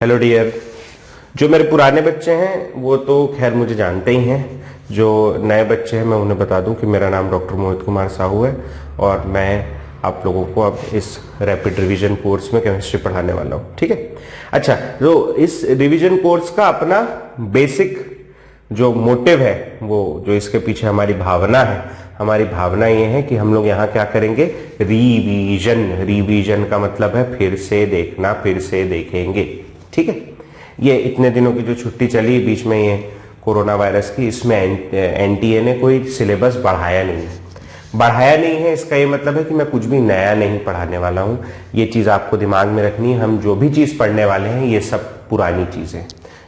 Hello dear. जो मेरे पुराने बच्चे हैं वो तो खैर मुझे जानते ही हैं। जो नए बच्चे हैं मैं उन्हें बता दूं कि मेरा नाम डॉक्टर मोहित कुमार साहू है और मैं आप लोगों को अब इस रैपिड रिवीजन कोर्स में केमिस्ट्री पढ़ाने वाला हूं। ठीक है। अच्छा, तो इस रिवीजन कोर्स का अपना बेसिक जो मोटिव है, वो जो इसके पीछे हमारी भावना है, हमारी भावना ये है कि हम लोग यहाँ क्या करेंगे, रिवीजन। रिवीजन का मतलब है फिर से देखना, फिर से देखेंगे। ठीक है। ये इतने दिनों की जो छुट्टी चली बीच में ये कोरोना वायरस की, इसमें एनटीए ने कोई सिलेबस बढ़ाया नहीं है। बढ़ाया नहीं है इसका ये मतलब है कि मैं कुछ भी नया नहीं पढ़ाने वाला हूं। ये चीज आपको दिमाग में रखनी है। हम जो भी चीज पढ़ने वाले हैं ये सब पुरानी चीजें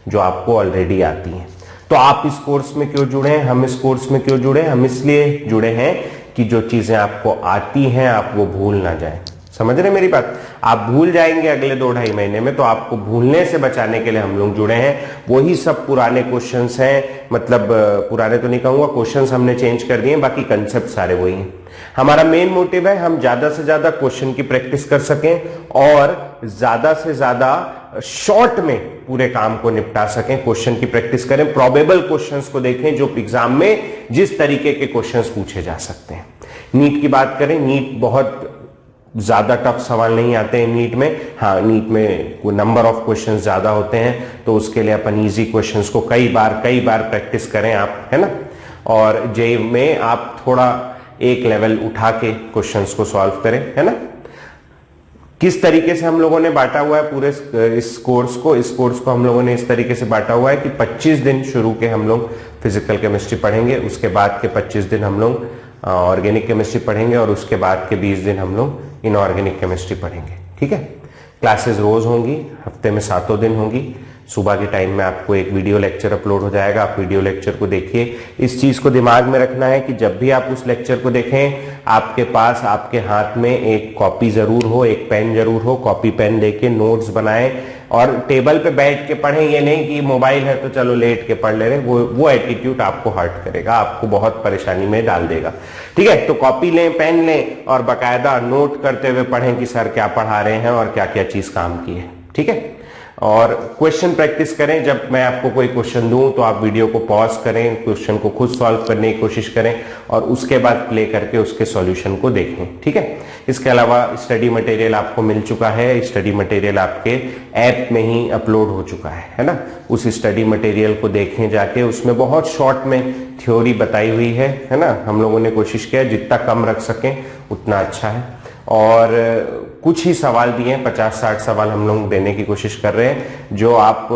जो आपको ऑलरेडी आती हैं। तो आप इस कोर्स में क्यों जुड़े हैं, हम इस कोर्स में क्यों जुड़े हैं? हम इसलिए जुड़े हैं कि जो चीजें आपको आती हैं आप वो भूल ना जाए। समझ रहे मेरी बात? आप भूल जाएंगे अगले 2-2.5 महीने में, तो आपको भूलने से बचाने के लिए हम लोग जुड़े हैं। वही सब पुराने क्वेश्चंस हैं, मतलब पुराने तो नहीं कहूंगा, क्वेश्चंस हमने चेंज कर दिए, बाकी कंसेप्ट सारे वही हैं। हमारा मेन मोटिव है हम ज्यादा से ज्यादा क्वेश्चन की प्रैक्टिस कर सकें और ज्यादा से ज्यादा शॉर्ट में पूरे काम को निपटा सकें। क्वेश्चन की प्रैक्टिस करें, प्रोबेबल क्वेश्चंस को देखें जो एग्जाम में जिस तरीके के क्वेश्चंस पूछे जा सकते हैं। नीट की बात करें, नीट बहुत ज्यादा टफ सवाल नहीं आते हैं नीट में। हाँ, नीट में नंबर ऑफ क्वेश्चंस ज्यादा होते हैं, तो उसके लिए अपन इजी क्वेश्चंस को कई बार प्रैक्टिस करें आप, है ना। और जेईई में आप थोड़ा एक लेवल उठा के क्वेश्चंस को सॉल्व करें, है ना। किस तरीके से हम लोगों ने बांटा हुआ है पूरे इस कोर्स को हम लोगों ने इस तरीके से बांटा हुआ है कि 25 दिन शुरू के हम लोग फिजिकल केमिस्ट्री पढ़ेंगे, उसके बाद के 25 दिन हम लोग ऑर्गेनिक केमिस्ट्री पढ़ेंगे और उसके बाद के 20 दिन हम लोग इनऑर्गेनिक केमिस्ट्री पढ़ेंगे। ठीक है। क्लासेस रोज होंगी, हफ्ते में 7 दिन होंगी। सुबह के टाइम में आपको एक वीडियो लेक्चर अपलोड हो जाएगा, आप वीडियो लेक्चर को देखिए। इस चीज को दिमाग में रखना है कि जब भी आप उस लेक्चर को देखें आपके पास, आपके हाथ में एक कॉपी जरूर हो, एक पेन जरूर हो। कॉपी पेन लेके नोट्स बनाएं और टेबल पे बैठ के पढ़ें। ये नहीं कि मोबाइल है तो चलो लेट के पढ़ ले रहे, वो एटीट्यूड आपको हर्ट करेगा, आपको बहुत परेशानी में डाल देगा। ठीक है। तो कॉपी लें, पेन लें और बाकायदा नोट करते हुए पढ़ें कि सर क्या पढ़ा रहे हैं और क्या क्या चीज काम की है। ठीक है। और क्वेश्चन प्रैक्टिस करें। जब मैं आपको कोई क्वेश्चन दूं तो आप वीडियो को पॉज करें, क्वेश्चन को खुद सॉल्व करने की कोशिश करें और उसके बाद प्ले करके उसके सॉल्यूशन को देखें। ठीक है। इसके अलावा स्टडी मटेरियल आपको मिल चुका है। स्टडी मटेरियल आपके ऐप में ही अपलोड हो चुका है ना। उस स्टडी मटेरियल को देखें जाके, उसमें बहुत शॉर्ट में थ्योरी बताई हुई है ना। हम लोगों ने कोशिश किया जितना कम रख सकें उतना अच्छा है। और कुछ ही सवाल दिए, 50-60 सवाल हम लोग देने की कोशिश कर रहे हैं जो आप,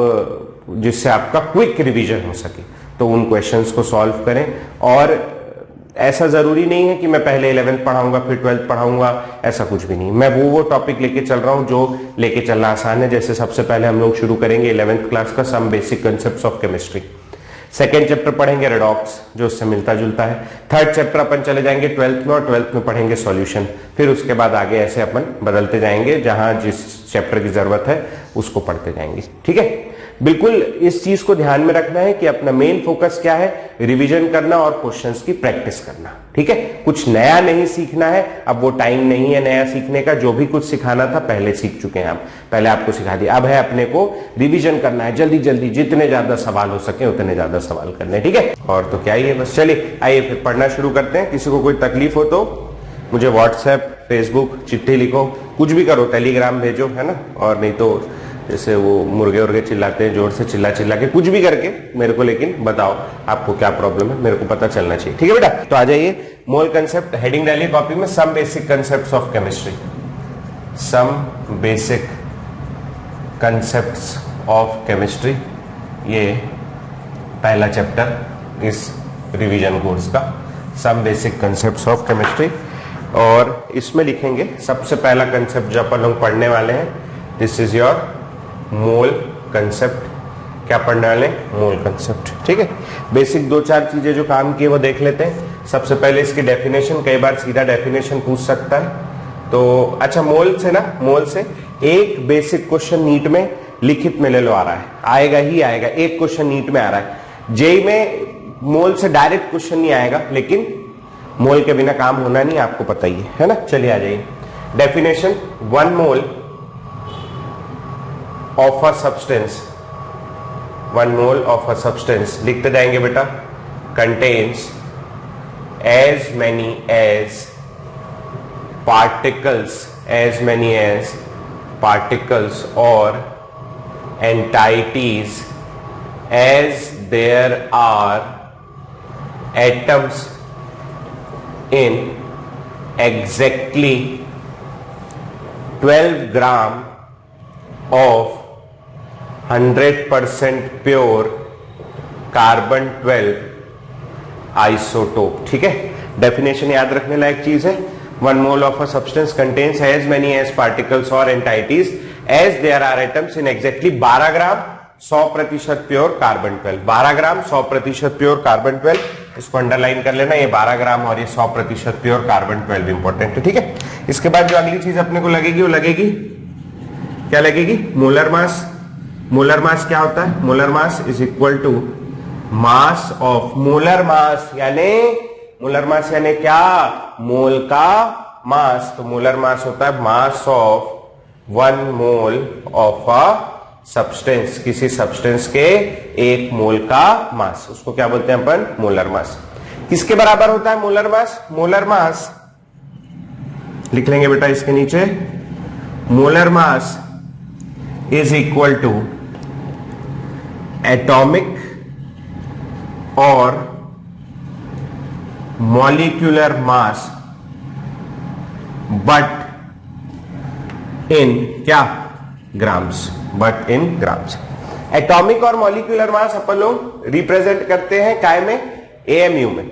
जिससे आपका क्विक रिवीजन हो सके। तो उन क्वेश्चंस को सॉल्व करें। और ऐसा जरूरी नहीं है कि मैं पहले 11th पढ़ाऊंगा फिर 12th पढ़ाऊंगा, ऐसा कुछ भी नहीं। मैं वो टॉपिक लेके चल रहा हूं जो लेके चलना आसान है। जैसे सबसे पहले हम लोग शुरू करेंगे 11th क्लास का some basic concepts of chemistry. Second chapter पढ़ेंगे रेडॉक्स जो उससे मिलता जुलता है। थर्ड चैप्टर अपन चले जाएंगे 12th में और 12th में पढ़ेंगे सॉल्यूशन। फिर उसके बाद आगे ऐसे अपन बदलते जाएंगे, जहां जिस चैप्टर की जरूरत है उसको पढ़ते जाएंगे। ठीक है। बिल्कुल इस चीज को ध्यान में रखना है कि अपना मेन फोकस क्या है, रिवीजन करना और क्वेश्चंस की प्रैक्टिस करना। ठीक है। कुछ नया नहीं सीखना है, अब वो टाइम नहीं है नया सीखने का। जो भी कुछ सिखाना था पहले सीख चुके हैं आप, पहले आपको सिखा दिया। अब है अपने को रिवीजन करना है, जल्दी जल्दी जितने ज्यादा सवाल हो सके उतने ज्यादा सवाल करने। ठीक है। और तो क्या ही है, बस चलिए आइए फिर पढ़ना शुरू करते हैं। किसी को कोई तकलीफ हो तो मुझे व्हाट्सएप, फेसबुक, चिट्ठी लिखो, कुछ भी करो, टेलीग्राम भेजो, है ना। और नहीं तो जैसे वो मुर्गे उर्गे चिल्लाते हैं जोर से, चिल्ला चिल्ला के कुछ भी करके मेरे को लेकिन बताओ आपको क्या प्रॉब्लम है, मेरे को पता चलना चाहिए। ठीक है बेटा। तो आ जाइए, मोल कंसेप्ट हेडिंग डालिए कॉपी में, some basic concepts of chemistry. Some basic concepts of chemistry, ये पहला चैप्टर इस रिवीजन कोर्स का, some basic concepts of chemistry. और इसमें लिखेंगे सबसे पहला कंसेप्ट जो अपन लोग पढ़ने वाले हैं, this is your mole concept. क्या पढ़ने वाले? मोल कंसेप्ट। ठीक है। बेसिक 2-4 चीजें जो काम की है वो देख लेते हैं। सबसे पहले इसकी डेफिनेशन, कई बार सीधा डेफिनेशन पूछ सकता है। तो अच्छा, मोल से ना, मोल से एक बेसिक क्वेश्चन नीट में लिखित में ले लो, आ रहा है, आएगा ही आएगा। एक क्वेश्चन नीट में आ रहा है। जेईई में मोल से डायरेक्ट क्वेश्चन नहीं आएगा, लेकिन मोल के बिना काम होना नहीं, आपको पता ही है ना। चलिए आ जाइए। Definition, 1 mole of a substance, 1 mole of a substance लिखते जाएंगे बेटा, contains as many as particles or entities as there are atoms in exactly 12 gram of 100% pure carbon 12 isotope. ठीक है, डेफिनेशन याद रखने लायक चीज है। 1 mole of a substance contains as many as particles और entities as there are atoms in exactly 12 gram 100% pure carbon 12। 12 gram 100% pure carbon 12, इसको underline कर लेना, ये 12 ग्राम और ये 100% प्योर कार्बन 12 इंपॉर्टेंट है। ठीक है, इसके बाद जो अगली चीज अपने को लगेगी वो लगेगी, क्या लगेगी? Molar mass. मोलर मास क्या होता है? Molar mass is equal to mass of, molar mass यानी क्या? मोल का मास। तो मोलर मास होता है मास of 1 mole of a substance, किसी सब्सटेंस के 1 मोल का मास, उसको क्या बोलते हैं अपन? Molar mass. किसके बराबर होता है मोलर मास? मोलर मास लिख लेंगे बेटा इसके नीचे, molar mass is equal to atomic और मॉलिक्यूलर मास बट इन क्या? Grams, but in grams. Atomic और मॉलिक्यूलर मास अपन लोग रिप्रेजेंट करते हैं काय में? एएमयू में।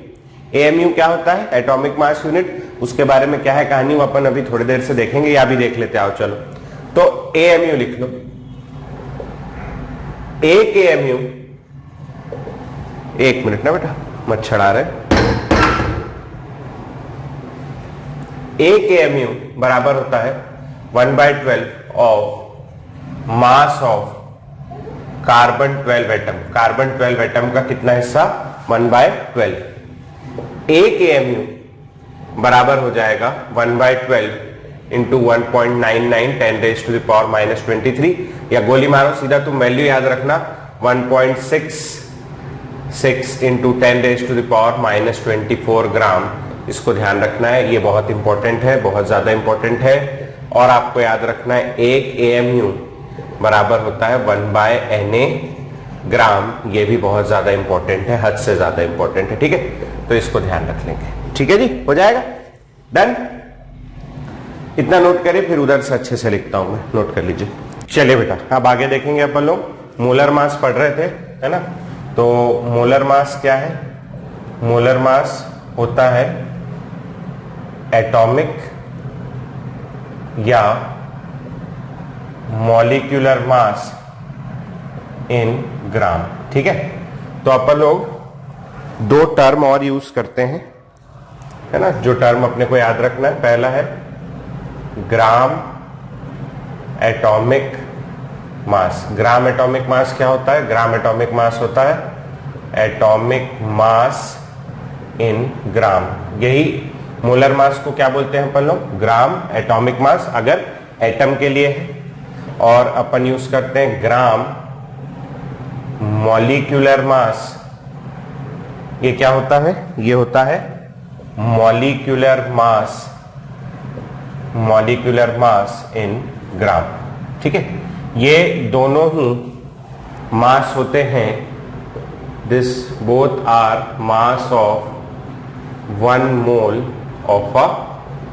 एएमयू क्या होता है? Atomic mass unit. उसके बारे में क्या है कहानी, वो अपन अभी थोड़ी देर से देखेंगे, या भी देख लेते आओ चलो। तो एएमयू लिख लो, एक एएमयू, 1 मिनट ना बेटा, मच्छर आ रहे। एक एएमयू बराबर होता है 1/12 of mass of carbon 12 atom. Carbon 12 atom का कितना हिस्सा? 1/12। एक एएमयू बराबर हो जाएगा 1/12 इंटू 1.99 10⁻⁻23, या गोली मारो सीधा, तुम वैल्यू याद रखना 1.66 इंटू 10⁻⁻24 ग्राम। इसको ध्यान रखना है, ये बहुत इंपॉर्टेंट है, बहुत ज्यादा इंपॉर्टेंट है। और आपको याद रखना है एक एएमयू बराबर होता है 1/Na ग्राम, ये भी बहुत ज्यादा इंपॉर्टेंट है, हद से ज्यादा इंपॉर्टेंट है। ठीक है, तो इसको ध्यान रख लेंगे। ठीक है जी, हो जाएगा, डन। इतना नोट करिए, फिर उधर से अच्छे से लिखता हूं मैं, नोट कर लीजिए। चलिए बेटा, अब आगे देखेंगे अपन लोग। मोलर मास पढ़ रहे थे, है ना? तो मोलर मास क्या है? मोलर मास होता है एटॉमिक या मॉलिक्यूलर मास इन ग्राम। ठीक है, तो अपन लोग 2 टर्म और यूज करते हैं, है ना, जो टर्म अपने को याद रखना है। पहला है gram atomic mass. Gram atomic mass क्या होता है? ग्राम एटॉमिक मास होता है एटॉमिक मास इन ग्राम। यही मोलर मास को क्या बोलते हैं अपन लोग? ग्राम एटॉमिक मास, अगर एटम के लिए है। और अपन यूज करते हैं ग्राम मॉलिक्यूलर मास। ये क्या होता है? ये होता है मॉलिक्यूलर मास, मॉलिक्यूलर मास इन ग्राम। ठीक है, ये दोनों ही मास होते हैं, this both are mass of 1 mole of a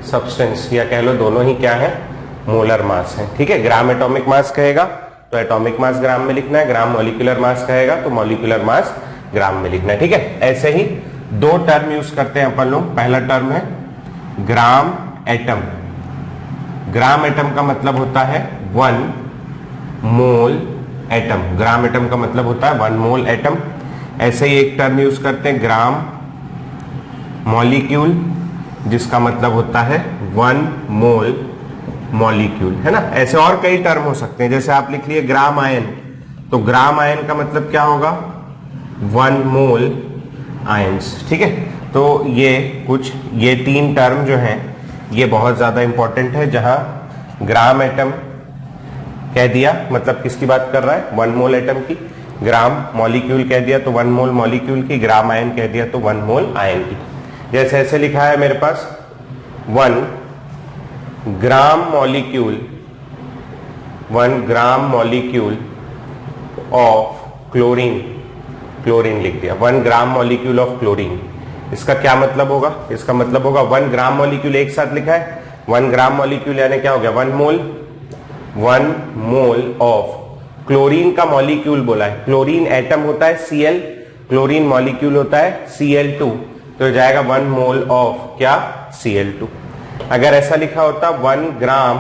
substance, या कह लो दोनों ही क्या है? मोलर मास है। ठीक है, ग्राम एटॉमिक मास कहेगा तो एटॉमिक मास ग्राम में लिखना है, ग्राम मॉलिक्यूलर मास कहेगा तो मॉलिक्यूलर मास ग्राम में लिखना है। ठीक है, ऐसे ही 2 टर्म यूज करते हैं अपन लोग। पहला टर्म है ग्राम एटम। ग्राम एटम का मतलब होता है 1 मोल एटम। ग्राम एटम का मतलब होता है 1 मोल एटम। ऐसे ही एक टर्म यूज करते हैं ग्राम मॉलिक्यूल, जिसका मतलब होता है 1 मोल मॉलिक्यूल, है ना। ऐसे और कई टर्म हो सकते हैं, जैसे आप लिख लिए ग्राम आयन, तो ग्राम आयन का मतलब क्या होगा? 1 मोल आयंस। ठीक है, तो ये 3 टर्म जो हैं ये बहुत ज्यादा इंपॉर्टेंट है, जहां ग्राम एटम कह दिया, मतलब किसकी बात कर रहा है, 1 मोल एटम की। ग्राम मॉलिक्यूल कह दिया तो 1 मोल मॉलिक्यूल की। ग्राम आयन कह दिया तो 1 मोल आयन की। जैसे ऐसे लिखा है मेरे पास 1 gram molecule, 1 gram molecule of chlorine, chlorine लिख दिया, 1 ग्राम मॉलिक्यूल ऑफ क्लोरीन। इसका क्या मतलब होगा, इसका मतलब होगा 1 ग्राम मॉलिक्यूल एक साथ लिखा है, 1 ग्राम मॉलिक्यूल यानी क्या हो गया 1 मोल, 1 मोल ऑफ क्लोरीन का मॉलिक्यूल बोला है। क्लोरीन एटम होता है Cl, क्लोरीन मॉलिक्यूल होता है Cl2, तो हो जाएगा 1 मोल ऑफ क्या Cl2। अगर ऐसा लिखा होता 1 ग्राम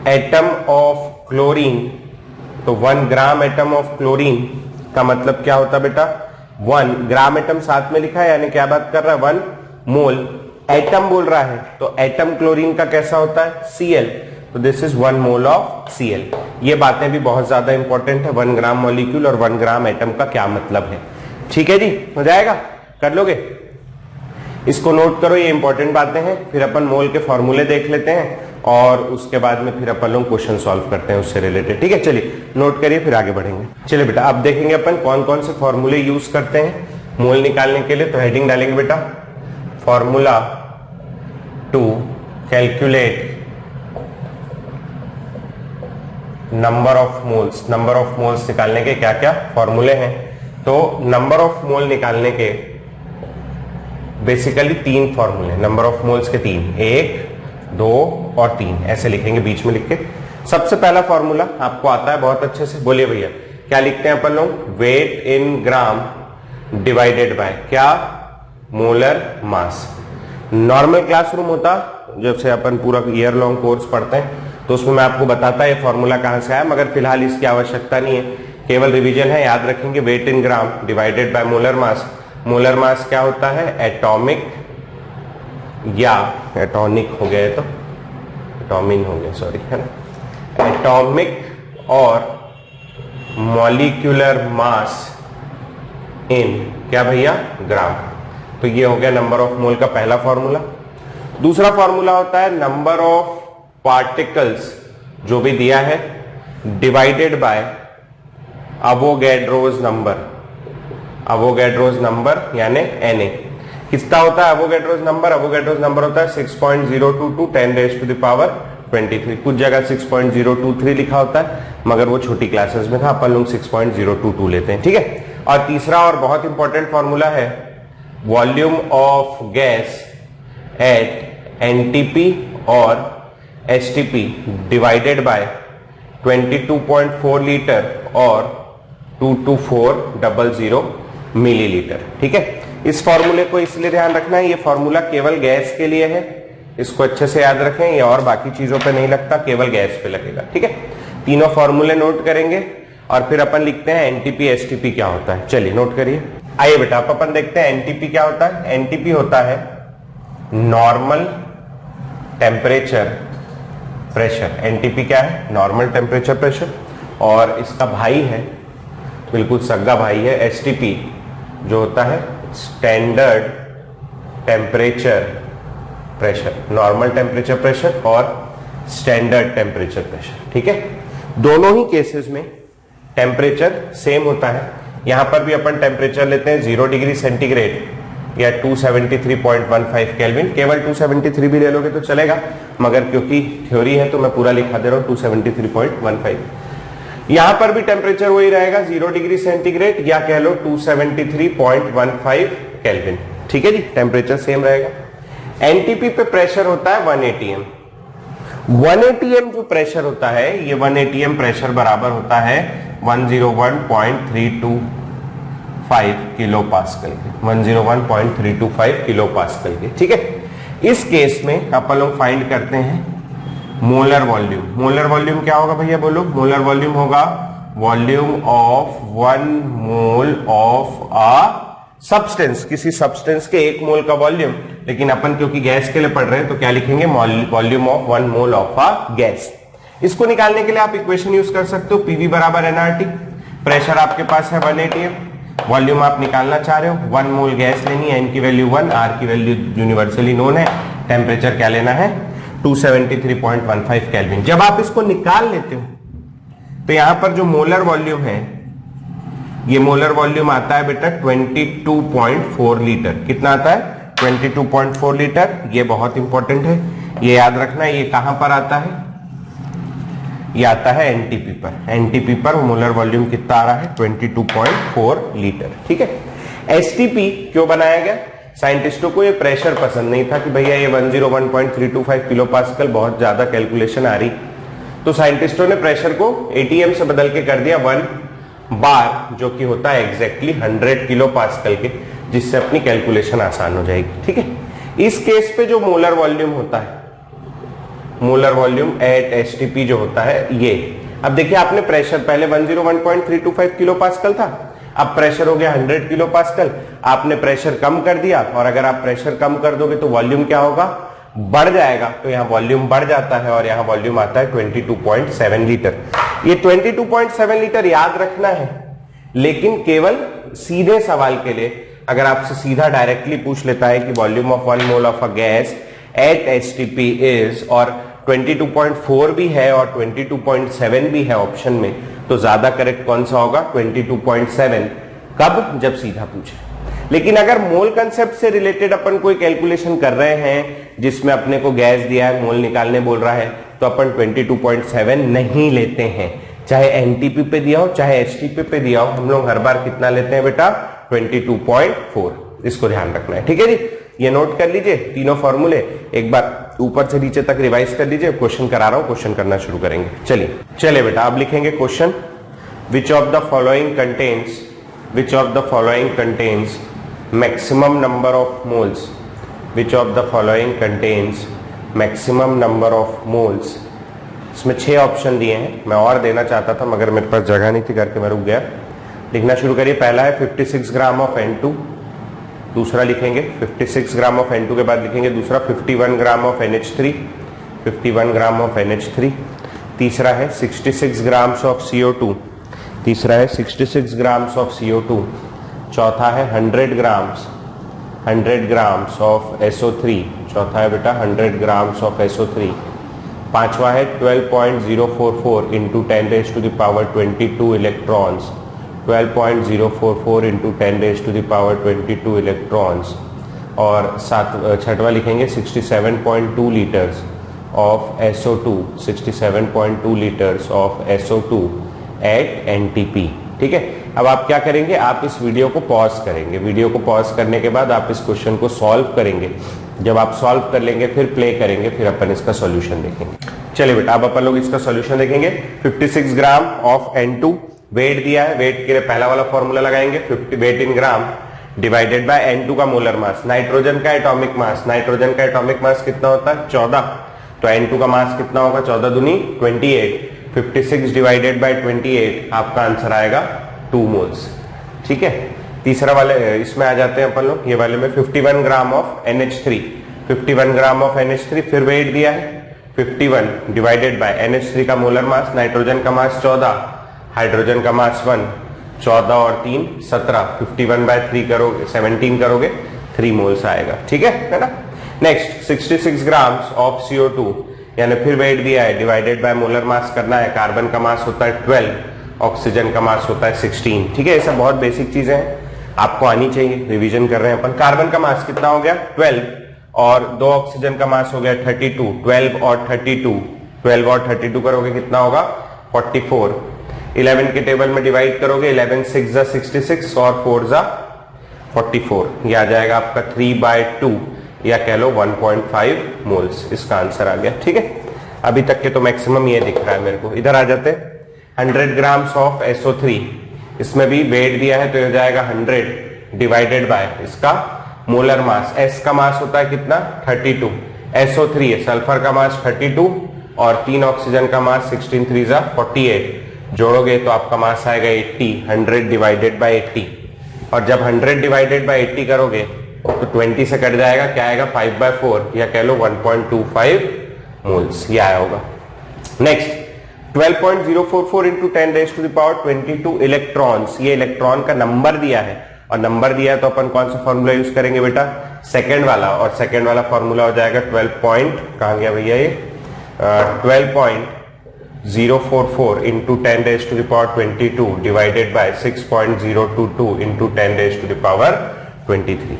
एटम ऑफ क्लोरीन, तो 1 ग्राम एटम ऑफ क्लोरीन का मतलब क्या होता बेटा, 1 ग्राम एटम साथ में लिखा है यानी क्या बात कर रहा है 1 मोल एटम बोल रहा है, तो एटम क्लोरीन का कैसा होता है Cl, तो this is 1 mole of Cl। ये बातें भी बहुत ज्यादा इंपॉर्टेंट है, 1 ग्राम मॉलिक्यूल और 1 ग्राम एटम का क्या मतलब है। ठीक है जी, हो जाएगा, कर लोगे, इसको नोट करो, ये इंपॉर्टेंट बातें हैं। फिर अपन मोल के फॉर्मूले देख लेते हैं और उसके बाद में फिर अपन लोग क्वेश्चन सॉल्व करते हैं उससे रिलेटेड। ठीक है, चलिए नोट करिए फिर आगे बढ़ेंगे। चलिए बेटा अब देखेंगे अपन कौन कौन से फॉर्मूले यूज करते हैं मोल निकालने के लिए। तो हेडिंग डालेंगे बेटा formula to calculate number of moles. Number of moles निकालने के क्या क्या फॉर्मूले हैं, तो नंबर ऑफ मोल निकालने के बेसिकली 3 फॉर्मूले, नंबर ऑफ मोल्स के 3, 1 2 और 3 ऐसे लिखेंगे बीच में लिख के। सबसे पहला फॉर्मूला आपको आता है बहुत अच्छे से, बोलिए भैया क्या लिखते हैं अपन लोग, weight in gram divided by क्या, मोलर मास। नॉर्मल क्लासरूम होता जब से अपन पूरा ईयर लॉन्ग कोर्स पढ़ते हैं तो उसमें मैं आपको बताता है फॉर्मूला कहां से आया, मगर फिलहाल इसकी आवश्यकता नहीं है, केवल रिवीजन है, याद रखेंगे weight in gram divided by molar mass. Molar mass क्या होता है, एटॉमिक या एटॉनिक हो गया तो एटॉमिन हो गया सॉरी, है ना, एटॉमिक और मॉलिक्यूलर मास इन क्या भैया ग्राम। तो ये हो गया नंबर ऑफ मोल का पहला फॉर्मूला। दूसरा फॉर्मूला होता है नंबर ऑफ पार्टिकल्स जो भी दिया है डिवाइडेड बाय अवोगैड्रोज नंबर। अवोगैड्रोज नंबर यानी Na कितना होता है अवोगैड्रोज नंबर, अवोगैड्रोज नंबर होता है 6.022 10⁻23। कुछ जगह 6.023 लिखा होता है मगर वो छोटी क्लासेस में था, अपन लोग 6.022 लेते हैं। ठीक है, और तीसरा और बहुत इंपॉर्टेंट फॉर्मूला है volume of gas at NTP और एसटीपी डिवाइडेड बाय 22.4 लीटर और 22400 मिलीलीटर। ठीक है, इस फॉर्मूले को इसलिए ध्यान रखना है, ये फॉर्मूला केवल गैस के लिए है, इसको अच्छे से याद रखें, ये और बाकी चीजों पे नहीं लगता, केवल गैस पे लगेगा। ठीक है, तीनों फॉर्मूले नोट करेंगे और फिर अपन लिखते हैं एनटीपी एसटीपी क्या होता है। चलिए नोट करिए, आइए बेटा अब अपन देखते हैं एनटीपी क्या होता है। एनटीपी होता है नॉर्मल टेम्परेचर प्रेशर। एनटीपी क्या है, नॉर्मल टेम्परेचर प्रेशर, और इसका भाई है, बिल्कुल सगा भाई है, एसटीपी जो होता है standard temperature pressure. Normal temperature pressure और स्टैंडर्ड टेम्परेचर प्रेशर। ठीक है, दोनों ही केसेस में टेम्परेचर सेम होता है। यहां पर भी अपन टेम्परेचर लेते हैं 0 डिग्री सेंटीग्रेड या 273.15 केल्विन। केवल 273 भी ले लोगे तो चलेगा, मगर क्योंकि थ्योरी है तो मैं पूरा लिखा दे रहा हूं 273.15। यहां पर भी टेम्परेचर वही रहेगा 0 डिग्री सेंटीग्रेड या कह लो 273.15 केल्विन। ठीक है जी, टेम्परेचर सेम रहेगा। एनटीपी पे प्रेशर होता है 1 atm। 1 atm जो प्रेशर होता है, ये 1 atm प्रेशर बराबर होता है 101.325 किलो पास्कल के, 101.325 किलो पास्कल के। ठीक है, इस केस में अपन लोग फाइंड करते हैं मोलर वॉल्यूम। मोलर वॉल्यूम क्या होगा भैया बोलो, मोलर वॉल्यूम होगा volume of 1 mole of a substance, किसी सब्सटेंस के 1 मोल का वॉल्यूम। लेकिन अपन क्योंकि गैस के लिए पढ़ रहे हैं तो क्या लिखेंगे, volume of 1 mole of a gas. इसको निकालने के लिए आप इक्वेशन यूज कर सकते हो, पीवी बराबर एनआरटी। प्रेशर आपके पास है 1 atm, वॉल्यूम आप निकालना चाह रहे हो, 1 मोल गैस लेनी है, एन की वैल्यू 1, आर की वैल्यू यूनिवर्सली नोन है, टेम्परेचर क्या लेना है 273.15 केल्विन। जब आप इसको निकाल लेते हो तो यहां पर जो मोलर वॉल्यूम है, ये मोलर वॉल्यूम आता है बेटा 22.4 लीटर। कितना आता है? 22.4 लीटर। ये बहुत इंपॉर्टेंट है, ये याद रखना है। ये कहां पर आता है? ये आता है एनटीपी पर। एनटीपी पर मोलर वॉल्यूम कितना आ रहा है? 22.4 लीटर। ठीक है। एसटीपी क्यों बनाया गया? साइंटिस्टों को ये प्रेशर पसंद नहीं था कि भैया ये 101.325 किलो पास्कल, बहुत ज्यादा कैलकुलेशन आ रही। तो साइंटिस्टों ने प्रेशर को एटीएम से बदल के कर दिया 1 बार, जो कि होता है एग्जैक्टली 100 किलो पास्कल के, जिससे अपनी कैलकुलेशन आसान हो जाएगी। ठीक है। इस केस पे जो मोलर वॉल्यूम होता है, मोलर वॉल्यूम एट एसटीपी जो होता है ये, अब देखिए आपने प्रेशर पहले 101.325 किलो पास्कल था, अब प्रेशर हो गया 100 किलो पास्कल। आपने प्रेशर कम कर दिया, और अगर आप प्रेशर कम कर दोगे तो वॉल्यूम क्या होगा? बढ़ जाएगा। तो यहाँ वॉल्यूम बढ़ जाता है और यहाँ वॉल्यूम आता है 22.7 लीटर। ये 22.7 लीटर याद रखना है, लेकिन केवल सीधे सवाल के लिए। अगर आपसे सीधा डायरेक्टली पूछ लेता है कि volume of 1 mole of a gas eight STP is, और 22.4 भी है और 22.7 भी है ऑप्शन में, तो ज्यादा करेक्ट कौन सा होगा? 22.7। कब? जब सीधा पूछे। लेकिन अगर मोल कंसेप्ट से रिलेटेड अपन कोई कैलकुलेशन कर रहे हैं जिसमें अपने को गैस दिया है, मोल निकालने बोल रहा है, तो अपन 22.7 नहीं लेते हैं। चाहे एनटीपी पे दिया हो चाहे एसटीपी पे दिया हो, हम लोग हर बार कितना लेते हैं बेटा? 22.4। इसको ध्यान रखना है। ठीक है जी। ये नोट कर लीजिए तीनों फॉर्मूले, एक बार ऊपर से नीचे तक रिवाइज कर लीजिए। क्वेश्चन करा रहा हूं, क्वेश्चन करना शुरू करेंगे। चलिए बेटा, अब लिखेंगे question. Which of the following contains maximum number of moles? Which of the following contains maximum number of moles? इसमें 6 ऑप्शन दिए हैं, मैं और देना चाहता था मगर मेरे पास जगह नहीं थी करके मैं रुक गया। लिखना शुरू करिए। पहला है 56 ग्राम ऑफ N2, दूसरा लिखेंगे 56 ग्राम ऑफ N2 के बाद लिखेंगे दूसरा 51 ग्राम of NH3, 51 gram of NH3। तीसरा है 66 ग्राम्स ऑफ CO2, तीसरा है 66 ग्राम्स ऑफ CO2। चौथा है 100 ग्राम्स ऑफ SO3, चौथा है बेटा 100 ग्राम्स ऑफ SO3। पांचवा है 12.044 इंटू 10⁻22 इलेक्ट्रॉन्स, 12.044 इंटू 10⁻22 इलेक्ट्रॉन्स। और छठवा लिखेंगे 67.2 litres of SO2, 67.2 litres of SO2 at NTP। ठीक है। अब आप क्या करेंगे? आप इस वीडियो को पॉज करेंगे। वीडियो को पॉज करने के बाद आप इस क्वेश्चन को सॉल्व करेंगे। जब आप सॉल्व कर लेंगे फिर प्ले करेंगे, फिर अपन इसका सॉल्यूशन देखेंगे। चलिए बेटा, अब अपन लोग इसका सॉल्यूशन देखेंगे। 56 ग्राम ऑफ N2, वेट दिया है, वेट के लिए पहला वाला फॉर्मूला लगाएंगे, 50 weight in gram divided by N2 का मोलर मास। नाइट्रोजन का एटॉमिक मास, नाइट्रोजन का एटॉमिक मास कितना होता है? 14। तो N2 का मास कितना होगा? 14 दूनी 28। 56 डिवाइडेड बाय 28, आपका आंसर आएगा 2 मोल्स। ठीक है। तीसरा वाले इसमें आ जाते हैं अपन लोग, ये वाले में 51 ग्राम of NH3, 51 gram of NH3, फिर वेट दिया है 51 डिवाइडेड बाय NH3 का मोलर मास, नाइट्रोजन का मास 14, हाइड्रोजन का मास 1, 14 और 3 17, 51 बाय 3 करोगे 17 करोगे 3 मोल्स आएगा। ठीक है ना। नेक्स्ट 66 ग्राम्स ऑफ CO2, यानी फिर वेट दिया है, डिवाइडेड बाय मोलर मास करना है। कार्बन का मास होता है 12, ऑक्सीजन का मास होता है 16। ठीक है। ये सब बहुत बेसिक चीजें हैं, आपको आनी चाहिए, रिवीजन कर रहे हैं अपन। कार्बन का मास कितना हो गया? 12, और 2 ऑक्सीजन का मास हो गया 32। 12 और 32 करोगे कितना होगा? 44। 11 के टेबल में डिवाइड करोगे, 11 6 जा 66 और 4 जा 44। ये आ जाएगा आपका 3/2, या कह लो 1.5 मोल्स। इसका आंसर आ गया। ठीक है। अभी तक के तो मैक्सिमम ये दिख रहा है मेरे को। इधर आ जाते हैं। 100 ग्राम्स ऑफ SO3, इसमें भी वेट दिया है तो हो जाएगा 100 डिवाइडेड बाय इसका मोलर मास। S का मास होता है कितना? 32। SO3 है, सल्फर का मास 32 और 3 ऑक्सीजन का मास 16 3 जा 48। जोड़ोगे तो आपका मास आएगा 80। 100 डिवाइडेड बाय 80, और जब 100 डिवाइडेड बाय 80 करोगे तो 20 से कट जाएगा, क्या आएगा? 5/4, या कह लो 1.25 मोल्स। ये आया होगा। Next 12.044 into 10⁻22 electrons. ये इलेक्ट्रॉन का नंबर दिया है, और नंबर दिया है तो अपन कौन सा फॉर्मूला यूज करेंगे बेटा? सेकंड वाला, और सेकंड वाला फॉर्मूला हो जाएगा 12 पॉइंट, कहां गया भैया ये? 044 इंटू 10⁻22 डिवाइडेड बाय 6.022 इंटू 10⁻23।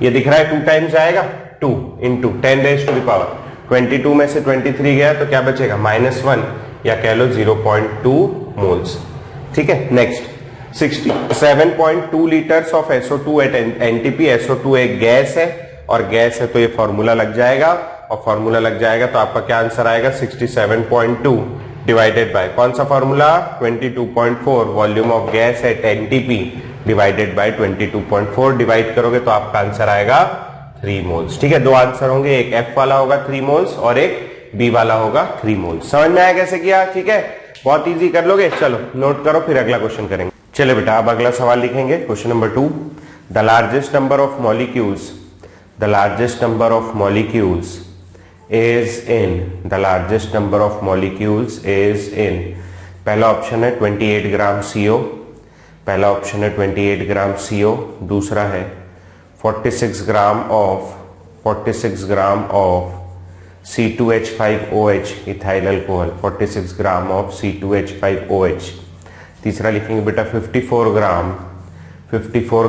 ये दिख रहा है 2 टाइम्स आएगा, 2 इंटू 10⁻22 में से 23 गया तो क्या बचेगा -1 या कह लो 0.2 मोल्स। ठीक है, next 67.2 litres of SO2 at NTP. SO2 एक गैस है और गैस है तो ये फॉर्मूला लग जाएगा, और फॉर्मूला लग जाएगा तो आपका क्या आंसर आएगा 67.2 डिवाइडेड बाय कौन सा formula 22.4 volume of gas at NTP divided by 22.4 divide करोगे तो आपका आंसर आएगा 3 मोल्स। ठीक है, दो आंसर होंगे, एक F वाला होगा 3 मोल्स और एक B वाला होगा 3 मोल्स। समझ में आया कैसे किया? ठीक है, बहुत इजी कर लोगे। चलो नोट करो, फिर अगला क्वेश्चन करेंगे। चले बेटा, अब अगला सवाल लिखेंगे, question number 2। The largest number of molecules, the largest number of molecules is in, the largest number of molecules is in. पहला ऑप्शन है 28 ग्राम CO, पहला ऑप्शन है 28 ग्राम CO, दूसरा है 46 gram of C2H5OH ethyl alcohol, 46 gram of C2H5OH। तीसरा लिखेंगे बेटा 54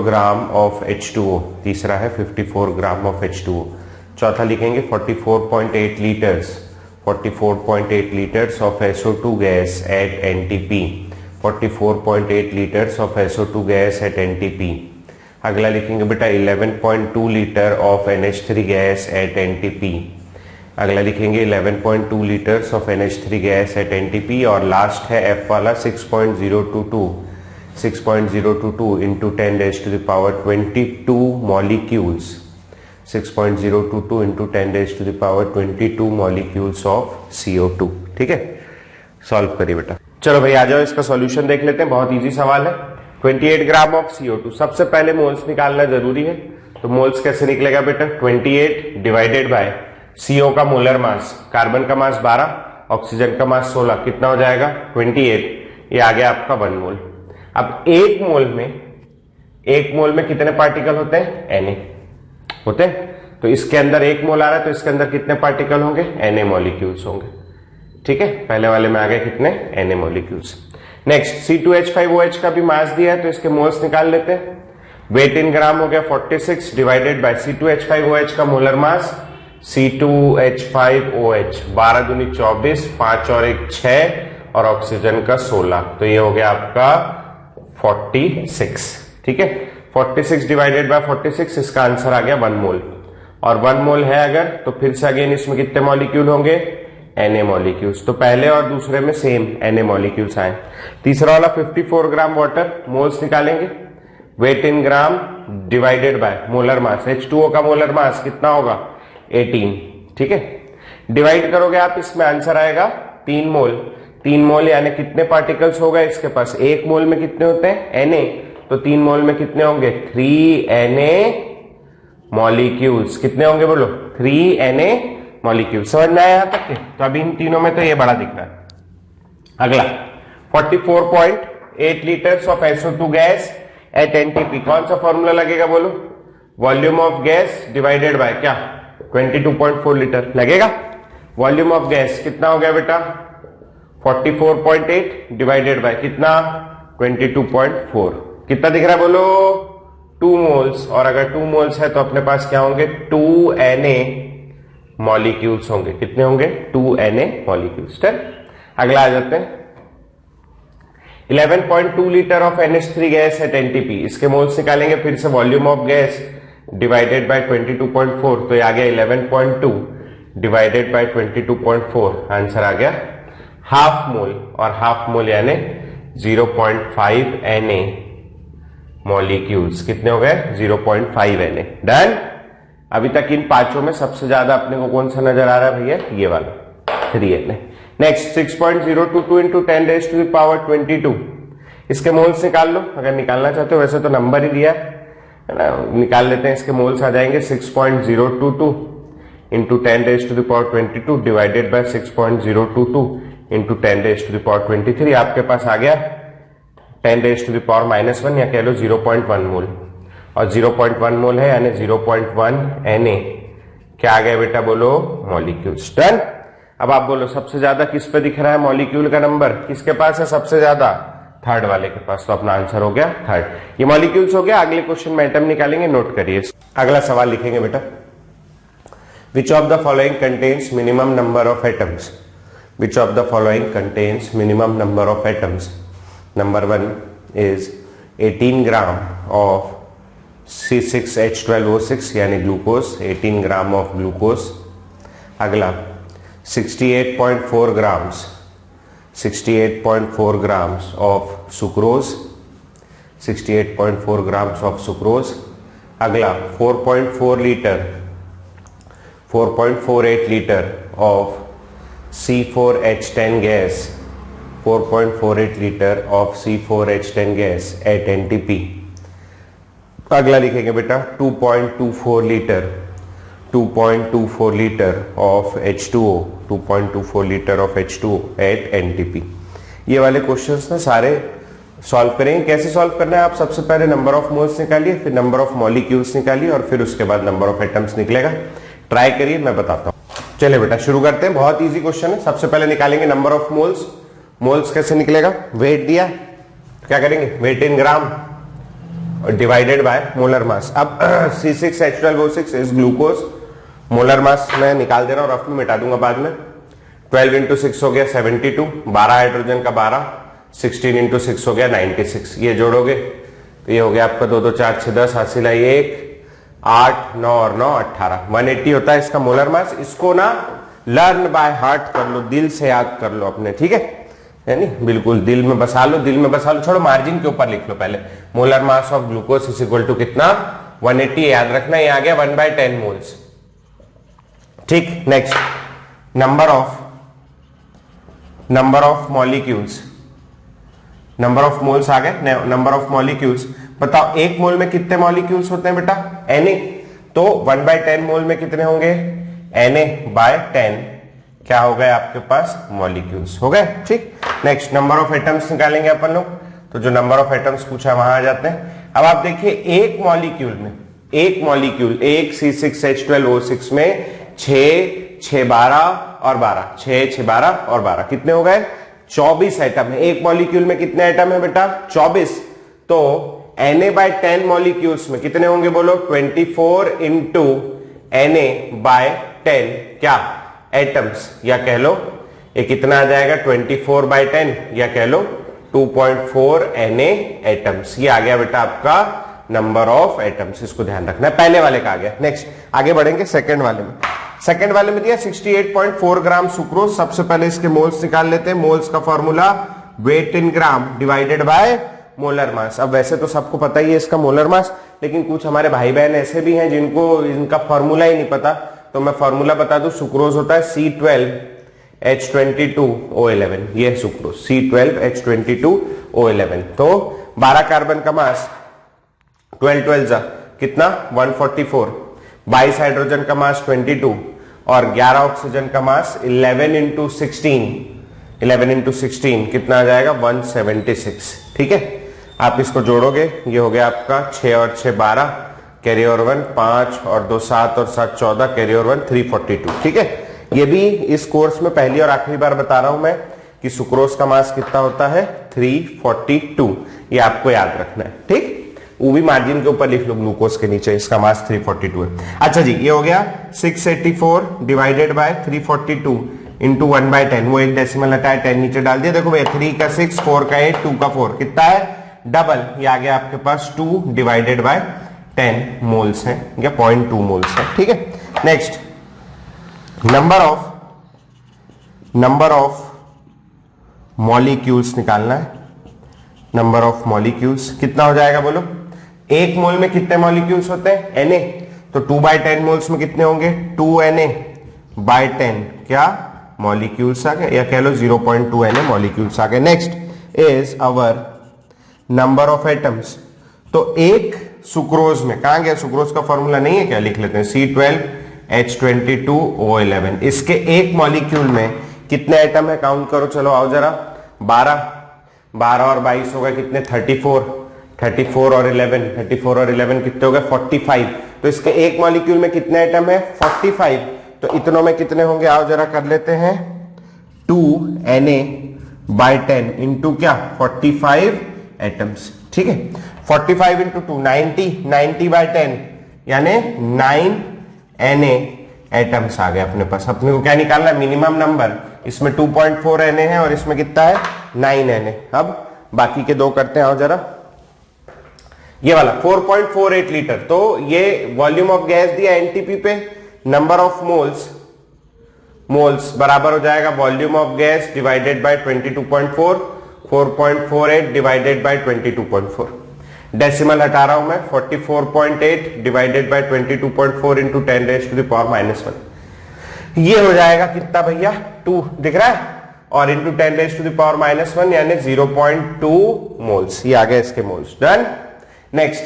gram of H2O, तीसरा है 54 ग्राम ऑफ H2O। चौथा लिखेंगे 44.8 litres of SO2 gas at NTP, 44.8 litres of SO2 gas at NTP। अगला लिखेंगे बेटा 11.2 litre of NH3 gas at NTP, अगला लिखेंगे 11.2 litres of NH3 gas at NTP। और लास्ट है F वाला 6.022 into 10⁻22 molecules, 6.022 into 10⁻22 molecules of CO2। ठीक है, सॉल्व करिए बेटा। चलो भाई आ जाओ, इसका सॉल्यूशन देख लेते हैं, बहुत इजी सवाल है। 28 ग्राम ऑफ CO2, सबसे पहले मोल्स निकालना जरूरी है, तो मोल्स कैसे निकलेगा बेटा 28 डिवाइडेड बाय CO का मोलर मास, कार्बन का मास 12, ऑक्सीजन का मास 16, कितना हो जाएगा 28, ये आ गया आपका 1 मोल। अब एक मोल में कितने पार्टिकल होते हैं Na होते हैं, तो इसके अंदर 1 मोल आ रहा है तो इसके अंदर कितने पार्टिकल होंगे Na मॉलिक्यूल्स होंगे। ठीक है, पहले वाले में आ गए कितने Na मॉलिक्यूल्स। नेक्स्ट C2H5OH का भी मास दिया है तो इसके मोल्स निकाल लेते हैं। वेट इन ग्राम हो गया 46 डिवाइडेड बाय C2H5OH का मोलर मास, C2H5OH 12 दूनी 24, 5 और 1 6 और ऑक्सीजन का 16, तो ये हो गया आपका 46। ठीक है, 46 डिवाइडेड बाय 46, इसका आंसर आ गया 1 मोल। और 1 मोल है अगर, तो फिर से अगेन इसमें कितने मॉलिक्यूल होंगे Na मॉलिक्यूल्स, तो पहले और दूसरे में सेम Na मॉलिक्यूल्स आए। तीसरा वाला 54 ग्राम वाटर, मोल्स निकालेंगे, weight in gram divided by molar mass, H2O का मोलर मास कितना होगा 18। ठीक है, डिवाइड करोगे आप, इसमें आंसर आएगा 3 मोल। 3 मोल यानी कितने पार्टिकल्स हो गए इसके पास, 1 मोल में कितने होते हैं Na, तो 3 मोल में कितने होंगे 3 Na मॉलिक्यूल्स, कितने होंगे बोलो 3 Na मॉलिक्यूल्स। समझ में आया यहां तक के? तो अभी इन तीनों में तो ये बड़ा दिख रहा है। अगला 44.8 litres of SO2 gas at NTP, कौन सा फॉर्मूला लगेगा बोलो, volume of gas divided by क्या 22.4 लीटर लगेगा। वॉल्यूम ऑफ गैस कितना हो गया बेटा 44.8 डिवाइडेड बाय कितना 22.4, कितना दिख रहा है बोलो 2 मोल्स। और अगर 2 मोल्स है तो अपने पास क्या होंगे 2 Na मॉलिक्यूल्स होंगे, कितने होंगे 2 Na मॉलिक्यूल्स। ठीक, अगला आ जाते हैं 11.2 litre of NH3 gas at NTP, इसके मोल्स निकालेंगे, फिर से volume of gas divided by 22.4, तो ये आ गया 11.2 डिवाइडेड बाय 22.4, आंसर आ गया हाफ मोल। और हाफ मोल यानी 0.5 Na मॉलिक्यूल्स, कितने हो गए 0.5 Na। डन। अभी तक इन पांचों में सबसे ज्यादा अपने को कौन सा नजर आ रहा है भैया, ये वाला 3 Na। नेक्स्ट 6.022 इंटू 10⁻22, इसके मोल्स निकाल लो अगर निकालना चाहते हो, वैसे तो नंबर ही दिया है ना, निकाल लेते हैं। इसके मोल्स आ जाएंगे 6.022 इंटू 10⁻22 डिवाइडेड बाय 6.022 इंटू 10⁻23, आपके पास आ गया 10⁻⁻1 या कह लो 0.1 मोल। और 0.1 मोल है यानी 0.1 Na क्या आ गया बेटा बोलो मॉलिक्यूल्स। डन। अब आप बोलो सबसे ज्यादा किस पे दिख रहा है मॉलिक्यूल का नंबर, किसके पास है सबसे ज्यादा, थर्ड वाले के पास, तो अपना आंसर हो गया थर्ड। ये मॉलिक्यूल्स हो गया। अगले क्वेश्चन में एटम निकालेंगे, नोट करिए। अगला सवाल लिखेंगे बेटा, विच of the following contains minimum number of atoms, which of the following contains minimum number of atoms. Number 1 is 18 gram of C6H12O6 यानी ग्लूकोज, 18 ग्राम ऑफ ग्लूकोज। अगला 68.4 grams, 68.4 grams of sucrose, 68.4 grams of sucrose. अगला 4.4 litre, 4.48 litre of C4H10 gas, 4.48 litre of C4H10 gas at NTP। अगला लिखेंगे बेटा 2.24 litre, 2.24 litre of H2O, 2.24 litre of H2O at NTP। ये वाले questions ना सारे solve करेंगे। कैसे सॉल्व करना है, आप सबसे पहले नंबर ऑफ मोल्स निकालिए, फिर नंबर ऑफ मॉलिक्यूल्स निकालिए और फिर उसके बाद नंबर ऑफ एटम्स निकलेगा। ट्राई करिए, मैं बताता हूं। चलिए बेटा शुरू करते हैं, बहुत इजी क्वेश्चन है। सबसे पहले निकालेंगे नंबर ऑफ मोल्स। मोल्स कैसे निकलेगा, वेट दिया, क्या करेंगे, weight in gram divided by molar mass. अब C6H12O6 is glucose, molar mass मैं निकाल दे रहा हूं, रफ में मिटा दूंगा बाद में। 12 इंटू 6 हो गया 72, 12 हाइड्रोजन का 12, 16 इंटू 6 हो गया 96। ये जोड़ोगे तो ये हो गया आपका 2 2 4 6 10, हासिल 1 8 9 और 9 18, 180 होता है इसका मोलर मास। इसको ना लर्न बाय हार्ट कर लो, दिल से याद कर लो अपने, ठीक है नहीं, बिल्कुल दिल में बसा लो, दिल में बसा लो, छोड़ो मार्जिन के ऊपर लिख लो पहले। Molar mass of glucose is equal to कितना, 180, याद रखना, ये आ गया 1/10 मोल्स। ठीक, next number of molecules, number of moles आ गए, नंबर ऑफ मॉलिक्यूल्स बताओ। एक मोल में कितने मॉलिक्यूल्स होते हैं बेटा, Na, तो 1/10 मोल में कितने होंगे, Na/10 क्या हो गए आपके पास, मॉलिक्यूल्स हो गए। ठीक, नेक्स्ट नंबर ऑफ एटम्स निकालेंगे अपन लोग, तो जो नंबर ऑफ एटम्स पूछा वहां आ जाते हैं। अब आप देखिए एक मॉलिक्यूल में, एक मॉलिक्यूल, एक C6H12O6 में 6 6 12 और 12, 6 6 12 और 12 कितने हो गए, 24 एटम है। एक मॉलिक्यूल में कितने एटम है बेटा, 24। तो Na/10 मॉलिक्यूल्स में कितने होंगे बोलो, 24 इंटू Na/10 क्या एटम्स, या कह लो ये कितना आ जाएगा 24/10, या कह लो 2.4 Na एटम्स। ये आ गया बेटा आपका नंबर ऑफ एटम्स, इसको ध्यान रखना है, पहले वाले का आ गया। नेक्स्ट आगे बढ़ेंगे सेकंड वाले में। सेकंड वाले में दिया 68.4 ग्राम सुक्रोज। सबसे पहले इसके मोल्स निकाल लेते हैं। मोल्स का formula wait in gram divided by molar mass. अब वैसे तो सबको पता ही है इसका मोलर मास, लेकिन कुछ हमारे भाई बहन ऐसे भी हैं जिनको इनका फॉर्मूला ही नहीं पता, तो मैं फॉर्मूला बता दूं। सुक्रोज होता है C12H22O11, ये सुक्रोज C12H22O11। तो 12 कार्बन का मास 12 जा कितना 144, 22 हाइड्रोजन का मास 22 और 11 ऑक्सीजन का मास 11 इंटू 16 कितना आ जाएगा 176। ठीक है, आप इसको जोड़ोगे, ये हो गया आपका 6 और 6 12, कैरी ओवर 1 5 और 2 7 और 7 14, कैरी ओवर 1 342। ठीक है, ये भी इस कोर्स में पहली और आखिरी बार बता रहा हूं मैं कि सुक्रोज का मास कितना होता है 342, ये आपको याद रखना है। ठीक, वो भी मार्जिन के ऊपर लिख लो, ग्लूकोज के नीचे इसका मास 342 है। अच्छा जी, ये हो गया 684 डिवाइडेड बाय 342 इंटू 1/10, वो एक डेसिमल हटाया 10 नीचे डाल दिया। देखो भैया 3 का 6, 4 का 8, 2 का 4 कितना है डबल, ये आ गया आपके पास 2 डिवाइडेड बाय 10 मोल्स है या 0.2 मोल्स है। ठीक है, नेक्स्ट नंबर ऑफ मॉलिक्यूल्स निकालना है। नंबर ऑफ मॉलिक्यूल्स कितना हो जाएगा बोलो, एक मोल में कितने मॉलिक्यूल्स होते हैं Na, तो 2/10 मोल्स में कितने होंगे 2 Na/10 क्या मॉलिक्यूल्स आ गए, या कह लो 0.2 Na मॉलिक्यूल्स आ गए। Next is our number of atoms, तो एक सुक्रोज में कहां गया, सुक्रोज का फॉर्मूला नहीं है क्या, लिख लेते हैं C12H22O11। इसके एक मॉलिक्यूल में कितने एटम है, काउंट करो, चलो आओ जरा, 12 और 22 हो गए कितने 34 और 11 कितने हो गए 45, तो इसके एक मॉलिक्यूल में कितने एटम है 45, तो इतनों में कितने होंगे, आओ जरा कर लेते हैं, 2Na/10 इंटू क्या 45 एटम्स, ठीक है। 45 इंटू 2 90/10 यानी 9Na एटम्स आ गए अपने पास। अपने को क्या निकालना है, मिनिमम नंबर। इसमें 2.4 Na है और इसमें कितना है 9Na। अब बाकी के दो करते हैं, आओ जरा। ये वाला 4.48 लीटर, तो ये वॉल्यूम ऑफ गैस दिया एनटीपी पे, नंबर ऑफ मोल्स बराबर हो जाएगा volume of gas divided by 22.4, 4.48 divided by 22.4। Decimal हटा रहा हूं मैं, 44.8 डिवाइडेड बाय 22.4 इंटू 10⁻⁻1। ये हो जाएगा कितना भैया, 2 दिख रहा है, और इंटू 10⁻⁻1 यानी 0.2 मोल्स। ये आ गया इसके moles. Done. Next,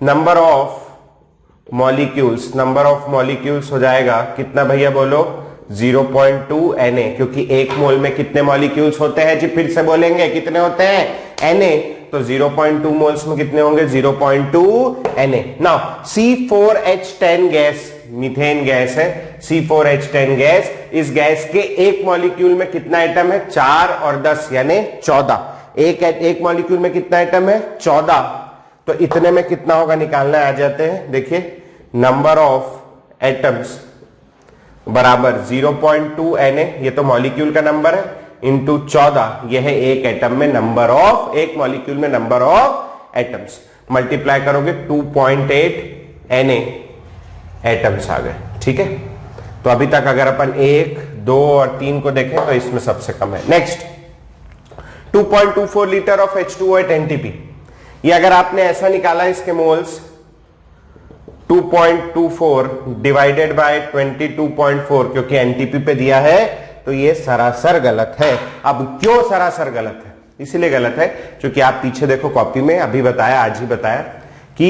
number of molecules हो जाएगा कितना भैया बोलो, 0.2 Na, क्योंकि एक मोल में कितने मॉलिक्यूल्स होते हैं जी, फिर से बोलेंगे कितने होते हैं, Na, तो 0.2 मोल्स में कितने होंगे, 0.2 Na। Now C4H10 gas, methane gas है, C4H10 गैस, इस गैस के एक मॉलिक्यूल में कितना एटम है, 4 और 10 यानी 14। एक मॉलिक्यूल में कितना एटम है, 14, तो इतने में कितना होगा निकालना आ जाते हैं। देखिए, नंबर ऑफ एटम्स बराबर 0.2 Na, ये तो मॉलिक्यूल का नंबर है, इंटू 14, यह है एक एटम में नंबर ऑफ, एक मॉलिक्यूल में नंबर ऑफ एटम्स। मल्टीप्लाई करोगे 2.8 Na एटम्स आ गए, ठीक है। तो अभी तक अगर अपन 1, 2 और 3 को देखें तो इसमें सबसे कम है। Next, 2.24 litre of H2O at NTP. ये अगर आपने ऐसा निकाला इसके मोल्स, 2.24 डिवाइडेड बाय 22.4, क्योंकि एनटीपी पे दिया है तो ये सरासर गलत है। अब क्यों सरासर गलत है, इसलिए गलत है क्योंकि आप पीछे देखो कॉपी में, अभी बताया, आज ही बताया कि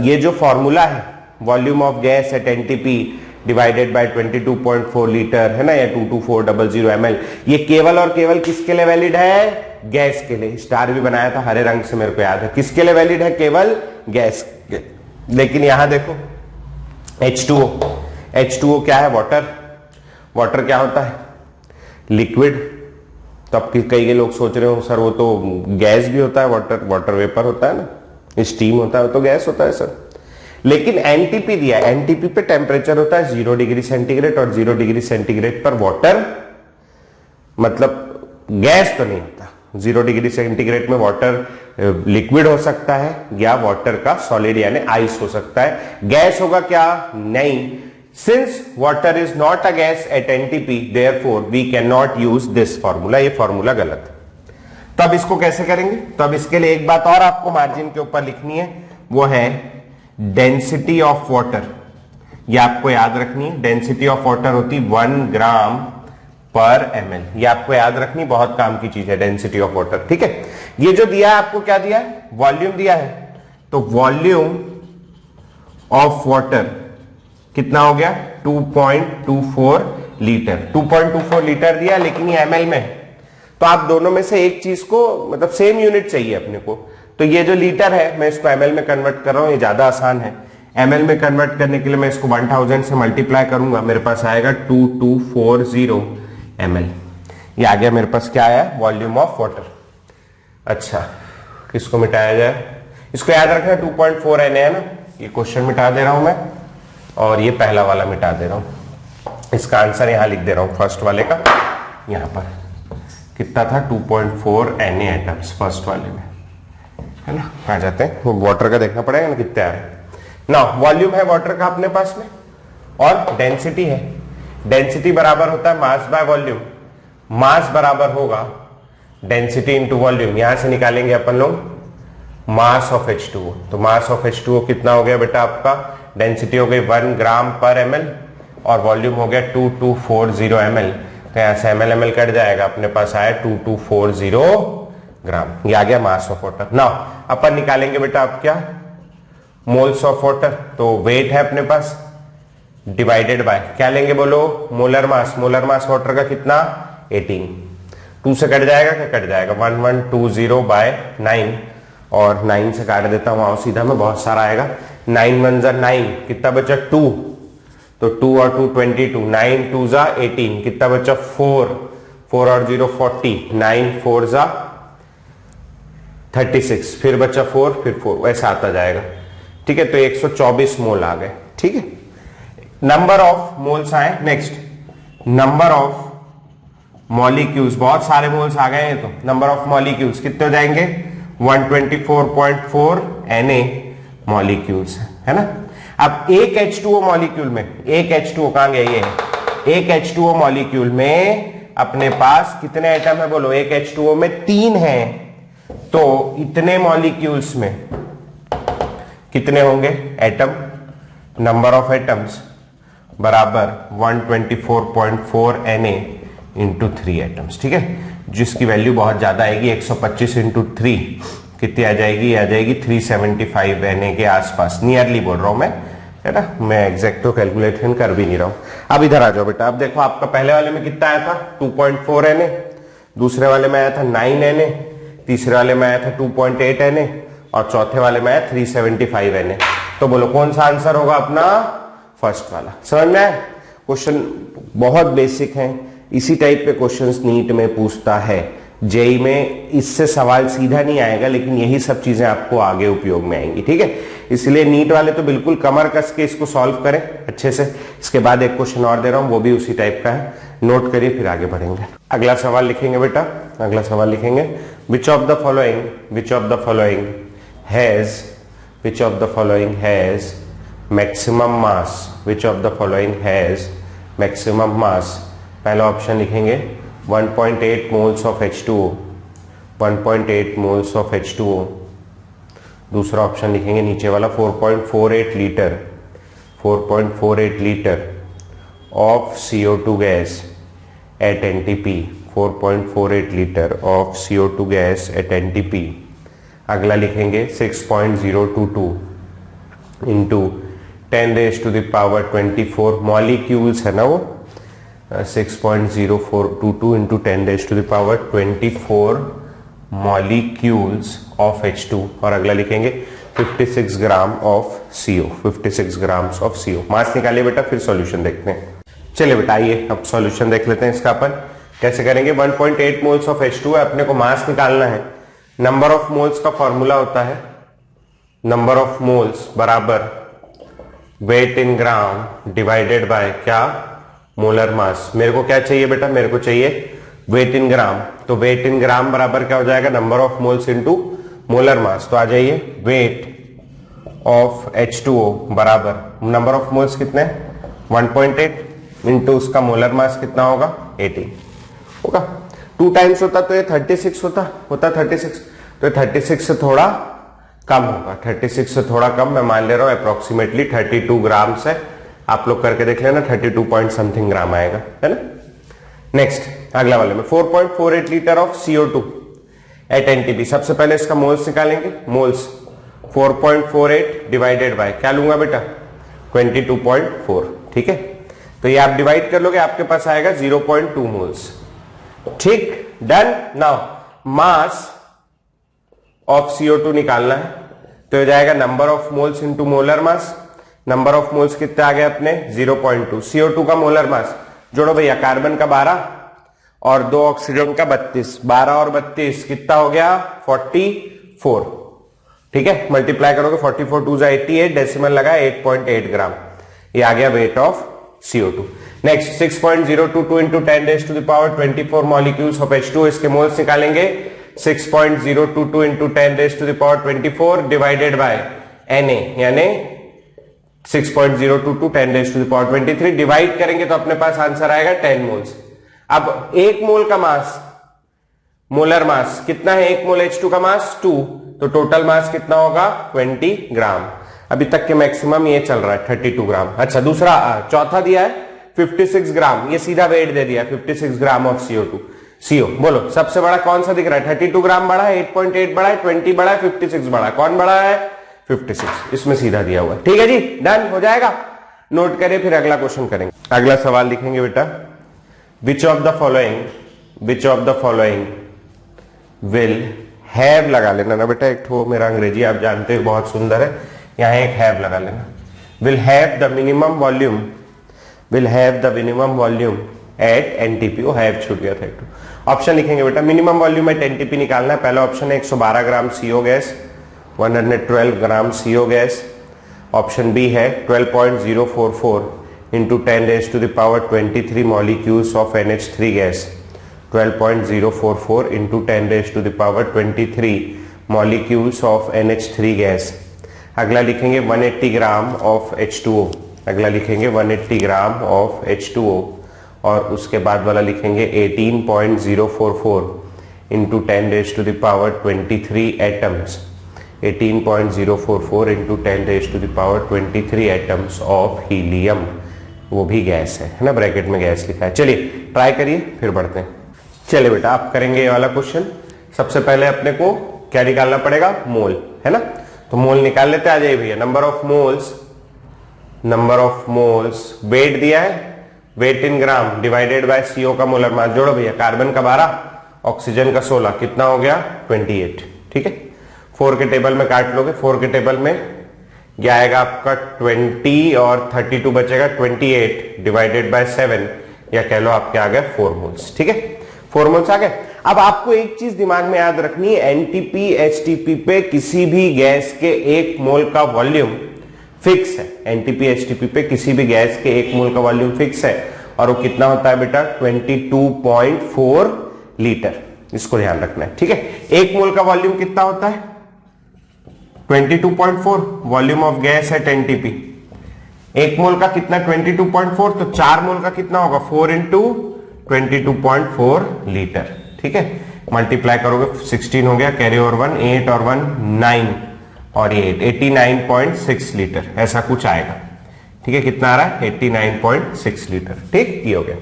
ये जो फॉर्मूला है volume of gas at NTP divided by 22.4 litre है ना, या 22400 ml, ये केवल और केवल किसके लिए वैलिड है, गैस के लिए। स्टार भी बनाया था हरे रंग से, मेरे को याद है, किसके लिए वैलिड है, केवल गैस के। लेकिन यहां देखो H2O क्या है, वाटर क्या होता है, लिक्विड। तो अब कई लोग सोच रहे हो सर वो तो गैस भी होता है, वाटर वेपर होता है ना, स्टीम होता है, वो तो गैस होता है सर। लेकिन एनटीपी दिया है, एनटीपी पे टेम्परेचर होता है 0 डिग्री सेंटीग्रेड, और 0 डिग्री सेंटीग्रेड पर वाटर मतलब गैस तो नहीं होता। 0 डिग्री सेंटीग्रेड में वाटर लिक्विड हो सकता है या वाटर का सॉलिड यानी आइस हो सकता है। गैस होगा क्या, नहीं। Since water is not a gas at NTP, therefore we can not use this formula. ये फॉर्मूला गलत है। तो अब इसको कैसे करेंगे, तो अब इसके लिए एक बात और आपको मार्जिन के ऊपर लिखनी है, वो है डेंसिटी ऑफ वाटर। ये आपको याद रखनी है, डेंसिटी ऑफ वाटर होती 1 ग्राम पर ml। ये आपको याद रखनी, बहुत काम की चीज है डेंसिटी ऑफ वाटर, ठीक है। ये जो दिया है आपको, क्या दिया है, वॉल्यूम दिया है, तो वॉल्यूम ऑफ वाटर कितना हो गया, 2.24 लीटर। 2.24 लीटर दिया, लेकिन ये ml में, तो आप दोनों में से एक चीज को मतलब सेम यूनिट चाहिए अपने को। तो ये जो लीटर है मैं इसको ml में कन्वर्ट कर रहा हूं, ये ज्यादा आसान है। ml में कन्वर्ट करने के लिए मैं इसको 1000 से मल्टीप्लाई करूंगा, मेरे पास आएगा 2240 ml। ये आ गया मेरे पास, क्या आया, वॉल्यूम ऑफ वाटर। अच्छा, किसको मिटाया जाए, इसको याद रखना 2.4 Na है ना। ये क्वेश्चन मिटा दे रहा हूं मैं, और ये पहला वाला मिटा दे रहा हूं। इसका आंसर यहां लिख दे रहा हूं, फर्स्ट वाले का। यहां पर कितना था, 2.4 Na एटम्स फर्स्ट वाले में, है ना। आ जाते हैं, वाटर का देखना पड़ेगा ना कितने आ रहे हैं ना। वॉल्यूम है वाटर का अपने पास में, और डेंसिटी है, डेंसिटी बराबर होता है मास बाय वॉल्यूम। मास बराबर होगा डेंसिटी इंटू वॉल्यूम। यहां से निकालेंगे अपन लोग मास ऑफ H2O। तो मास ऑफ H2O कितना हो गया बेटा आपका, डेंसिटी हो गई 1 ग्राम पर ml, और वॉल्यूम हो गया 2240 ml। तो यहां से ml कट जाएगा, अपने पास आया 2240 ग्राम। ये आ गया मास ऑफ वाटर। नाउ अपन निकालेंगे बेटा आप क्या, मोल्स ऑफ वाटर। तो वेट है अपने पास डिवाइडेड बाय क्या लेंगे बोलो, मोलर मास। मोलर मास वाटर का कितना, 18। 2 से कट जाएगा, क्या कट जाएगा, 1120 बाय 9, और 9 से काट देता हूं, आओ सीधा में, बहुत सारा आएगा। 9 1 9, कितना बचा 2, तो 2 और 2 22, 9 2 जा 18, कितना बचा 4, 4 और 0 40, 9 4 जा 36, फिर बचा 4, फिर 4, वैसा आता जाएगा। ठीक है, तो 124 मोल आ गए। ठीक है, नंबर ऑफ मोल्स आए। नेक्स्ट, नंबर ऑफ मॉलिक्यूल्स, बहुत सारे मोल्स आ गए हैं, तो नंबर ऑफ मॉलिक्यूल्स कितने हो जाएंगे 124.4 Na मॉलिक्यूल्स, है ना। अब एक H2O मॉलिक्यूल में, एक H2O कहां गया, ये है, एक H2O मॉलिक्यूल में अपने पास कितने एटम है बोलो, एक H2O में 3 है, तो इतने मॉलिक्यूल्स में कितने होंगे एटम, नंबर ऑफ एटम्स बराबर 124.4 Na इंटू 3 एटम्स। ठीक है, जिसकी वैल्यू बहुत ज्यादा आएगी, 125 इंटू 3 कितनी आ जाएगी, आ जाएगी 375 Na के आसपास, नियरली बोल रहा हूं है ना, मैं एग्जैक्ट तो कैलकुलेशन कर भी नहीं रहा हूं। अब इधर आ जाओ बेटा, अब देखो आपका पहले वाले में कितना आया था 2.4 Na, दूसरे वाले में आया था 9 Na, तीसरे वाले में आया था 2.8 Na और चौथे वाले में आया 375 Na। तो बोलो कौन सा आंसर होगा अपना, फर्स्ट वाला। समझ में आया, क्वेश्चन बहुत बेसिक है, इसी टाइप के क्वेश्चंस नीट में पूछता है। जेई में इससे सवाल सीधा नहीं आएगा, लेकिन यही सब चीजें आपको आगे उपयोग में आएंगी। ठीक है, इसलिए नीट वाले तो बिल्कुल कमर कस के इसको सॉल्व करें अच्छे से। इसके बाद एक क्वेश्चन और दे रहा हूं, वो भी उसी टाइप का है, नोट करिए फिर आगे बढ़ेंगे। अगला सवाल लिखेंगे बेटा, अगला सवाल लिखेंगे, which of the following has maximum mass, which of the following has maximum mass. पहला ऑप्शन लिखेंगे 1.8 moles of H2O, 1.8 moles of H2O। दूसरा ऑप्शन लिखेंगे नीचे वाला 4.48 litre, 4.48 litre of CO2 gas at NTP, 4.48 litre of CO2 gas at NTP। अगला लिखेंगे 6.022 into 10⁻⁴ molecules है ना वो, 6.0422 इंटू 10⁻⁴ मॉलिक्यूल्स ऑफ H2। और अगला लिखेंगे 56 gram of CO, 56 grams of CO। मास निकालिए बेटा, फिर सॉल्यूशन देखते हैं। चलिए बेटा आइए अब सॉल्यूशन देख लेते हैं इसका। अपन कैसे करेंगे, 1.8 मोल्स ऑफ H2 है, अपने को मास निकालना है। नंबर ऑफ मोल्स का फॉर्मूला होता है, नंबर ऑफ मोल्स बराबर weight in gram divided by क्या, मोलर मास। मेरे को क्या चाहिए बेटा, मेरे को चाहिए वेट इन ग्राम, तो वेट इन ग्राम बराबर क्या हो जाएगा, number of moles into molar mass. तो आ जाइए, वेट ऑफ H2O बराबर नंबर ऑफ मोल्स कितने 1.8 इंटू उसका मोलर मास कितना होगा 18 होगा। 2 टाइम्स होता तो ये 36 होता 36, तो 36 से थोड़ा कम होगा, 36 से थोड़ा कम, मैं मान ले रहा हूं अप्रोक्सीमेटली 32 ग्राम से। आप लोग करके देख लेना, 32 पॉइंट समथिंग ग्राम आएगा, है ना। नेक्स्ट अगला वाले में 4.48 litre of CO2 eight NTP। सबसे पहले इसका मोल्स निकालेंगे, मोल्स 4.48 डिवाइडेड बाय क्या लूंगा बेटा 22.4। ठीक है, तो ये आप डिवाइड कर लोगे, आपके पास आएगा 0.2 मोल्स। ठीक, done. Now mass of CO2 निकालना है, तो हो जाएगा number of moles into molar mass. Number of moles कितने आ गए अपने 0.2, CO2 का मोलर मास जोड़ो भैया, कार्बन का 12 और 2 ऑक्सीजन का 32, 12 और 32 कितना हो गया 44। ठीक है, मल्टीप्लाई करोगे 44 2 88, डेसिमल लगा 8.8 ग्राम, ये आ गया weight of CO2। Next 6.022 into 10⁻⁴ molecules of H2, इसके मोल्स निकालेंगे 6.022 इंटू 10⁻⁴ डिवाइडेड बाय Na, यानी 6.022 10⁻23 डिवाइड करेंगे तो अपने पास आंसर आएगा 10 मोल्स। अब एक मोल का मास, मोलर मास कितना है, एक मोल H2 का मास 2, तो टोटल मास कितना होगा 20 ग्राम। अभी तक के मैक्सिमम ये चल रहा है 32 ग्राम। अच्छा, दूसरा चौथा दिया है 56 ग्राम, ये सीधा वेट दे दिया 56 ग्राम ऑफ CO2। बोलो सबसे बड़ा कौन सा दिख रहा है, 32 ग्राम बड़ा है, 8.8 बड़ा है, 20 बड़ा है, 56 बड़ा है, कौन बड़ा है 56, इसमें सीधा दिया हुआ है। ठीक है जी, डन हो जाएगा। नोट करिए, फिर अगला क्वेश्चन करेंगे। अगला सवाल लिखेंगे बेटा, विच of the following will have, लगा लेना ना बेटा, एक ठो मेरा अंग्रेजी आप जानते हो बहुत सुंदर है, यहां एक हैव लगा लेना। Will have the minimum volume will have the minimum volume at NTP. वो हैव छूट गया था। ऑप्शन लिखेंगे बेटा, मिनिमम वॉल्यूम एट एनटीपी निकालना है। पहला ऑप्शन है 112 ग्राम सीओ गैस, 112 ग्राम सीओ गैस। ऑप्शन बी है 12.044 into 10⁻23 molecules of NH3 gas, 12.044 into 10⁻23 molecules of NH3 gas. अगला लिखेंगे 180 ग्राम ऑफ H2O, अगला लिखेंगे 180 ग्राम ऑफ H2O, और उसके बाद वाला लिखेंगे 18.044 into 10⁻23 atoms, 18.044 into 10⁻23 atoms of helium. वो भी गैस है ना, ब्रैकेट में गैस लिखा है। चलिए ट्राई करिए, फिर बढ़ते हैं। चलिए बेटा, आप करेंगे ये वाला क्वेश्चन। सबसे पहले अपने को क्या निकालना पड़ेगा? मोल, है ना। तो मोल निकाल लेते हैं। आ जाइए भैया, नंबर ऑफ मोल्स, वेट दिया है, weight in gram divided by CO का मोलर मास। जोड़ो भैया, कार्बन का 12, ऑक्सीजन का 16, कितना हो गया? 28। ठीक है, 4 के टेबल में काट लोगे, 4 के टेबल में क्या आएगा आपका 20 और 32 बचेगा 28 डिवाइडेड बाय 7, या कह लो आपके आ गए 4 मोल्स। ठीक है, 4 मोल्स आ गए। अब आपको एक चीज दिमाग में याद रखनी है, एनटीपी एचटीपी पे किसी भी गैस के 1 मोल का वॉल्यूम फिक्स है। एनटीपी एचटीपी पे किसी भी गैस के 1 मोल का वॉल्यूम फिक्स है, और वो कितना होता है बेटा? 22.4 लीटर। इसको ध्यान रखना है। ठीक है, 1 मोल का वॉल्यूम कितना होता है? 22.4 volume of gas at NTP. 1 मोल का कितना? 22.4, तो 4 मोल का कितना होगा? 4 इंटू 22.4 लीटर। ठीक है, मल्टीप्लाई करोगे 16 हो गया, कैरी ओवर 1, 8 और 1 9, और ये 89.6 लीटर, ऐसा कुछ आएगा। ठीक है, कितना आ रहा है? 89.6 लीटर। ठीक, ये हो गया।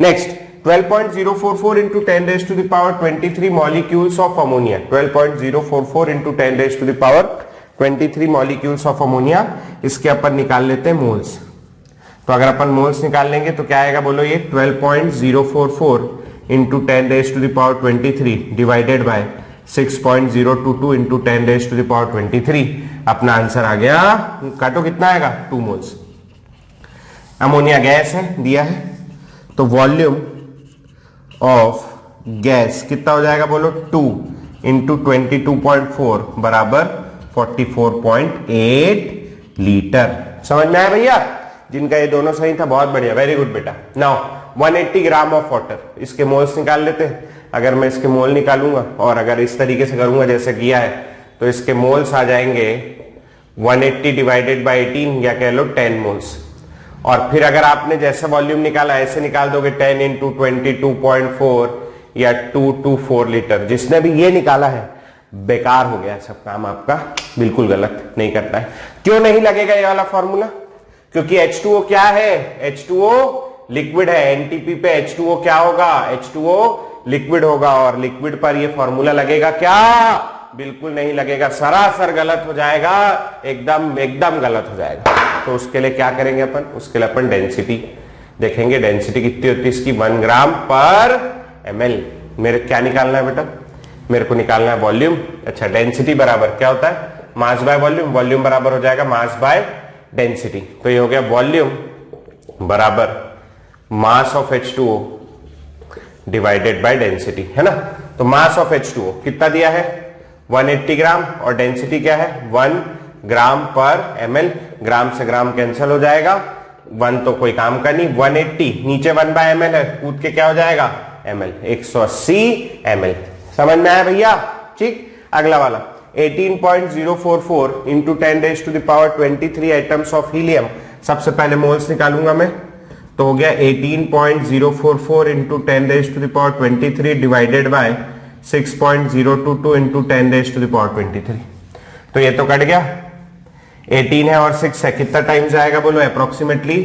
Next 12.044 into 10⁻23 molecules of ammonia, 12.044 into 10⁻23 molecules of ammonia. इसके अपन निकाल लेते हैं मोल्स। तो अगर अपन मोल्स निकाल लेंगे तो क्या आएगा बोलो? ये 12.044 इंटू 10⁻23 डिवाइडेड बाय 6.022 इंटू 10⁻23, अपना आंसर आ गया। काटो, कितना आएगा? 2 मोल्स। अमोनिया गैस है, दिया है, तो वॉल्यूम ऑफ गैस कितना हो जाएगा बोलो? 2 इंटू 22.4 बराबर 44.8 लीटर। समझ में आया भैया? जिनका ये दोनों सही था, बहुत बढ़िया, वेरी गुड बेटा। नाउ 180 ग्राम ऑफ वाटर, इसके मोल्स निकाल लेते हैं। अगर मैं इसके मोल निकालूंगा और अगर इस तरीके से करूंगा जैसे किया है, तो इसके मोल्स आ जाएंगे 180 डिवाइडेड बाय 18, या कह लो 10 मोल्स। और फिर अगर आपने जैसे वॉल्यूम निकाला ऐसे निकाल दोगे 10 इंटू 22.4 या 224 लीटर। जिसने भी ये निकाला है बेकार हो गया सब काम आपका, बिल्कुल गलत, नहीं करना है। क्यों नहीं लगेगा ये वाला फॉर्मूला? क्योंकि H2O क्या है? H2O लिक्विड है। एनटीपी पे H2O क्या होगा? H2O लिक्विड होगा, और लिक्विड पर ये फॉर्मूला लगेगा क्या? बिल्कुल नहीं लगेगा, सरासर गलत हो जाएगा, एकदम गलत हो जाएगा। तो उसके लिए क्या करेंगे अपन? उसके लिए अपन डेंसिटी देखेंगे। डेंसिटी कितनी होती है इसकी? 1 ग्राम पर ml। मेरे क्या निकालना है बेटा? मेरे को निकालना है वॉल्यूम। अच्छा, डेंसिटी बराबर क्या होता है? Mass by volume. वॉल्यूम बराबर हो जाएगा मास बाय डेंसिटी। तो ये हो गया वॉल्यूम बराबर mass of H2O divided by density, है ना। तो मास ऑफ H2O कितना दिया है? 180 ग्राम, और डेंसिटी क्या है? 1 ग्राम पर ml। ग्राम से ग्राम कैंसिल हो जाएगा, 1 तो कोई काम का नहीं, 180 नीचे 1/ml है, कूद के क्या हो जाएगा? ml, 180 ml। समझ में आया भैया? ठीक, अगला वाला 18.044 इंटू 10⁻23 एटम्स ऑफ हीलियम। सबसे पहले मोल्स निकालूंगा मैं, तो हो गया 18.044 इंटू 10⁻23 डिवाइडेड बाय 6.022 इंटू 10⁻23। तो ये तो कट गया, 18 है और 6 है, कितना टाइम्स आएगा बोलो? Approximately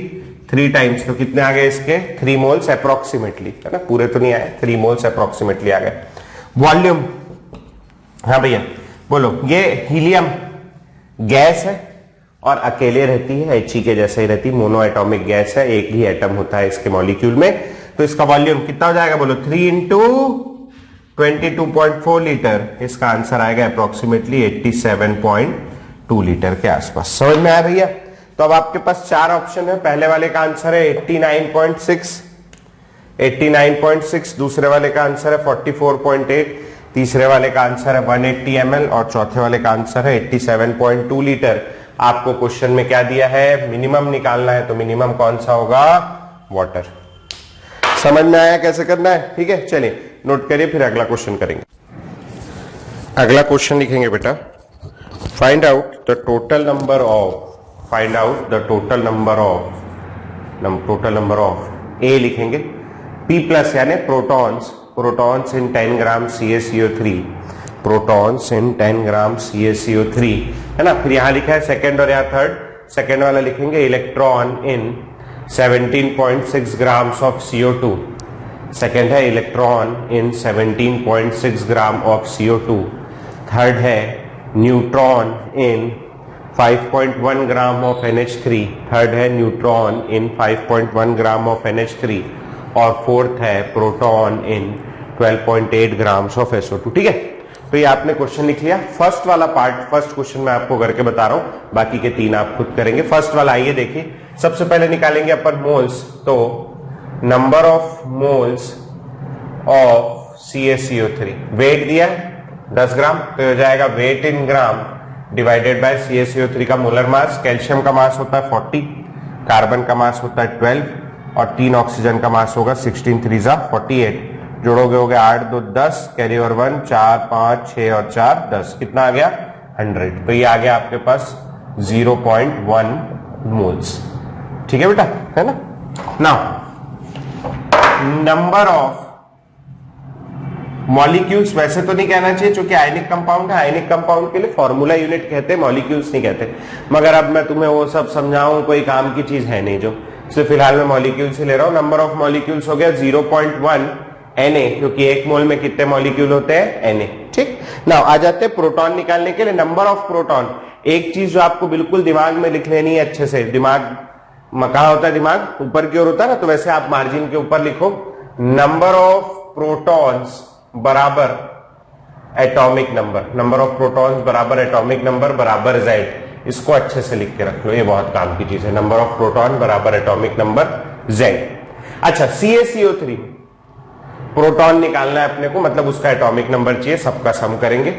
3 times. तो कितने आ गए इसके? 3 मोल्स अप्रोक्सीमेटली, है ना, पूरे तो नहीं आए, 3 मोल्स अप्रोक्सीमेटली आ गए। वॉल्यूम, हाँ भैया बोलो, ये हीलियम गैस है और अकेले रहती है, He के जैसे ही रहती है, मोनो एटॉमिक गैस है, एक ही एटम होता है इसके मॉलिक्यूल में। तो इसका वॉल्यूम कितना हो जाएगा बोलो? 3 इंटू 22.4 लीटर। इसका आंसर आएगा अप्रोक्सीमेटली 87.2 लीटर के आसपास। समझ में आया भैया? तो अब आपके पास चार ऑप्शन है। पहले वाले का आंसर है 89.6, दूसरे वाले का आंसर है 44.8, तीसरे वाले का आंसर है 180 ml और चौथे वाले का आंसर है 87.2 लीटर। आपको क्वेश्चन में क्या दिया है, मिनिमम निकालना है, तो मिनिमम कौन सा होगा, वाटर। समझ में आया कैसे करना है? ठीक है, चलिए नोट करिए, फिर अगला क्वेश्चन करेंगे। अगला क्वेश्चन लिखेंगे बेटा, find out the total number of A लिखेंगे P प्लस यानी protons in 10 gram CaCO3, protons in 10 gram CaCO3 है ना। फिर यहां लिखा है सेकंड और या थर्ड, सेकंड वाला लिखेंगे electron in 17.6 grams of CO2, second है electron in 17.6 gram of CO2, third है neutron in 5.1 gram of NH3, third है neutron in 5.1 gram of NH3 और फोर्थ है proton in 12.8 grams of SO2। ठीक है, तो ये आपने क्वेश्चन लिख लिया। फर्स्ट वाला पार्ट, फर्स्ट क्वेश्चन मैं आपको करके बता रहा हूं, बाकी के तीन आप खुद करेंगे। फर्स्ट वाला आइए देखिए, सबसे पहले निकालेंगे अपन मोल्स, तो number of moles of CaCO3, weight दिया है 10 ग्राम, तो हो जाएगा weight in gram divided by CaCO3 का मोलर मास। कैल्शियम का मास होता है 40, कार्बन का मास होता है 12 और 3 ऑक्सीजन का मास होगा 16 3 48। जोड़ोगे हो गया 8 2 10, कैरी ओवर 1, 4 5 6 और 4 10, कितना आ गया 100। तो ये आ गया आपके पास 0.1 मोल्स। ठीक है बेटा, है ना। नाउ नंबर ऑफ मॉलिक्यूल्स, वैसे तो नहीं कहना चाहिए क्योंकि आयनिक कंपाउंड है, आयनिक कंपाउंड के लिए फॉर्मूला यूनिट कहते हैं, मॉलिक्यूल्स नहीं कहते, मगर अब मैं तुम्हें वो सब समझाऊं कोई काम की चीज है नहीं, जो इसलिए फिलहाल मैं मॉलिक्यूल्स ही ले रहा हूं। नंबर ऑफ मॉलिक्यूल्स हो गया 0.1 Na, क्योंकि एक मोल में कितने मॉलिक्यूल होते हैं, Na। ठीक, नाउ आ जाते हैं प्रोटॉन निकालने के लिए। नंबर ऑफ प्रोटॉन, एक चीज जो आपको बिल्कुल दिमाग में लिख लेनी है अच्छे से, दिमाग कहां होता है, दिमाग ऊपर की ओर होता है ना, तो वैसे आप मार्जिन के ऊपर लिखो नंबर ऑफ प्रोटॉन्स बराबर atomic number, number of protons बराबर एटॉमिक नंबर बराबर Z। इसको अच्छे से लिख के रख लो, ये बहुत काम की चीज है, नंबर ऑफ प्रोटॉन बराबर एटॉमिक नंबर Z। अच्छा, CaCO3 प्रोटॉन निकालना है अपने को, मतलब उसका एटॉमिक नंबर चाहिए, सबका सम करेंगे।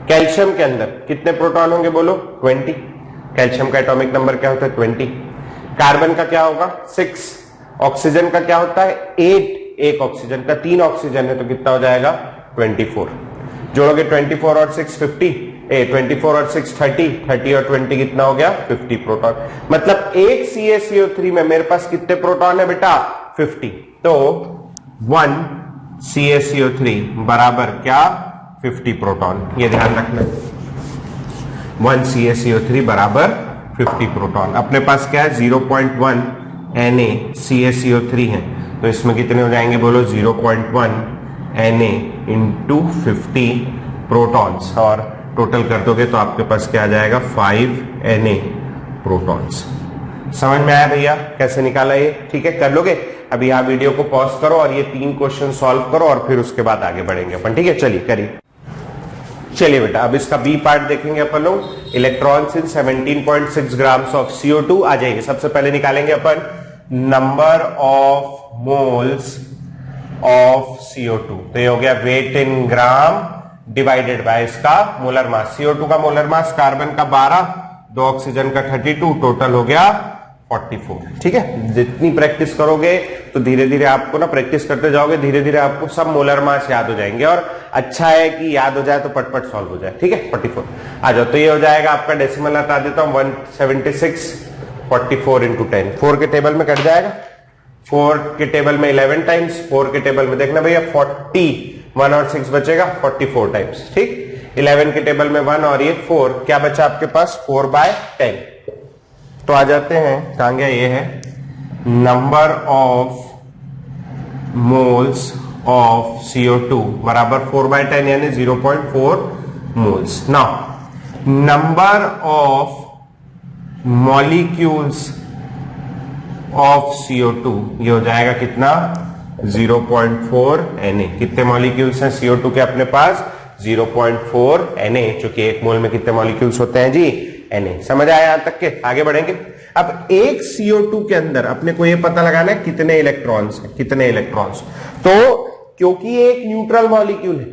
कैल्शियम के अंदर कितने प्रोटॉन होंगे बोलो, 20, कैल्शियम का एटॉमिक नंबर क्या होता है 20। कार्बन का क्या होगा 6, ऑक्सीजन का क्या होता है 8, एक ऑक्सीजन का, 3 ऑक्सीजन है तो कितना हो जाएगा 24। जोड़ोगे 24 और 6 50, 24 और 6 30, 30 और 20 कितना हो गया 50 प्रोटॉन। मतलब एक CaCO3 में मेरे पास कितने प्रोटॉन है बेटा 50, तो 1 CaCO3 बराबर क्या 50 प्रोटॉन, ये ध्यान रखना। 1 CaCO3 बराबर 50 प्रोटॉन। अपने पास क्या है 0.1 NaCaCO3 है, तो इसमें कितने हो जाएंगे बोलो 0.1 Na इंटू 50 प्रोटॉन्स, और टोटल कर दोगे तो आपके पास क्या आ जाएगा 5 Na प्रोटॉन्स। समझ में आया भैया कैसे निकाला ये? ठीक है, कर लोगे। अभी यहाँ वीडियो को पॉज करो और ये 3 क्वेश्चन सॉल्व करो और फिर उसके बाद आगे बढ़ेंगे अपन। ठीक है, चलिए करिए। चलिए बेटा, अब इसका बी पार्ट देखेंगे अपन लोग। Electrons in 17.6 grams of CO2 आ जाएंगे। सबसे पहले निकालेंगे अपन number of moles of CO2, तो ये हो गया weight in gram divided by इसका मोलर मास। CO2 का मोलर मास, कार्बन का 12, 2 ऑक्सीजन का 32, टोटल हो गया 44। ठीक है, जितनी प्रैक्टिस करोगे तो धीरे धीरे आपको ना, प्रैक्टिस करते जाओगे धीरे धीरे आपको सब मोलर मास याद हो जाएंगे, और अच्छा है कि याद हो जाए तो पटपट सॉल्व हो जाए। ठीक है, 44 आ जाओ। तो ये हो जाएगा आपका, डेसिमल हटा देता हूं, 176 44 इंटू 10, 4 के टेबल में कट जाएगा। 4 के टेबल में 11 टाइम्स, 4 के टेबल में देखना भैया 40, 1 और 6 बचेगा 44 टाइम्स। ठीक, 11 के टेबल में 1 और ये 4, क्या बचा आपके पास 4/10। तो आ जाते हैं, कहां गया, ये है number of moles of CO2 बराबर 4/10 यानी 0.4 moles. Now number of molecules of CO2, ये हो जाएगा कितना 0.4 Na। कितने मॉलिक्यूल्स हैं CO2 के अपने पास 0.4 Na, चूंकि एक मोल में कितने मॉलिक्यूल्स होते हैं जी Na। समझ आया यहां तक के? आगे बढ़ेंगे। अब एक CO2 के अंदर अपने को ये पता लगाना है कितने इलेक्ट्रॉन्स हैं, कितने इलेक्ट्रॉन्स। तो क्योंकि ये एक न्यूट्रल मॉलिक्यूल है,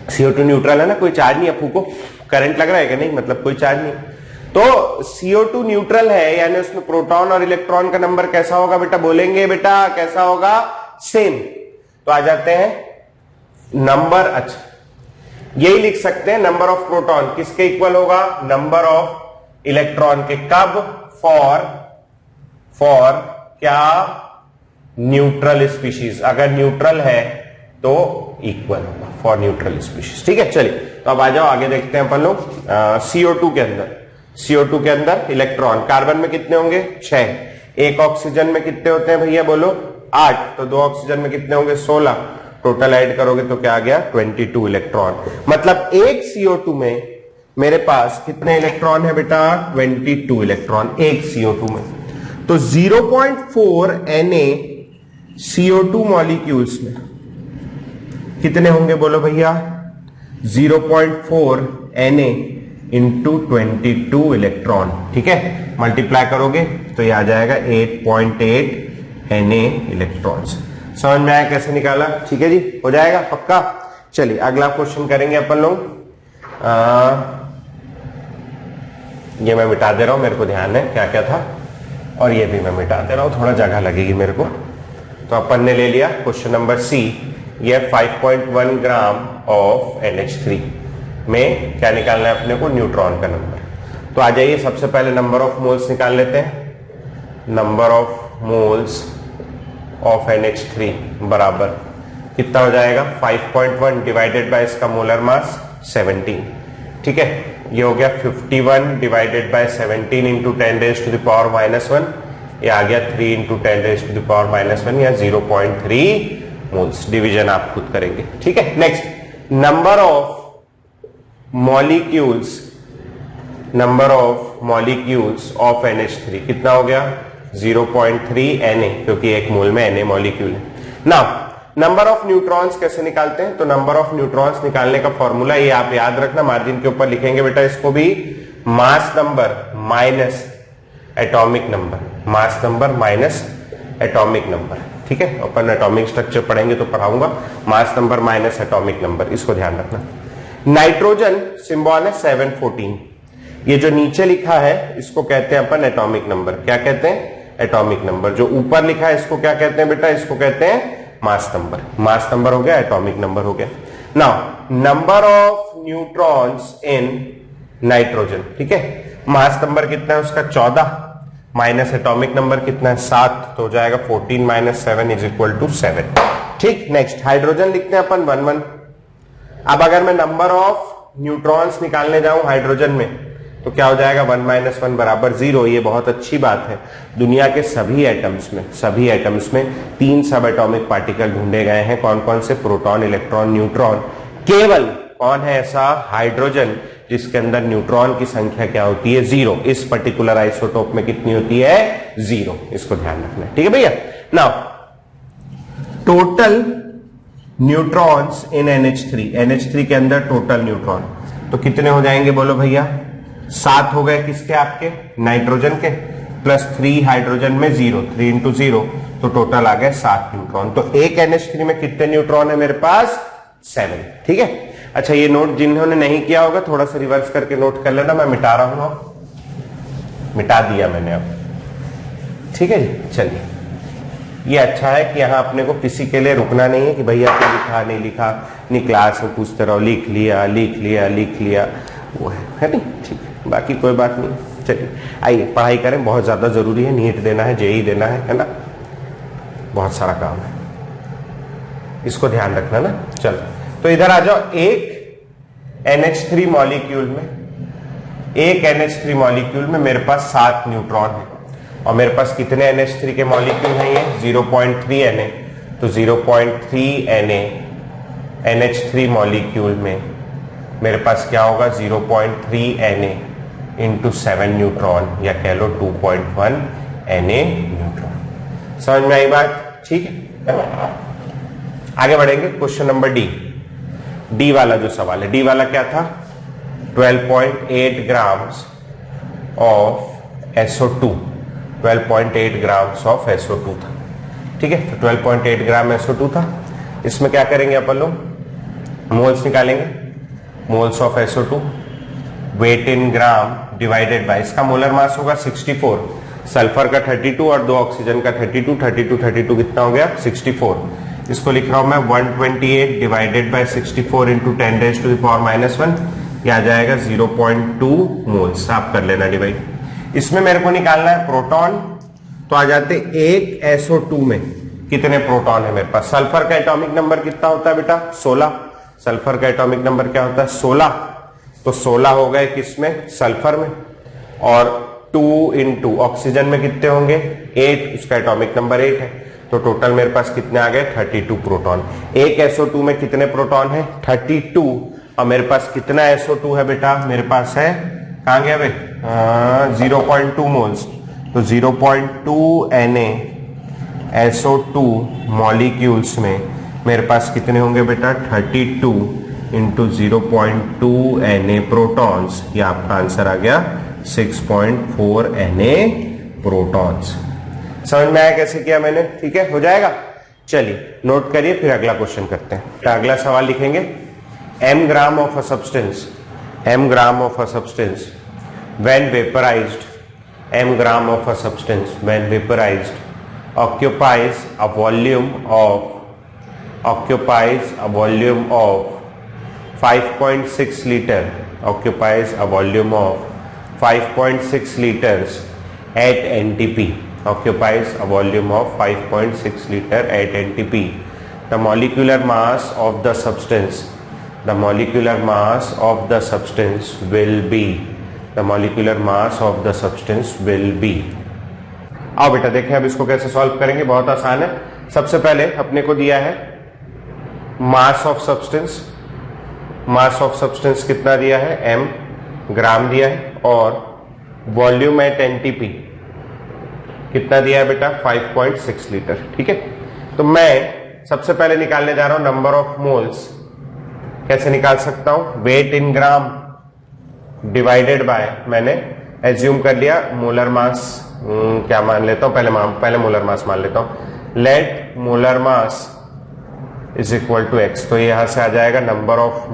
CO2 न्यूट्रल है ना, कोई चार्ज नहीं है, फूको करंट लग रहा है कि नहीं, मतलब कोई चार्ज नहीं। तो CO2 न्यूट्रल है, यानी उसमें प्रोटॉन और इलेक्ट्रॉन का नंबर कैसा होगा बेटा, बोलेंगे बेटा कैसा होगा, सेम। तो आ जाते हैं नंबर, अच्छा यही लिख सकते हैं, नंबर ऑफ प्रोटॉन किसके इक्वल होगा, नंबर ऑफ इलेक्ट्रॉन के, कब, फॉर क्या, न्यूट्रल स्पीशीज, अगर न्यूट्रल है तो इक्वल होगा फॉर न्यूट्रल स्पीशीज। ठीक है, चलिए तो अब आ जाओ आगे देखते हैं अपन लोग। CO2 के अंदर, CO2 के अंदर इलेक्ट्रॉन, कार्बन में कितने होंगे 6, एक ऑक्सीजन में कितने होते हैं भैया बोलो 8, तो 2 ऑक्सीजन में कितने होंगे 16, टोटल ऐड करोगे तो क्या आ गया 22 इलेक्ट्रॉन। मतलब एक CO2 में मेरे पास कितने इलेक्ट्रॉन है बेटा 22 इलेक्ट्रॉन एक CO2 में। तो 0.4 NaCO2 मॉलिक्यूल्स में कितने होंगे बोलो भैया, 0.4 Na इंटू 22 इलेक्ट्रॉन। ठीक है, मल्टीप्लाई करोगे तो ये आ जाएगा 8.8 Na इलेक्ट्रॉन्स। समझ में आया कैसे निकाला, ठीक है जी, हो जाएगा पक्का। चलिए अगला क्वेश्चन करेंगे अपन लोग। ये मैं मिटा दे रहा हूं, मेरे को ध्यान है क्या क्या था, और ये भी मैं मिटा दे रहा हूं, थोड़ा जगह लगेगी मेरे को। तो अपन ने ले लिया क्वेश्चन नंबर सी, ये 5.1 ग्राम ऑफ NH3 में क्या निकालना है अपने को, न्यूट्रॉन का नंबर। तो आ जाइए सबसे पहले नंबर ऑफ मोल्स निकाल लेते हैं। Number of moles of NH3 बराबर कितना हो जाएगा 5.1 डिवाइडेड बाय इसका मोलर मास 17। ठीक है, ये हो गया 51 डिवाइडेड बाय 17 इंटू 10⁻⁻⁻1, ये आ गया 3 इंटू 10⁻⁻⁻1 या 0.3 मोल्स। डिवीजन आप खुद करेंगे। ठीक है, next number of molecules, number of molecules of NH3 कितना हो गया 0.3 Na, क्योंकि एक मोल में Na मॉलिक्यूल है। नाउ नंबर ऑफ न्यूट्रॉन्स कैसे निकालते हैं, तो नंबर ऑफ न्यूट्रॉन्स निकालने का फॉर्मूला ये आप याद रखना, मार्जिन के ऊपर लिखेंगे बेटा इसको भी, mass number minus atomic number, mass number minus atomic number. ठीक है, अपन एटॉमिक स्ट्रक्चर पढ़ेंगे तो पढ़ाऊंगा, mass number minus atomic number, इसको ध्यान रखना। नाइट्रोजन सिंबल है 714, ये जो नीचे लिखा है इसको कहते हैं अपन एटॉमिक नंबर। क्या कहते हैं, एटॉमिक नंबर। जो ऊपर लिखा है इसको क्या कहते हैं बेटा, इसको कहते हैं मास नंबर। मास नंबर हो गया, एटॉमिक नंबर हो गया। Now number of neutrons in nitrogen, ठीक है, मास नंबर कितना है उसका 14 माइनस एटॉमिक नंबर कितना है 7, तो हो जाएगा 14 माइनस 7 इज इक्वल टू 7। ठीक, नेक्स्ट हाइड्रोजन लिखते हैं अपन 11। अब अगर मैं नंबर ऑफ न्यूट्रॉन्स निकालने जाऊं हाइड्रोजन में तो क्या हो जाएगा 1 माइनस 1 बराबर 0। ये बहुत अच्छी बात है, दुनिया के सभी एटम्स में 3 सब एटॉमिक पार्टिकल ढूंढे गए हैं। कौन कौन से, प्रोटॉन, इलेक्ट्रॉन, न्यूट्रॉन। केवल कौन है ऐसा, हाइड्रोजन, जिसके अंदर न्यूट्रॉन की संख्या क्या होती है 0। इस पर्टिकुलर आइसोटोप में कितनी होती है 0, इसको ध्यान रखना है। ठीक है भैया। नाउ टोटल न्यूट्रॉन्स इन NH3 के अंदर टोटल न्यूट्रॉन तो कितने हो जाएंगे बोलो भैया, 7 हो गए किसके, आपके नाइट्रोजन के, प्लस 3 हाइड्रोजन में 0, 3 इंटू 0, तो टोटल आ गए 7 न्यूट्रॉन। तो एक NH3 में कितने न्यूट्रॉन है मेरे पास 7। ठीक है, अच्छा ये नोट जिन्होंने नहीं किया होगा थोड़ा सा रिवर्स करके नोट कर लेना, मैं मिटा रहा हूं, मिटा दिया मैंने अब। ठीक है जी, चलिए ये अच्छा है कि यहां अपने को किसी के लिए रुकना नहीं है कि भैया तो लिखा नहीं लिखा, नहीं क्लास में पूछते रहो लिख लिया, वो है नहीं। ठीक है, बाकी कोई बात नहीं। चलिए आइए पढ़ाई करें, बहुत ज्यादा जरूरी है, नीट देना है, जेई देना है ना, बहुत सारा काम है, इसको ध्यान रखना ना। चलो तो इधर आ जाओ, एक NH3 मॉलिक्यूल में मेरे पास 7 न्यूट्रॉन है, और मेरे पास कितने NH3 के मॉलिक्यूल हैं ये 0.3 Na, तो 0.3 Na NH3 मॉलिक्यूल में मेरे पास क्या होगा 0.3 Na इंटू 7 न्यूट्रॉन, या कह लो 2.1 Na न्यूट्रॉन। समझ में आई बात, ठीक है। आगे बढ़ेंगे, क्वेश्चन नंबर डी वाला जो सवाल है, डी वाला क्या था 12.8 grams of SO2, 12.8 grams of SO2 था। ठीक है, तो 12.8 ग्राम SO2 था। इसमें क्या करेंगे अपन लोग, मोल्स निकालेंगे, moles of SO2, weight in gram divided by, इसका मोलर मास होगा 64, सल्फर का 32 और 2 ऑक्सीजन का 32, 32 कितना हो गया 64। इसको लिख रहा हूं मैं 128 डिवाइडेड बाय 64 इंटू 10⁻⁻1, यह आ जाएगा 0.2 मोल्स। आप कर लेना डिवाइड। इसमें मेरे को निकालना है प्रोटॉन, तो आ जाते एक SO2 में कितने प्रोटॉन है मेरे पास। सल्फर का एटॉमिक नंबर कितना होता है बेटा 16, सल्फर का एटॉमिक नंबर क्या होता है 16, तो 16 हो गए किसमें सल्फर में, और 2 इंटू ऑक्सीजन में कितने होंगे 8, उसका एटॉमिक नंबर 8 है, तो टोटल मेरे पास कितने आ गए 32 प्रोटॉन। एक SO2 में कितने प्रोटॉन है 32, और मेरे पास कितना SO2 है बेटा, मेरे पास है कहां गया भाई 0.2 मोल्स, तो 0.2 NaSO2 मॉलिक्यूल्स में मेरे पास कितने होंगे बेटा 32 इंटू 0.2 Na प्रोटॉन्स, ये आपका आंसर आ गया 6.4 Na प्रोटॉन्स। समझ में आया कैसे किया मैंने, ठीक है, हो जाएगा। चलिए नोट करिए, फिर अगला क्वेश्चन करते हैं। तो अगला सवाल लिखेंगे, m gram of a substance, m gram of a substance when vaporized, m gram of a substance when vaporized occupies a volume of 5.6 liter, occupies a volume of 5.6 liters at NTP, occupies a volume of 5.6 liter at NTP. The molecular mass of the substance, the molecular mass of the substance will be, the molecular mass of the substance will be। आओ बेटा देखें अब इसको कैसे solve करेंगे, बहुत आसान है। सबसे पहले अपने को दिया है mass of substance, mass of substance कितना दिया है m ग्राम दिया है, और वॉल्यूम एट NTP कितना दिया है बेटा 5.6 लीटर। ठीक है, तो मैं सबसे पहले निकालने जा रहा हूं नंबर ऑफ मोल्स। कैसे निकाल सकता हूं, weight in gram divided by, मैंने एज्यूम कर लिया मोलर मास, क्या मान लेता हूं पहले मोलर मास मान लेता हूं, let molar mass is equal to x, तो यहां से आ जाएगा number of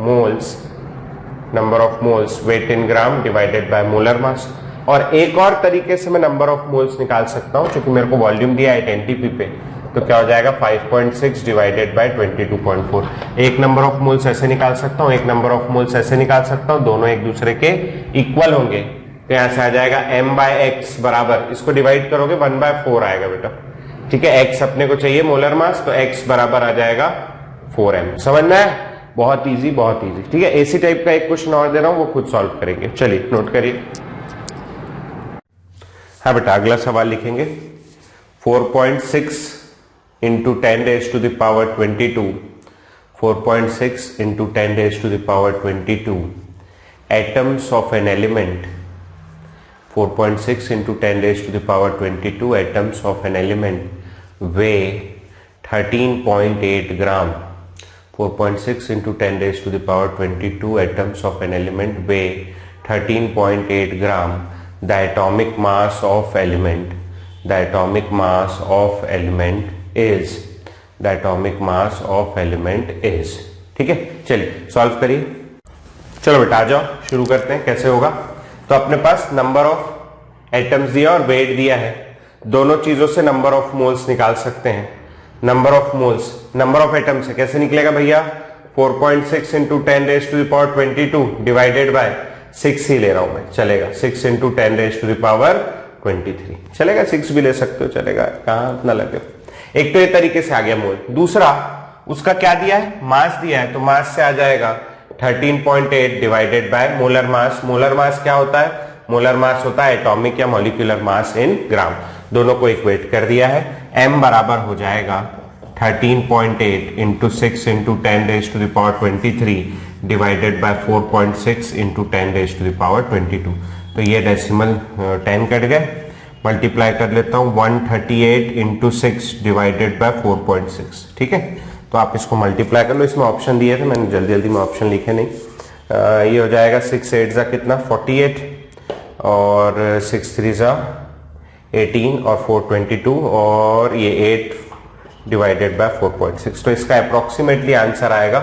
moles weight in gram divided by molar mass. और एक और तरीके से मैं नंबर ऑफ मोल्स निकाल सकता हूं, क्योंकि मेरे को वॉल्यूम दिया है NTP पे, तो क्या हो जाएगा 5.6 डिवाइडेड बाय 22.4। एक नंबर ऑफ मोल्स ऐसे निकाल सकता हूं, एक नंबर ऑफ मोल्स ऐसे निकाल सकता हूं, दोनों एक दूसरे के इक्वल होंगे, तो यहां से आ जाएगा m/x बराबर, इसको डिवाइड करोगे 1/4 आएगा बेटा। ठीक है, x अपने को चाहिए मोलर मास, तो x बराबर आ जाएगा 4m। समझना है, बहुत इजी बहुत इजी। ठीक है, एसी टाइप का एक क्वेश्चन और दे रहा हूं, वो खुद सॉल्व करेंगे। चलिए नोट करिए। हाँ बेटा अगला सवाल लिखेंगे, 4.6 into 10 raised to the power 22, 4.6 into 10 raised to the power 22 atoms of an element, 4.6 into 10 raised to the power 22 atoms of an element weigh 13.8 gram, 4.6 into 10 raised to the power 22 atoms of an element weigh 13.8 gram. The atomic mass of element, the atomic mass of element is, the atomic mass of element is। ठीक है, चलिए solve करिए। चलो बेटा आ जाओ, शुरू करते हैं। कैसे होगा, तो अपने पास नंबर ऑफ एटम्स दिया और वेट दिया है, दोनों चीजों से नंबर ऑफ मोल्स निकाल सकते हैं। Number of moles number of atoms है, कैसे निकलेगा भैया 4.6 into 10 raise to the power 22 divided by 6 ही ले रहा हूं मैं, चलेगा 6 into 10 raise to the power 23 चलेगा, 6 भी ले सकते हो चलेगा, कहां इतना लगे। एक तो ये तरीके से आ गया मोल। दूसरा उसका क्या दिया है, मास दिया है, तो मास से आ जाएगा 13.8 divided by molar mass. Molar mass क्या होता है, मोलर मास होता है एटॉमिक या मॉलिक्यूलर मास इन ग्राम। दोनों को इक्वेट कर दिया है, m बराबर हो जाएगा 13.8 into 6 into 10 raise to the power 23 divided by 4.6 into 10 raise to the power 22। तो ये डेसिमल 10 कट गए, मल्टीप्लाई कर लेता हूं 138 इंटू 6 डिवाइडेड बाय 4.6। ठीक है, तो आप इसको मल्टीप्लाई कर लो। इसमें ऑप्शन दिए थे, मैंने जल्दी जल्दी में ऑप्शन लिखे नहीं। ये हो जाएगा 6 8 कितना 48, और 6 3 18 और 4 22 और ये 8 डिवाइडेड बाय 4.6, तो इसका अप्रोक्सीमेटली आंसर आएगा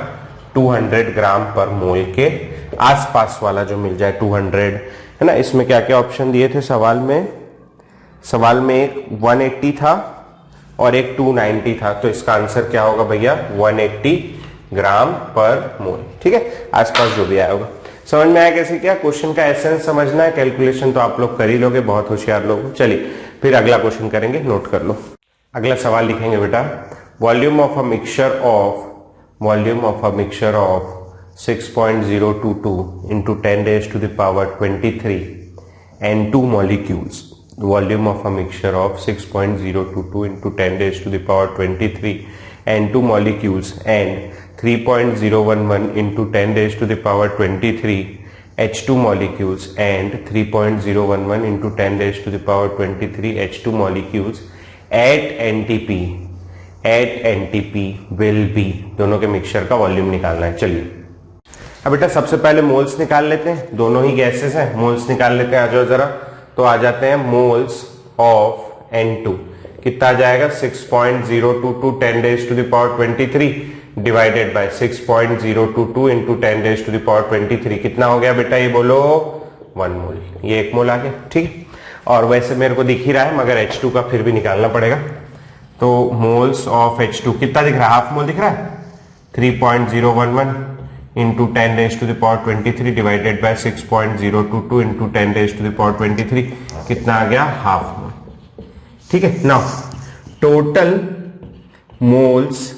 200 ग्राम पर मोल के आसपास वाला जो मिल जाए 200, है ना। इसमें क्या क्या ऑप्शन दिए थे सवाल में? सवाल में एक 180 था और एक 290 था, तो इसका आंसर क्या होगा भैया? 180 ग्राम पर मोल। ठीक है, आसपास जो भी आया होगा। समझ में आया कैसे क्या? क्वेश्चन का एसेंस समझना है, कैलकुलेशन तो आप लोग कर ही लोगे, बहुत होशियार लोग। चलिए फिर अगला क्वेश्चन करेंगे, नोट कर लो। अगला सवाल लिखेंगे बेटा, volume of a mixture of 6.022 into 10 raised to the power 23 and 2 molecules. Volume of a mixture of 6.022 into 10 raised to the power 23 and 2 molecules and 3.011 into 10 raised to the power 23 H2 molecules and 3.011 into 10 raised to the power 23 H2 molecules at NTP will be, दोनों के mixture का volume निकालना है। चलिए अब बेटा सबसे पहले मोल्स निकाल लेते हैं, दोनों ही गैसेस हैं, मोल्स निकाल लेते हैं। आ जाओ जरा, तो आ जाते हैं मोल्स ऑफ N2, कितना आ जाएगा? 6.022 10 raised to the power 23 divided bye 6.022 into 10 raised to the power 23, कितना हो गया बेटा? ये बोलो 1 मोल, ये 1 मोल आ गया। ठीक, और वैसे मेरे को दिख ही रहा है, मगर H2 का फिर भी निकालना पड़ेगा। तो मोल्स ऑफ H2 कितना दिख रहा है? हाफ मोल दिख रहा है। 3.011 into 10 raised to the power 23 divided bye 6.022 into 10 raised to the power 23, कितना आ गया? Half mole. ठीक है, now total moles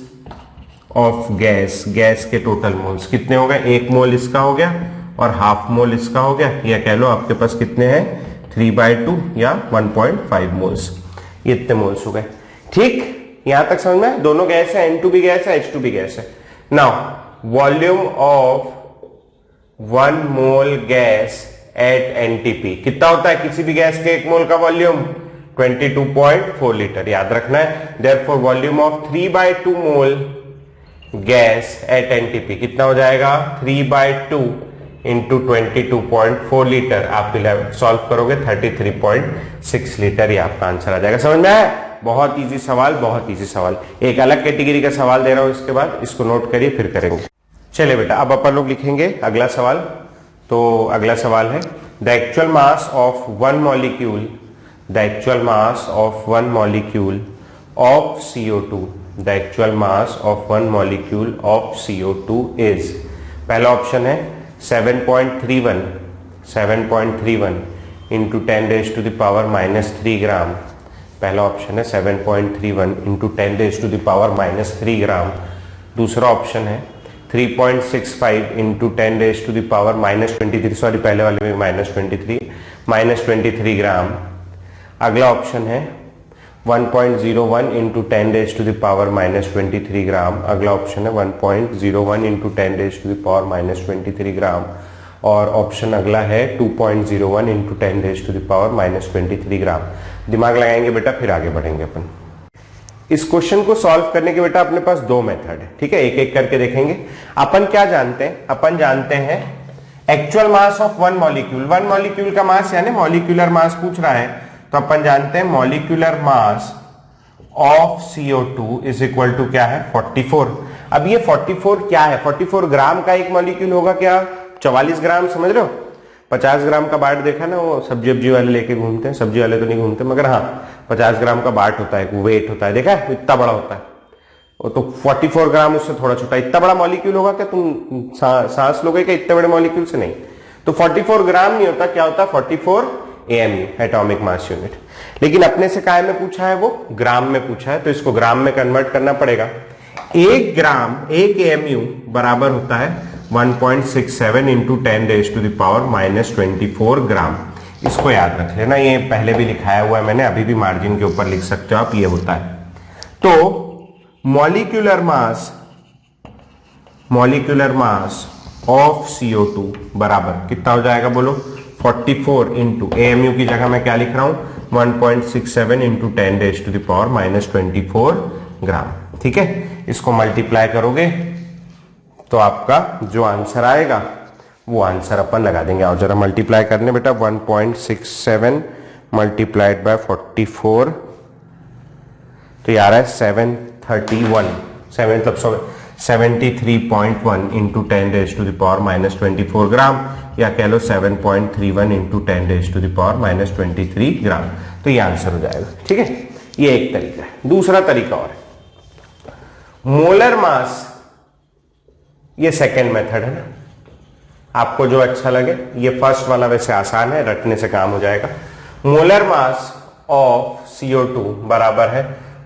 of gas के टोटल मोल्स कितने हो गए? 1 मोल इसका हो गया और हाफ मोल इसका हो गया, या कह लो आपके पास कितने हैं? 3/2 या 1.5 मोल्स, ये इतने मोल्स हो गए। ठीक, यहां तक समझ में? दोनों गैस है, N2 भी गैस है, H2 भी गैस है। Now volume of 1 mole gas at NTP कितना होता है? किसी भी गैस के 1 मोल का वॉल्यूम 22.4 लीटर, याद रखना है। Therefore volume of 3/2 mole gas at NTP कितना हो जाएगा? 3/2 इंटू 22.4 लीटर। आप सॉल्व करोगे 33.6 लीटर, ये आपका आंसर आ जाएगा। समझ में आया? बहुत इजी सवाल, बहुत इजी सवाल। एक अलग कैटेगरी का सवाल दे रहा हूं इसके बाद, इसको नोट करिए फिर करेंगे। चलिए बेटा अब अपन लोग लिखेंगे अगला सवाल। तो अगला सवाल है, the actual mass of one molecule of CO2, the actual mass of one molecule of CO2 is, पहला ऑप्शन है 7.31 into 10 raised to the power -3 ग्राम। पहला ऑप्शन है 7.31 into 10 raised to the power -3 ग्राम। दूसरा ऑप्शन है 3.65 into 10 raised to the power -23, sorry पहले वाले में -23 ग्राम। अगला ऑप्शन है 1.01 into 10 raised to the power -23 ग्राम। अगला ऑप्शन है 1.01 into 10 raised to the power -23 ग्राम। और ऑप्शन अगला है 2.01 into 10 raised to the power -23 ग्राम। दिमाग लगाएंगे बेटा, फिर आगे बढ़ेंगे अपन। इस क्वेश्चन को सॉल्व करने के बेटा अपने पास 2 मेथड है। ठीक है, एक एक करके देखेंगे। अपन क्या जानते हैं? अपन जानते हैं actual mass of one molecule का मास, यानी मॉलिक्यूलर मास पूछ रहा है, तो अपन जानते हैं molecular mass of CO2 is equal to क्या है? 44। अब ये 44 क्या है? 44 ग्राम का एक मॉलिक्यूल होगा क्या? 44 ग्राम, समझ रहे हो? 50 ग्राम का बाट देखा ना, वो सब्जी वाले लेके घूमते हैं, सब्जी वाले तो नहीं घूमते, मगर हाँ 50 ग्राम का बाट होता है, वेट होता है, देखा है? इतना बड़ा होता है वो। तो 44 ग्राम उससे थोड़ा छोटा। इतना बड़ा मॉलिक्यूल होगा क्या? तुम सांस लोगे क्या इतने बड़े मॉलिक्यूल से? नहीं। तो 44 ग्राम नहीं होता, क्या होता? 44 AMU, एटॉमिक मास यूनिट। लेकिन अपने से काय में पूछा है? वो ग्राम में पूछा है, तो इसको ग्राम में कन्वर्ट करना पड़ेगा। 1 ग्राम 1 AMU बराबर होता है 1.67 into 10 raised to the power -24 ग्राम। इसको याद रख लेना, ये पहले भी लिखाया हुआ है मैंने, अभी भी मार्जिन के ऊपर लिख सकते हो आप, ये होता है। तो मॉलिक्यूलर मास ऑफ CO2 बराबर कितना हो जाएगा बोलो? 44 इंटू AMU की जगह मैं क्या लिख रहा हूं? 1.67 into 10 raised to the power -24 ग्राम। ठीक है, इसको मल्टीप्लाई करोगे तो आपका जो आंसर आएगा वो आंसर अपन लगा देंगे। और जरा मल्टीप्लाई करने बेटा, 1.67 मल्टीप्लाइड बाय 44, तो ये आ रहा है 731, 73.1 इंटू 10⁻⁻24 ग्राम, या कह लो 7.31 इंटू 10⁻⁻23 ग्राम। तो ये आंसर हो जाएगा। ठीक है, ये एक तरीका है। दूसरा तरीका और है, मोलर मास, ये सेकेंड मेथड है ना, आपको जो अच्छा लगे। ये फर्स्ट वाला वैसे आसान है, रटने से काम हो जाएगा। मोलर मास ऑफ CO2 बराबर है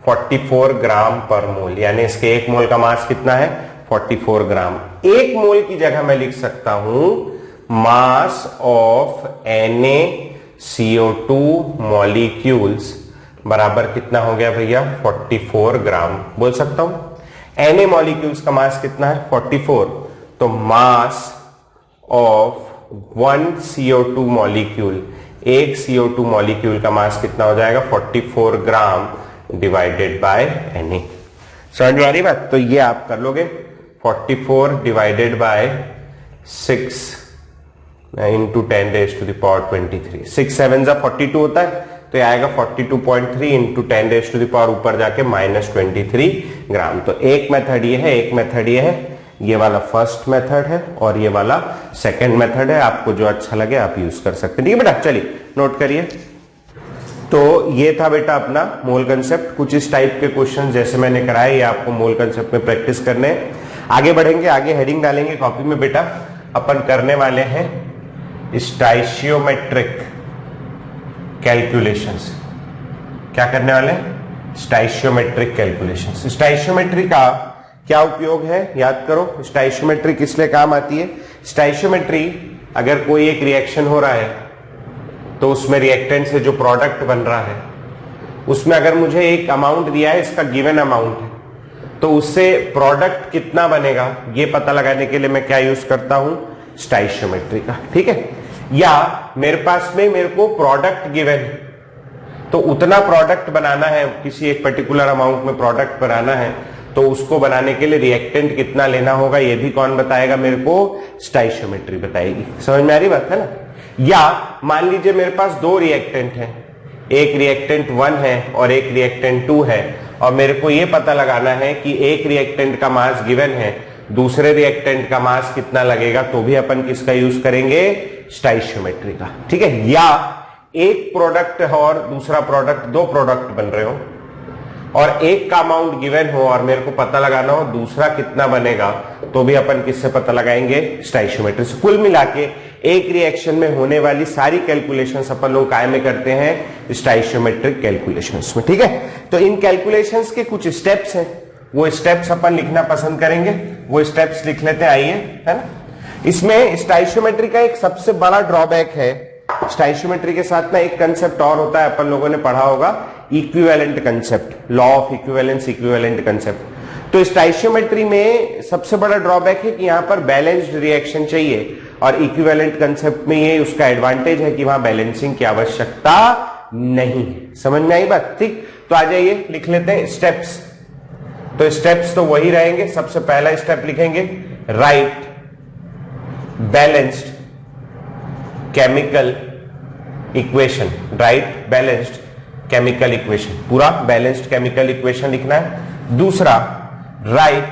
44 ग्राम पर मोल, यानी इसके एक मोल का मास कितना है 44 ग्राम। एक मोल की जगह मैं लिख सकता हूं मास ऑफ NaCO2 मॉलिक्यूल्स बराबर कितना हो गया भैया 44 ग्राम, बोल सकता हूं। Na मॉलिक्यूल्स का मास कितना है 44, तो मास ऑफ 1 CO2 मॉलिक्यूल, एक CO2 मॉलिक्यूल का मास कितना हो जाएगा 44 ग्राम डिवाइडेड बाय Na। समझ में आ रही बात? तो ये आप कर लोगे 44 डिवाइडेड बाय 6 इंटू 10⁻⁻23, 6 7 42 होता है, तो ये आएगा 42.3 इंटू 10⁻⁻, ऊपर जाके -23 ग्राम। तो एक मेथड ये है, एक मेथड ये है, ये वाला फर्स्ट मेथड है और ये वाला सेकंड मेथड है। आपको जो अच्छा लगे आप यूज कर सकते हैं। ठीक है बेटा, चलिए नोट करिए। तो ये था बेटा अपना मोल कंसेप्ट। कुछ इस टाइप के क्वेश्चन जैसे मैंने कराए, ये आपको मोल कंसेप्ट में प्रैक्टिस करने हैं। आगे बढ़ेंगे, आगे हेडिंग डालेंगे कॉपी में बेटा, अपन करने वाले हैं स्टाइशियोमेट्रिक कैलकुलेशंस। क्या करने वाले हैं? स्टाइशियोमेट्रिक कैलकुलेशंस। स्टाइशियोमेट्री का क्या उपयोग है, याद करो। स्टाइशियोमेट्री किस लिए काम आती है? स्टाइशियोमेट्री, अगर कोई एक रिएक्शन हो रहा है तो उसमें रिएक्टेंट से जो प्रोडक्ट बन रहा है उसमें अगर मुझे एक अमाउंट दिया है, इसका गिवन अमाउंट है, तो उससे प्रोडक्ट कितना बनेगा ये पता लगाने के लिए मैं क्या यूज करता हूं? स्टाइशियोमेट्री का। ठीक है, या मेरे पास में मेरे को प्रोडक्ट गिवन है, तो उतना प्रोडक्ट बनाना है, किसी एक पर्टिकुलर अमाउंट में प्रोडक्ट बनाना है, तो उसको बनाने के लिए रिएक्टेंट कितना लेना होगा ये भी कौन बताएगा मेरे को? स्टाइशियोमेट्री बताएगी। समझ में आ रही बात है ना? या मान लीजिए मेरे पास दो रिएक्टेंट हैं, एक रिएक्टेंट 1 है और एक रिएक्टेंट 2 है, और मेरे को यह पता लगाना है कि एक रिएक्टेंट का मास गिवन है, दूसरे रिएक्टेंट का मास कितना लगेगा, तो भी अपन किसका यूज करेंगे? स्टाइशियोमेट्री का। ठीक है, या एक प्रोडक्ट और दूसरा प्रोडक्ट, दो प्रोडक्ट बन रहे हो और एक का अमाउंट गिवन हो और मेरे को पता लगाना हो दूसरा कितना बनेगा, तो भी अपन किससे पता लगाएंगे? स्टाइशियोमेट्री से। कुल मिला के एक रिएक्शन में होने वाली सारी कैलकुलेशंस अपन लोग काय में करते हैं? स्टाइशियोमेट्रिक कैलकुलेशंस में। ठीक है, तो इन कैलकुलेशंस के कुछ स्टेप्स हैं, वो स्टेप्स अपन लिखना पसंद करेंगे, वो स्टेप्स लिख लेते हैं, आइए, है ना। इसमें स्टाइशियोमेट्री का एक सबसे बड़ा ड्रॉबैक है, स्टाइशियोमेट्री के साथ ना एक कंसेप्ट और होता है, अपन लोगों ने पढ़ा होगा, equivalent concept, law of equivalence, equivalent concept. तो स्टाइशियोमेट्री में सबसे बड़ा ड्रॉबैक है कि यहां पर बैलेंस्ड रिएक्शन चाहिए, और इक्विवेलेंट कंसेप्ट में ये उसका एडवांटेज है कि वहां बैलेंसिंग की आवश्यकता नहीं है। समझ में आई बात? ठीक, तो आ जाइए लिख लेते हैं स्टेप्स। तो स्टेप्स तो वही रहेंगे। सबसे पहला स्टेप लिखेंगे right balanced chemical equation, right balanced chemical equation, पूरा बैलेंस्ड केमिकल इक्वेशन लिखना है। दूसरा, right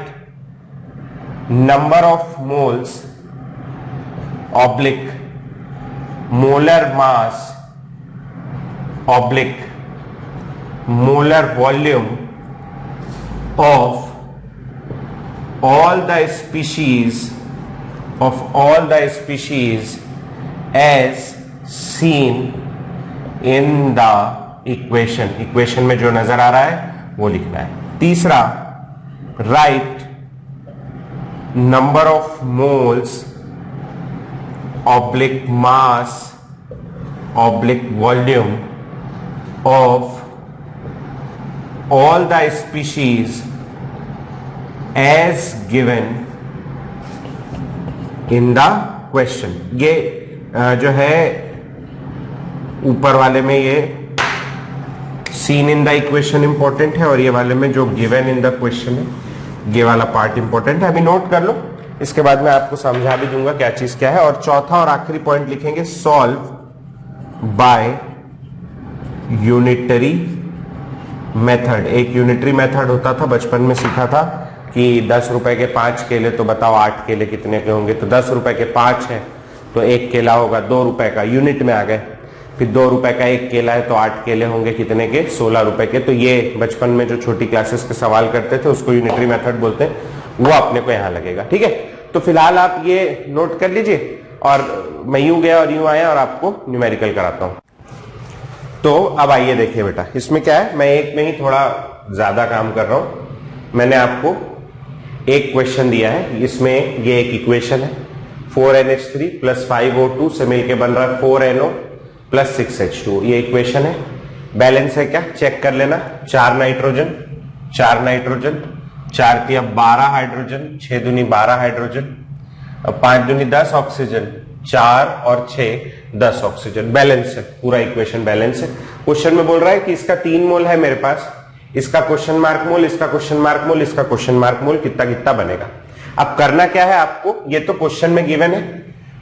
number of moles oblique molar mass oblique molar volume of all the species as seen in the equation में जो नजर आ रहा है वो लिखना है। तीसरा, right number of moles oblique mass oblique volume of all the species as given in the question। ये जो है ऊपर वाले में ये seen in the equation important है, और ये वाले में जो given in the question है ये वाला पार्ट इंपॉर्टेंट है। अभी नोट कर लो, इसके बाद मैं आपको समझा भी दूंगा क्या चीज क्या है। और चौथा और आखिरी पॉइंट लिखेंगे सॉल्व बाय यूनिटरी मेथड। एक यूनिटरी मेथड होता था, बचपन में सीखा था कि 10 रुपए के 5 केले, तो बताओ 8 केले कितने के होंगे। तो 10 रुपए के 5 है तो 1 केला होगा 2 रुपए का, यूनिट में आ गए। फिर 2 रुपए का 1 केला है तो 8 केले होंगे कितने के, 16 रुपए के। तो ये बचपन में जो छोटी क्लासेस के सवाल करते थे उसको यूनिटरी मेथड बोलते हैं, वो अपने को यहां लगेगा। ठीक है, तो फिलहाल आप ये नोट कर लीजिए और मैं यूं गया और यूं आया और आपको न्यूमेरिकल कराता हूं। तो अब आइए देखिए बेटा, इसमें क्या है, मैं एक में ही थोड़ा ज्यादा काम कर रहा हूं। मैंने आपको एक क्वेश्चन दिया है, इसमें ये एक इक्वेशन है 4NH3 प्लस 5O2 से मिलके बन रहा है 4NO प्लस 6H2। ये इक्वेशन है। बैलेंस है क्या, चेक कर लेना। 4 नाइट्रोजन 4 नाइट्रोजन, 4 की अब 12 हाइड्रोजन, 6 दूनी 12 हाइड्रोजन, अब 5 दूनी 10 ऑक्सीजन, 4 और 6 10 ऑक्सीजन। बैलेंस है, पूरा इक्वेशन बैलेंस है। क्वेश्चन में बोल रहा है कि इसका 3 मोल है मेरे पास, इसका क्वेश्चन मार्क मोल, इसका क्वेश्चन मार्क मोल, इसका क्वेश्चन मार्क मोल, कितना कितना बनेगा। अब करना क्या है आपको, ये तो क्वेश्चन में गिवन है।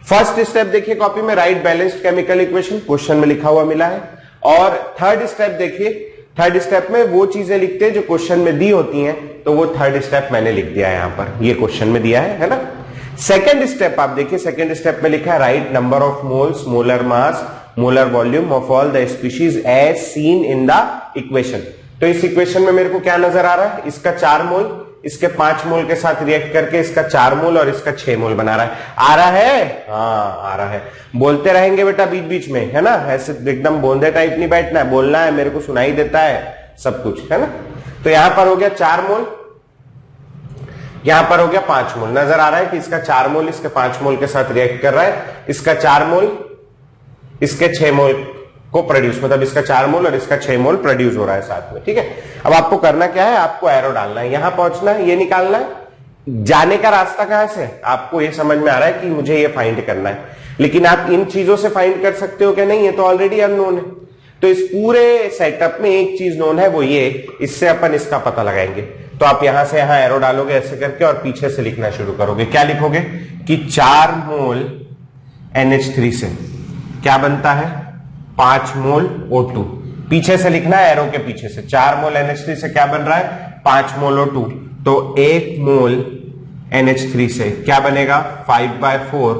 फर्स्ट स्टेप देखिए कॉपी में, right balanced chemical equation, question में लिखा हुआ मिला है। और थर्ड स्टेप देखिए, थर्ड स्टेप में वो चीजें लिखते हैं जो क्वेश्चन में दी होती हैं, तो वो थर्ड स्टेप मैंने लिख दिया है यहां पर, ये क्वेश्चन में दिया है ना। सेकेंड स्टेप आप देखिए, सेकेंड स्टेप में लिखा है write number of moles, molar mass, molar volume of all the species as seen in the equation. तो इस इक्वेशन में मेरे को क्या नजर आ रहा है, इसका 4 मोल इसके 5 मोल के साथ रिएक्ट करके इसका 4 मोल और इसका 6 मोल बना रहा है। आ रहा है, हाँ आ रहा है। बोलते रहेंगे बेटा बीच बीच में, है ना, ऐसे एकदम बोंदे टाइप नहीं बैठना है, बोलना है, मेरे को सुनाई देता है सब कुछ, है ना। तो यहां पर हो गया 4 मोल, यहां पर हो गया 5 मोल। नजर आ रहा है कि इसका 4 मोल इसके 5 मोल के साथ रिएक्ट कर रहा है, इसका 4 मोल इसके 6 मोल को प्रोड्यूस, मतलब इसका 4 मोल और इसका 6 मोल प्रोड्यूस हो रहा है साथ में। ठीक है, अब आपको करना क्या है, आपको एरो डालना है, यहां पहुंचना है, ये निकालना है। जाने का रास्ता कहां से, आपको ये समझ में आ रहा है कि मुझे ये फाइंड करना है, लेकिन आप इन चीजों से फाइंड कर सकते हो क्या, नहीं, ये तो ऑलरेडी अननोन है। तो इस पूरे सेटअप में एक चीज नोन है, वो ये, इससे अपन इसका पता लगाएंगे। तो आप यहां से यहां एरो डालोगे ऐसे करके और पीछे से लिखना शुरू करोगे। क्या लिखोगे कि 4 मोल NH3 से क्या बनता है, 5 मोल O2। पीछे से लिखना है, एरो के पीछे से। 4 मोल NH3 से क्या बन रहा है, 5 मोल O2। तो 1 मोल NH3 से क्या बनेगा, 5/4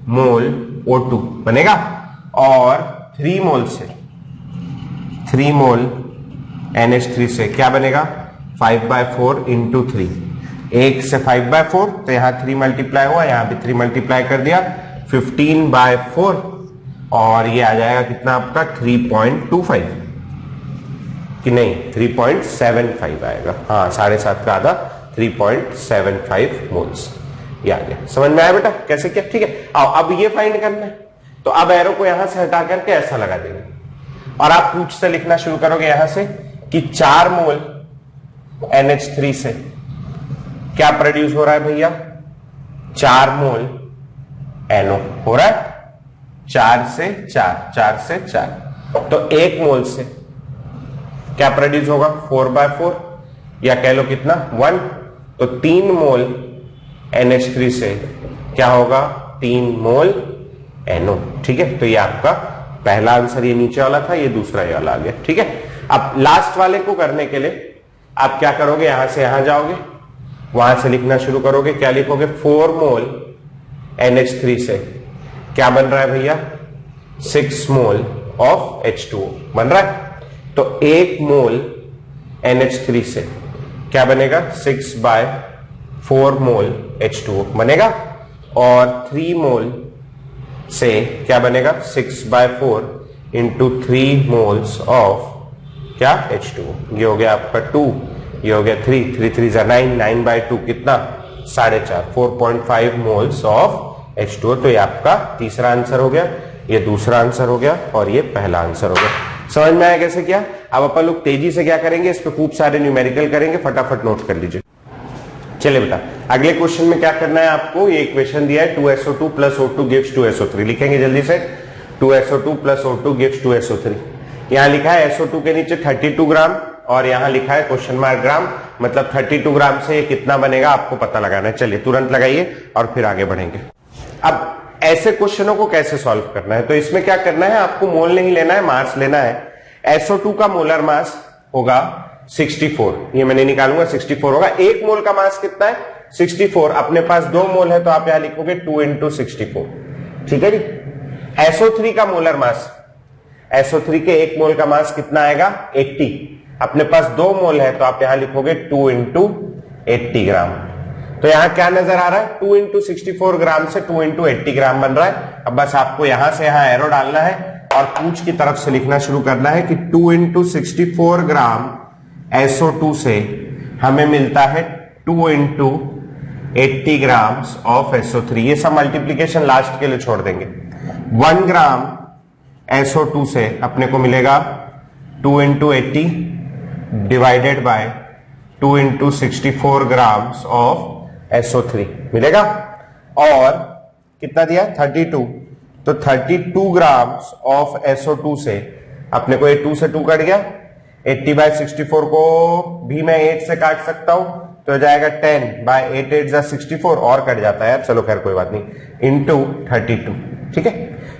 मोल O2 बनेगा। और 3 मोल से, 3 मोल NH3 से क्या बनेगा, 5/4 इंटू 3। 1 से 5/4, तो यहां 3 मल्टीप्लाई हुआ, यहां भी 3 मल्टीप्लाई कर दिया, 15/4, और ये आ जाएगा कितना आपका 3.25 कि नहीं 3.75 आएगा, हाँ 7.5 का आधा 3.75 मोल्स। ये आ गया, समझ में आया बेटा कैसे क्या। ठीक है, आओ अब ये फाइंड करना है। तो अब एरो को यहां से हटा करके ऐसा लगा देंगे और आप पूछ से लिखना शुरू करोगे यहां से कि 4 मोल NH3 से क्या प्रोड्यूस हो रहा है भैया, 4 मोल NO हो रहा है। 4 से 4, 4 से 4, तो 1 मोल से क्या प्रोड्यूस होगा, 4/4, या कह लो कितना 1। तो 3 मोल NH3 से क्या होगा, 3 मोल NO। ठीक है, तो ये आपका पहला आंसर, ये नीचे वाला था, ये दूसरा ये वाला आ गया। ठीक है, अब लास्ट वाले को करने के लिए आप क्या करोगे, यहां से यहां जाओगे, वहां से लिखना शुरू करोगे। क्या लिखोगे, 4 मोल NH3 से क्या बन रहा है भैया, 6 मोल ऑफ H2O बन रहा है। तो 1 मोल NH3 से क्या बनेगा, 6/4 मोल H2O बनेगा। और 3 मोल से क्या बनेगा, 6/4 इंटू 3 मोल्स ऑफ क्या, H2O। ये हो गया आपका 2, ये हो गया 3, 3 3 9, 9/2 कितना, 4.5, 4.5 मोल्स ऑफ H2O। तो ये आपका तीसरा आंसर हो गया, ये दूसरा आंसर हो गया और ये पहला आंसर हो गया। समझ में आया कैसे क्या। अब अपन लोग तेजी से क्या करेंगे, इस पे खूब सारे न्यूमेरिकल करेंगे, फटाफट नोट कर लीजिए। चलिए बेटा, अगले क्वेश्चन में क्या करना है आपको, ये इक्वेशन दिया है 2SO2 plus O2 gives 2SO3। लिखेंगे जल्दी से, 2SO2 plus O2 gives 2SO3। यहां लिखा है SO2 के नीचे 32 ग्राम और यहां लिखा है क्वेश्चन मार्क ग्राम, मतलब 32 ग्राम से ये कितना बनेगा आपको पता लगाना है। चलिए तुरंत लगाइए और फिर आगे बढ़ेंगे। अब ऐसे क्वेश्चनों को कैसे सॉल्व करना है, तो इसमें क्या करना है, आपको मोल नहीं लेना है, मास लेना है। SO2 का मोलर मास होगा 64, ये मैंने निकालूंगा 64 होगा। एक मोल का मास कितना है 64, अपने पास 2 मोल है तो आप यहां लिखोगे 2 × 64, ठीक है जी। SO3 का मोलर मास, SO3 के एक मोल का मास कितना आएगा 80, अपने पास 2 मोल है तो आप यहां लिखोगे 2 × 80 ग्राम। तो यहां क्या नजर आ रहा है, 2 × 64 ग्राम से 2 × 80 ग्राम बन रहा है। अब बस आपको यहां से यहां एरो डालना है और पूंछ की तरफ से लिखना शुरू करना है कि 2 × 64 ग्राम SO2 से हमें मिलता है 2 × 80 ग्राम ऑफ SO3। ये सब मल्टीप्लीकेशन लास्ट के लिए छोड़ देंगे। 1 ग्राम SO2 से अपने को मिलेगा 2 × 80 divided by 2 × 64 gram of SO3 मिलेगा। और कितना दिया 32, तो 32 ग्राम ऑफ SO2 से अपने को 2 से 2 कट गया, 80/64 को भी मैं 8 से काट सकता हूं तो हो जाएगा 10/8 8 = 64 और कट जाता है यार, चलो खैर कोई बात नहीं, इंटू 32, ठीक है।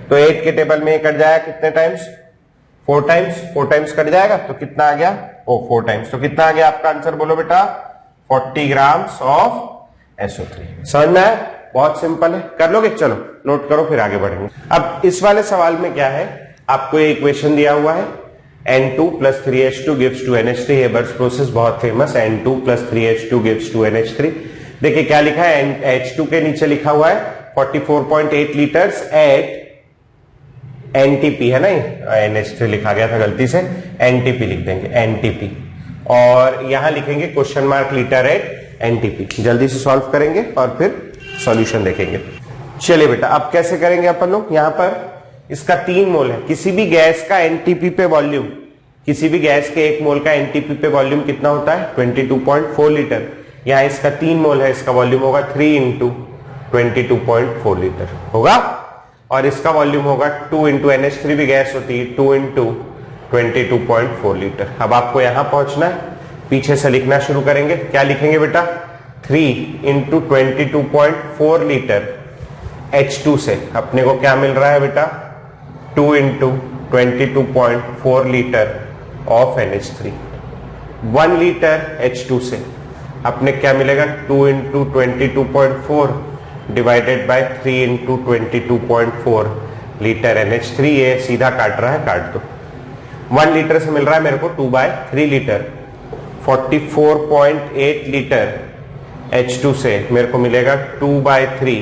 तो 8 के टेबल में कट जाएगा कितने टाइम्स, 4 टाइम्स, 4 टाइम्स कट जाएगा तो कितना आ गया 4 टाइम्स, तो कितना आ गया आपका आंसर बोलो बेटा 40 ग्राम ऑफ SO3। समझ में आया, बहुत सिंपल है, कर लोगे, चलो नोट करो फिर आगे बढ़ेंगे। अब इस वाले सवाल में क्या है, आपको ये इक्वेशन दिया हुआ है N2 + 3H2 gives 2NH3, Haber's process बहुत famous, N2 + 3H2 gives 2NH3। देखिए क्या लिखा है, H2 के नीचे लिखा हुआ है 44.8 लीटर्स एट NTP, है ना, NH3 लिखा गया था गलती से, NTP लिख देंगे NTP, और यहां लिखेंगे question mark litre at NTP। जल्दी से सॉल्व करेंगे और फिर सॉल्यूशन देखेंगे। चलिए बेटा अब कैसे करेंगे अपन लोग, यहां पर इसका 3 मोल है, किसी भी गैस का NTP पे वॉल्यूम, किसी भी गैस के 1 मोल का NTP पे वॉल्यूम कितना होता है 22.4 लीटर। यहां इसका 3 मोल है, इसका वॉल्यूम होगा 3 × 22.4 लीटर होगा, और इसका वॉल्यूम होगा 2 × NH3 भी गैस होती है 2 × 22.4 लीटर। अब आपको यहां पहुंचना है, पीछे से लिखना शुरू करेंगे, क्या लिखेंगे बेटा 3 × 22.4 लीटर H2 से अपने को क्या मिल रहा है बेटा 2 × 22.4 litre of NH3। 1 litre H2 से अपने क्या मिलेगा 2 × 22.4 डिवाइडेड बाय 3 × 22.4 लीटर NH3। ये सीधा काट रहा है, काट दो। 1 लीटर से मिल रहा है मेरे को 2/3 लीटर, 44.8 लीटर H2 से मेरे को मिलेगा 2/3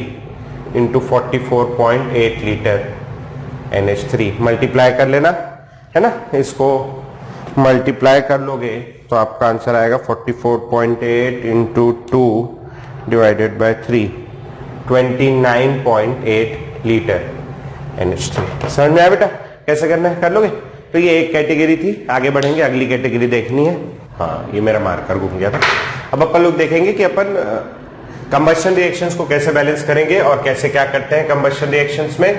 × 44.8 लीटर NH3। मल्टीप्लाई कर लेना है ना, इसको मल्टीप्लाई कर लोगे तो आपका आंसर आएगा 44.8 × 2 डिवाइडेड बाय 3, 29.8 लीटर NH3। समझ में आया बेटा कैसे करना है, कर लोगे। तो ये एक कैटेगरी थी, आगे बढ़ेंगे, अगली कैटेगरी देखनी है। हाँ ये मेरा मार्कर घूम गया था। अब अपन लोग देखेंगे कि अपन कंबशन रिएक्शंस को कैसे बैलेंस करेंगे और कैसे क्या करते हैं कंबशन रिएक्शंस में।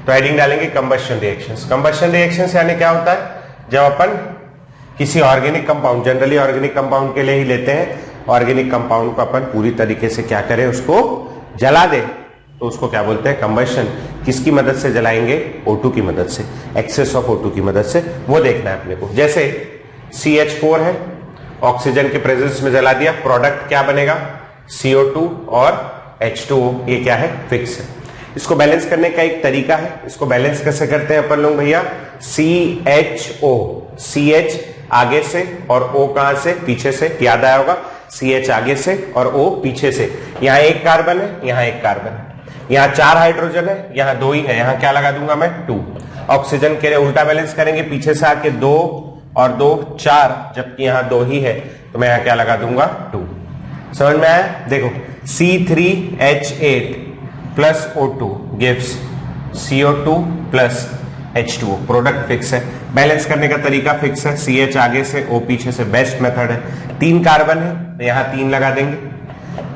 तो हेडिंग डालेंगे कंबशन रिएक्शंस। कंबशन रिएक्शंस यानी क्या होता है, जब अपन किसी organic compound, generally organic compound के लिए ही लेते हैं, ऑर्गेनिक कंपाउंड को अपन पूरी तरीके से क्या करें, उसको जला दे, तो उसको क्या बोलते हैं कंबशन। किसकी मदद से जलाएंगे, O2 की मदद से, एक्सेस ऑफ O2 की मदद से, वो देखना है अपने को। जैसे CH4 है, ऑक्सीजन के प्रेजेंस में जला दिया, प्रोडक्ट क्या बनेगा CO2 और H2O, ये क्या है फिक्स है। इसको बैलेंस करने का एक तरीका है, इसको बैलेंस कैसे करते हैं अपन लोग भैया, CHO, CH आगे से और O कहां से, पीछे से, याद आया होगा, CH आगे से और O पीछे से। यहां एक कार्बन है, यहां एक कार्बन है, यहां 4 हाइड्रोजन है, यहां 2 ही है, यहां क्या लगा दूंगा मैं 2। ऑक्सीजन के लिए उल्टा बैलेंस करेंगे, पीछे से आके 2 और 2 4, जबकि यहां 2 ही है, तो मैं यहां क्या लगा दूंगा 2। समझ में आया, देखो C3H8 plus O2 gives CO2 plus H2O, product fix है, बैलेंस करने का तरीका फिक्स है, CH आगे से O पीछे से, बेस्ट मेथड है। 3 कार्बन है तो यहां 3 लगा देंगे,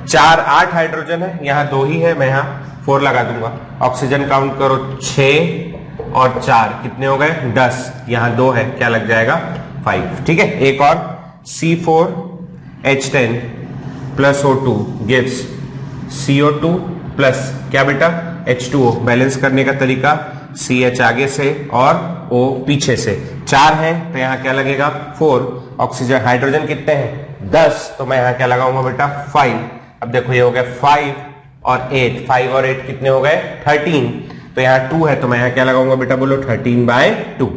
8 हाइड्रोजन है, यहां 2 ही है, मैं यहां 4 लगा दूंगा। ऑक्सीजन काउंट करो 6 और 4 कितने हो गए 10, यहां 2 है, क्या लग जाएगा 5, ठीक है। एक और C4 H10 plus O2 gives CO2 plus क्या बेटा H2O। बैलेंस करने का तरीका CH आगे से और O पीछे से। 4 है तो यहां क्या लगेगा 4। ऑक्सीजन हाइड्रोजन कितने हैं 10, तो मैं यहां क्या लगाऊंगा बेटा 5। अब देखो ये हो गया 5 और 8, 5 और 8 कितने हो गए 13, तो यहाँ 2 है तो मैं यहाँ क्या लगाऊंगा बेटा बोलो 13/2।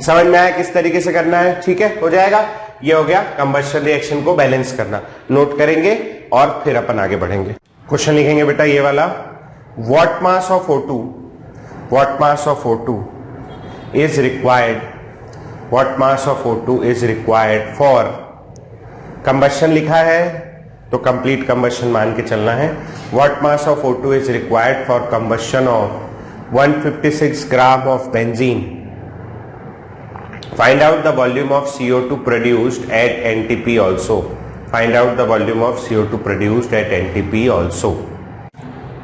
समझ में आया किस तरीके से करना है? ठीक है, हो जाएगा। ये हो गया कंबशन रिएक्शन को बैलेंस करना। नोट करेंगे और फिर अपन आगे बढ़ेंगे। क्वेश्चन लिखेंगे बेटा ये वाला, what mass of O2 is required, what mass of O2 is required for combustion लिखा है तो कंप्लीट कंबशन मान के चलना है। What mass of O2 is required for combustion of 156 gram of benzene. Find out the volume of CO2 produced at NTP also. Find out the volume of CO2 produced at NTP also.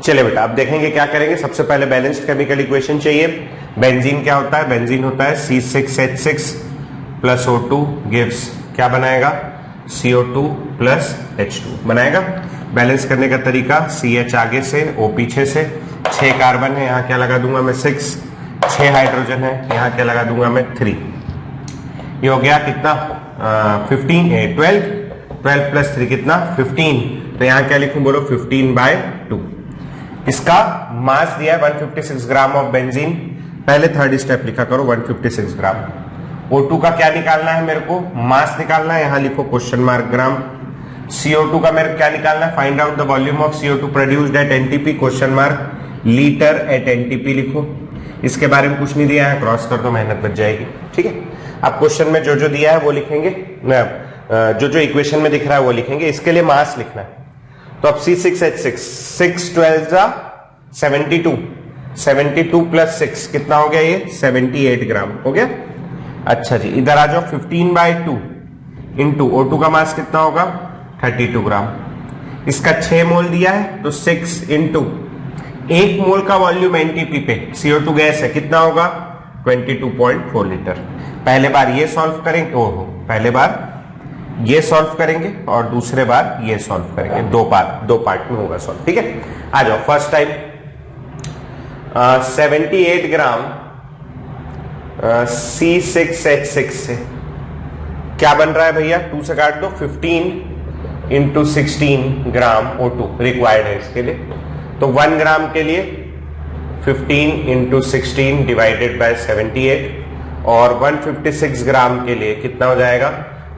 चलिए बेटा अब देखेंगे क्या करेंगे। सबसे पहले balanced chemical equation चाहिए। Benzene क्या होता है? बेंजीन होता है C6H6 प्लस O2 गिव्स क्या बनाएगा CO2 प्लस H2 बनाएगा। बैलेंस करने का तरीका CH आगे से O पीछे से। 6 कार्बन है यहाँ क्या लगा दूंगा मैं 6, 6 हाइड्रोजन है यहाँ क्या लगा दूंगा मैं 3। ये हो गया कितना 12 प्लस 3 कितना 15, तो यहाँ क्या लिखूं बोलो 15/2। इसका मास दिया है 156 ग्राम ऑफ बेंजीन। पहले थर्ड स्टेप लिखा करो 156 ग्राम। O2 का क्या निकालना है मेरे को? मास निकालना है, यहां लिखो क्वेश्चन मार्क ग्राम। CO2 का मेरे को क्या निकालना है? Find out the volume of CO2 produced at NTP question mark litre at NTP लिखो। इसके बारे में कुछ नहीं दिया है, क्रॉस कर दो, मेहनत बच जाएगी। ठीक है, अब क्वेश्चन में जो जो दिया है वो लिखेंगे, जो जो इक्वेशन में दिख रहा है वो लिखेंगे। इसके लिए मास लिखना है तो अब C6H6 6 12 72, 72 प्लस 6 कितना हो गया? ये 78 ग्राम हो गया। अच्छा जी, इधर आ जाओ 15/2 इंटू O2 का मास कितना होगा 32 ग्राम। इसका 6 मोल दिया है तो 6 इंटू 1 मोल का वॉल्यूम NTP पे CO2 गैस है कितना होगा 22.4 लीटर। पहले बार ये सॉल्व करेंगे, ओहो पहले बार ये सॉल्व करेंगे और दूसरे बार ये सॉल्व करेंगे। दो पार्ट में होगा सॉल्व। ठीक है, आ जाओ। फर्स्ट टाइम 78 ग्राम C6H6 से क्या बन रहा है भैया? 2 से काट दो, 15 इंटू 16 ग्राम O2 रिक्वायर्ड है इसके लिए। तो 1 ग्राम के लिए 15 इंटू 16 डिवाइडेड बाय 78 और 156 ग्राम के लिए कितना हो जाएगा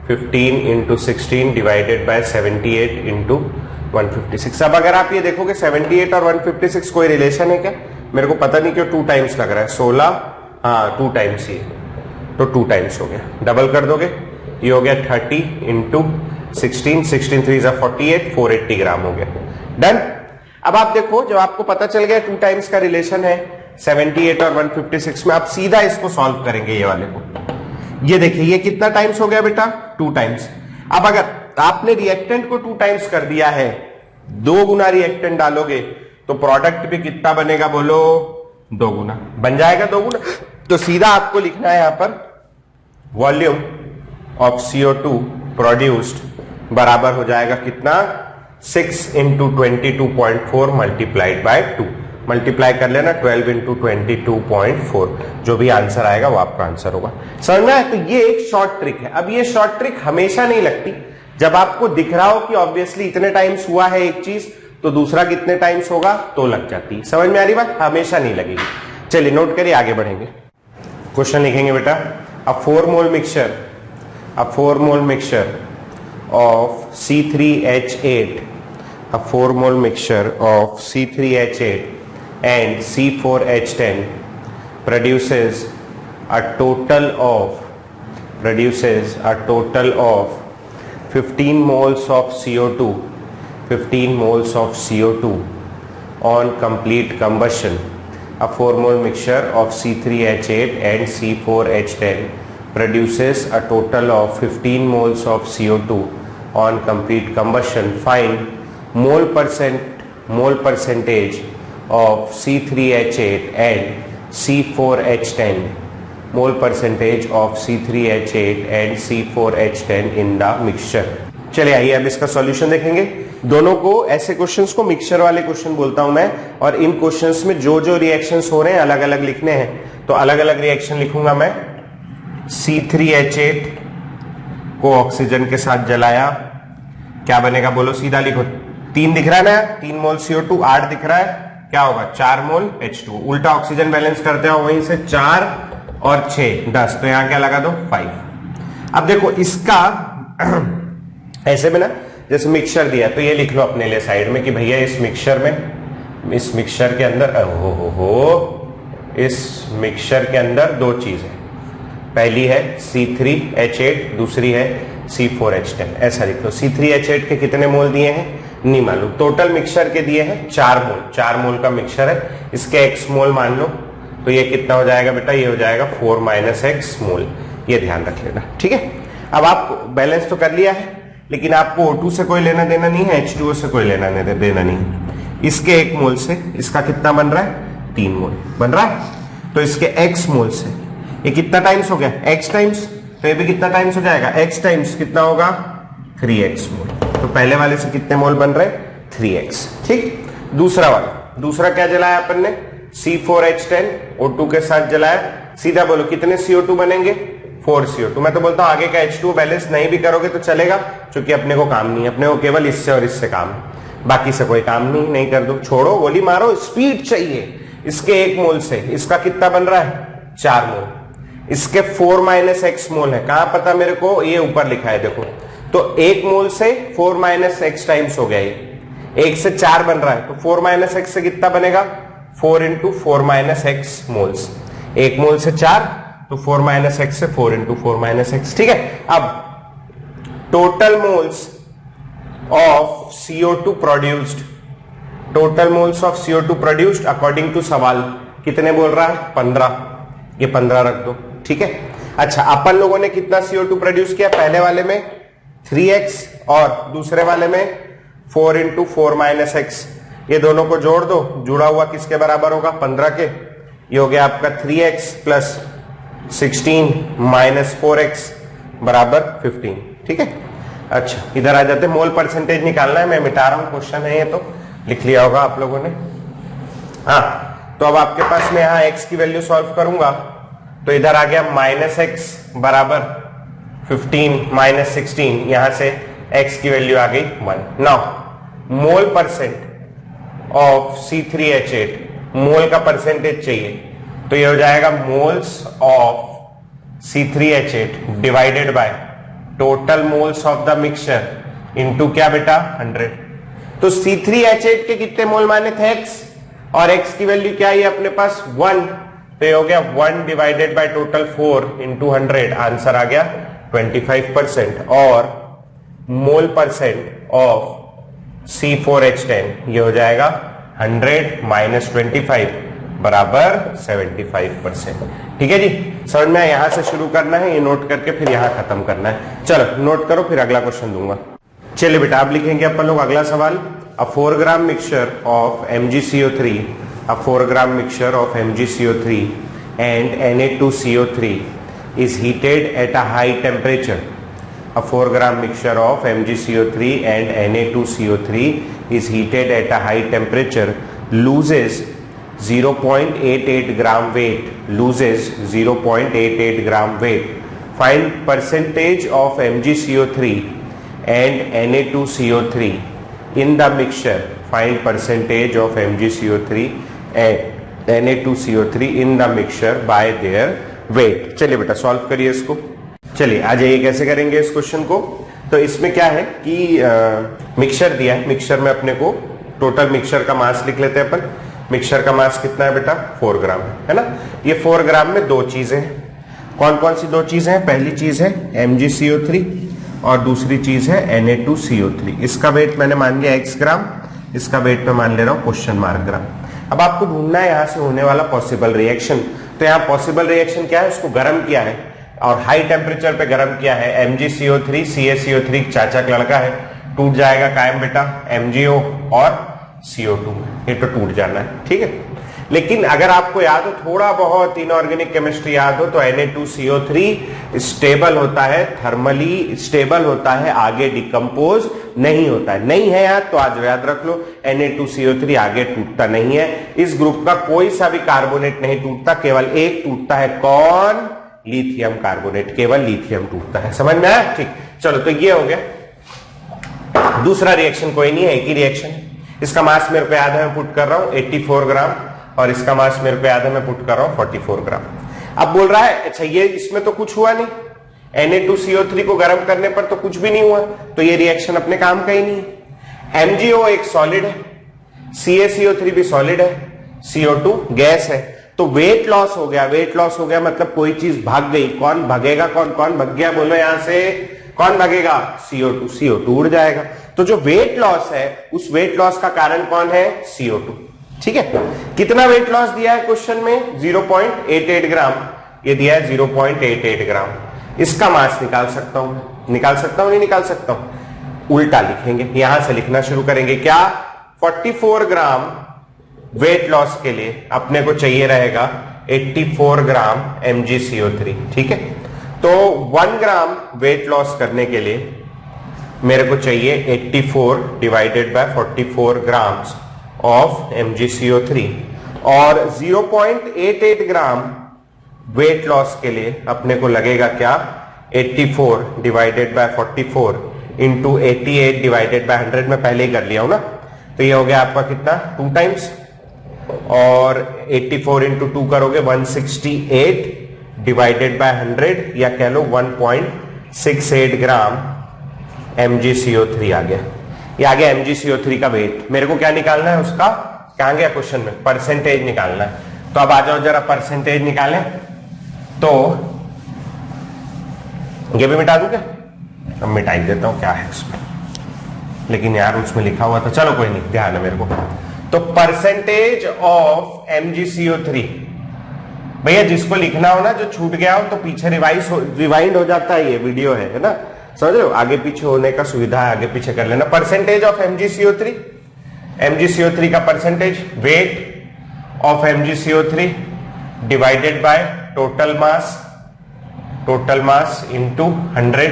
15 इंटू 16 डिवाइडेड बाय 78 इंटू 156। अब अगर आप ये देखोगे 78 और 156 कोई रिलेशन है क्या? मेरे को पता नहीं क्यों 2 टाइम्स लग रहा है। 16, हाँ 2 टाइम्स ही तो 2 टाइम्स हो गया। डबल कर दोगे ये हो गया 30 इंटू 16, 16 3 जा 48, 480 ग्राम हो गया। डन। अब आप देखो जब आपको पता चल गया 2 टाइम्स का रिलेशन है 78 और 156 में, आप सीधा इसको सॉल्व करेंगे ये वाले को। ये देखिए ये कितना टाइम्स हो गया बेटा 2 टाइम्स। अब अगर आपने रिएक्टेंट को 2 टाइम्स कर दिया है, 2 गुना रिएक्टेंट डालोगे तो प्रोडक्ट भी कितना बनेगा बोलो 2 गुना बन जाएगा। 2 गुना तो सीधा आपको लिखना है यहां पर वॉल्यूम ऑफ CO2 प्रोड्यूस्ड बराबर हो जाएगा कितना 6 इंटू 22.4 मल्टीप्लाइड बाय 2। मल्टीप्लाई कर लेना 12 इंटू 22.4, जो भी आंसर आएगा वो आपका आंसर होगा। समझ में आया? तो ये एक शॉर्ट ट्रिक है। अब ये शॉर्ट ट्रिक हमेशा नहीं लगती। जब आपको दिख रहा हो कि ऑब्वियसली इतने टाइम्स हुआ है एक चीज तो दूसरा कितने टाइम्स होगा तो लग जाती है। समझ में आ रही बात? हमेशा नहीं लगेगी। चलिए नोट करिए, आगे बढ़ेंगे। क्वेश्चन लिखेंगे बेटा, अ 4 मोल mixture of C3H8, a 4 mole mixture of C3H8 and C4H10 produces a total of 15 moles of CO2, 15 moles of CO2 on complete combustion. A 4 mole mixture of C3H8 and C4H10 produces a total of 15 moles of CO2 on complete combustion. Find mole percentage of C3H8 and C4H10, mole percentage of C3H8 and C4H10 in the mixture. चलिए आइए अब इसका solution देखेंगे। दोनों को ऐसे questions को mixture वाले क्वेश्चन बोलता हूं मैं, और इन क्वेश्चंस में जो जो रिएक्शंस हो रहे हैं अलग अलग लिखने हैं, तो अलग अलग रिएक्शन लिखूंगा मैं। C3H8 को ऑक्सीजन के साथ जलाया, क्या बनेगा बोलो, सीधा लिखो। 3 दिख रहा है ना, 3 मोल CO2, 8 दिख रहा है, क्या होगा 4 मोल H2। उल्टा ऑक्सीजन बैलेंस करते हो, वहीं से 4 और 6 10, तो यहां क्या लगा दो 5। अब देखो इसका ऐसे में ना, जैसे मिक्सचर दिया तो ये लिख लो अपने लिए साइड में कि भैया इस मिक्सचर के अंदर इस मिक्सचर के अंदर 2 चीज है, पहली है C3H8, दूसरी है C4H10। ऐसा लिख लो। C3H8 के कितने मोल दिए हैं नहीं मालूम, टोटल मिक्सचर के दिए हैं 4 मोल। 4 मोल का मिक्सचर है, इसके x मोल मान लो, तो ये कितना हो जाएगा बेटा, ये हो जाएगा 4 - x मोल। ये ध्यान रख लेना, ठीक है। अब आप बैलेंस तो कर लिया है, लेकिन आपको O2 से कोई लेना देना नहीं है, H2O से कोई लेना देना नहीं है। इसके 1 मोल से इसका कितना बन रहा है, 3 मोल बन रहा है। तो इसके x मोल से ये कितना टाइम्स हो गया, x टाइम्स, तो ये भी कितना टाइम्स हो जाएगा, x टाइम्स कितना होगा 3x मोल। तो पहले वाले से कितने मोल बन रहे, 3x, ठीक। दूसरा वाला, दूसरा क्या जलाया अपन ने, C4H10 O2 के साथ जलाया। सीधा बोलो कितने CO2 बनेंगे, 4 CO2। मैं तो बोलता हूं आगे का H2O बैलेंस नहीं भी करोगे तो चलेगा, क्योंकि अपने को काम नहीं है, अपने को केवल इससे और इससे काम है, बाकी से कोई काम नहीं कर दो, छोड़ो, गोली मारो, स्पीड चाहिए। इसके 1 मोल से इसका कितना बन रहा है, 4 मोल। इसके 4 - x मोल है, कहां पता मेरे को, ये ऊपर लिखा है देखो। तो 1 मोल से 4 - x टाइम्स हो गया, ये 1 से 4 बन रहा है, तो 4 - x से कितना बनेगा, 4 × 4 - x मोल्स। 1 मोल से 4, तो 4 - x से 4 × 4 - x, ठीक है। अब total moles of CO2 produced, total moles of CO2 produced according to सवाल कितने बोल रहा है, 15। ये 15 रख दो, ठीक है। अच्छा, अपन लोगों ने कितना CO2 प्रोड्यूस किया, पहले वाले में 3x और दूसरे वाले में 4 × 4 - x। ये दोनों को जोड़ दो, जुड़ा हुआ किसके बराबर होगा, 15 के। ये हो गया आपका 3x + 16 - 4x बराबर 15, ठीक है। अच्छा, इधर आ जाते, मोल परसेंटेज निकालना है, मैं मिटा रहा हूं, क्वेश्चन है ये, तो लिख लिया होगा आप लोगों ने। हाँ, तो अब आपके पास में यहां x की वैल्यू सॉल्व करूंगा, तो इधर आ गया -x बराबर 15 - 16, यहां से x की वैल्यू आ गई 1। Now mole percent of C3H8, मोल का परसेंटेज चाहिए, तो ये हो जाएगा moles of C3H8 divided by total moles of the mixture into क्या बेटा, 100। तो C3H8 के कितने मोल माने थे, x, और x की वैल्यू क्या है अपने पास 1, तो ये हो गया 1 डिवाइडेड बाय टोटल 4 × 100, आंसर आ गया 25%। और मोल परसेंट ऑफ C4H10 ये हो जाएगा 100 - 25 बराबर 75%, ठीक है जी। समझ में यहां से शुरू करना है, ये नोट करके फिर यहां खत्म करना है। चलो नोट करो, फिर अगला क्वेश्चन दूंगा। चलिए बेटा, अब लिखेंगे अपन लोग अगला सवाल। A 4 gram mixture of MgCO3, a 4 gram mixture of MgCO3 and Na2CO3 is heated at a high temperature. A 4 gram mixture of MgCO3 and Na2CO3 is heated at a high temperature, loses 0.88 gram weight, loses 0.88 gram weight. Find percentage of MgCO3 and Na2CO3 in the mixture. Find percentage of MgCO3 and Na2CO3 in the mixture by their weight. चलिए बेटा solve करिए इसको। चलिए आ जाइए, कैसे करेंगे इस question को। तो इसमें क्या है कि मिक्सचर दिया है, मिक्सचर में अपने को टोटल मिक्सचर का मास लिख लेते हैं अपन। मिक्सचर का मास कितना है बेटा, 4 ग्राम है ना। ये 4 ग्राम में 2 चीजें हैं। कौन कौन सी 2 चीजें हैं, पहली चीज है MgCO3 और दूसरी चीज है Na2CO3। इसका वेट मैंने मान लिया x ग्राम, इसका वेट मैं मान ले रहा हूं क्वेश्चन मार्क ग्राम। अब आपको ढूंढना है यहां से होने वाला पॉसिबल रिएक्शन। तो यहाँ पॉसिबल रिएक्शन क्या है, उसको गर्म किया है और हाई टेम्परेचर पे गर्म किया है। MgCO3 CaCO3 चाचा का लड़का है, टूट जाएगा कायम बेटा MgO और CO2 में, ये तो टूट जाना है, ठीक है। लेकिन अगर आपको याद हो, थोड़ा बहुत इनऑर्गेनिक केमिस्ट्री याद हो, तो Na2CO3 स्टेबल होता है, थर्मली स्टेबल होता है, आगे डिकम्पोज नहीं होता है। नहीं है याद तो आज याद रख लो, Na2CO3 आगे टूटता नहीं है। इस ग्रुप का कोई सा भी कार्बोनेट नहीं टूटता, केवल एक टूटता है, कौन? लिथियम कार्बोनेट, केवल लिथियम टूटता है। समझ में आया? ठीक, चलो तो ये हो गया। दूसरा रिएक्शन कोई नहीं है, एक ही रिएक्शन। इसका मास मेरे को याद है, मैं पुट कर रहा हूं 84 ग्राम, और इसका मास मेरे को याद है, मैं पुट कर रहा हूं 44 ग्राम। अब बोल रहा है अच्छा ये इसमें तो कुछ हुआ नहीं, Na2CO3 को गर्म करने पर तो कुछ भी नहीं हुआ, तो ये रिएक्शन अपने काम का ही नहीं है। MgO एक सॉलिड है, CaCO3 भी सॉलिड है, CO2 गैस है, तो वेट लॉस हो गया। वेट लॉस हो गया मतलब कोई चीज भाग गई। कौन भागेगा? कौन भाग गया? बोलो यहां से, कौन भागेगा? CO2 उड़ जाएगा। तो जो वेट लॉस है, उस वेट लॉस का कारण कौन है? CO2। ठीक है, कितना वेट लॉस दिया है क्वेश्चन में? 0.88 ग्राम, ये दिया है 0.88 ग्राम। इसका मास निकाल सकता हूं, निकाल सकता हूं, नहीं निकाल सकता हूं? उल्टा लिखेंगे, यहां से लिखना शुरू करेंगे। क्या? 44 ग्राम वेट लॉस के लिए अपने को चाहिए रहेगा 84 ग्राम MgCO3। ठीक है, तो 1 ग्राम वेट लॉस करने के लिए मेरे को चाहिए 84 divided by 44 grams of MgCO3, और 0.88 ग्राम वेट लॉस के लिए अपने को लगेगा क्या? 84 divided by 44 into 88 divided by 100 में पहले ही कर लिया हूं ना, तो ये हो गया आपका कितना? 2 टाइम्स, और 84 इंटू 2 करोगे 168 डिवाइडेड बाय 100, या कह लो 1.68 ग्राम MgCO3 आ गया। ये आ गया MgCO3 का वेट। मेरे को क्या निकालना है उसका? क्या गया क्वेश्चन में? परसेंटेज निकालना है। तो अब आ जाओ जरा परसेंटेज निकालें। तो ये भी मिटा दूं क्या? अब मिटा ही देता हूं, क्या है उसमें, लेकिन यार उसमें लिखा हुआ था, चलो कोई नहीं, ध्यान है मेरे को। तो परसेंटेज ऑफ MgCO3, भैया जिसको लिखना हो ना, जो छूट गया हो तो पीछे रिवाइंड हो जाता है, ये वीडियो है ना, समझ रहे हो? आगे पीछे होने का सुविधा है, आगे पीछे कर लेना। परसेंटेज ऑफ MgCO3, MgCO3 का percentage, weight of MgCO3 divided by total mass into 100।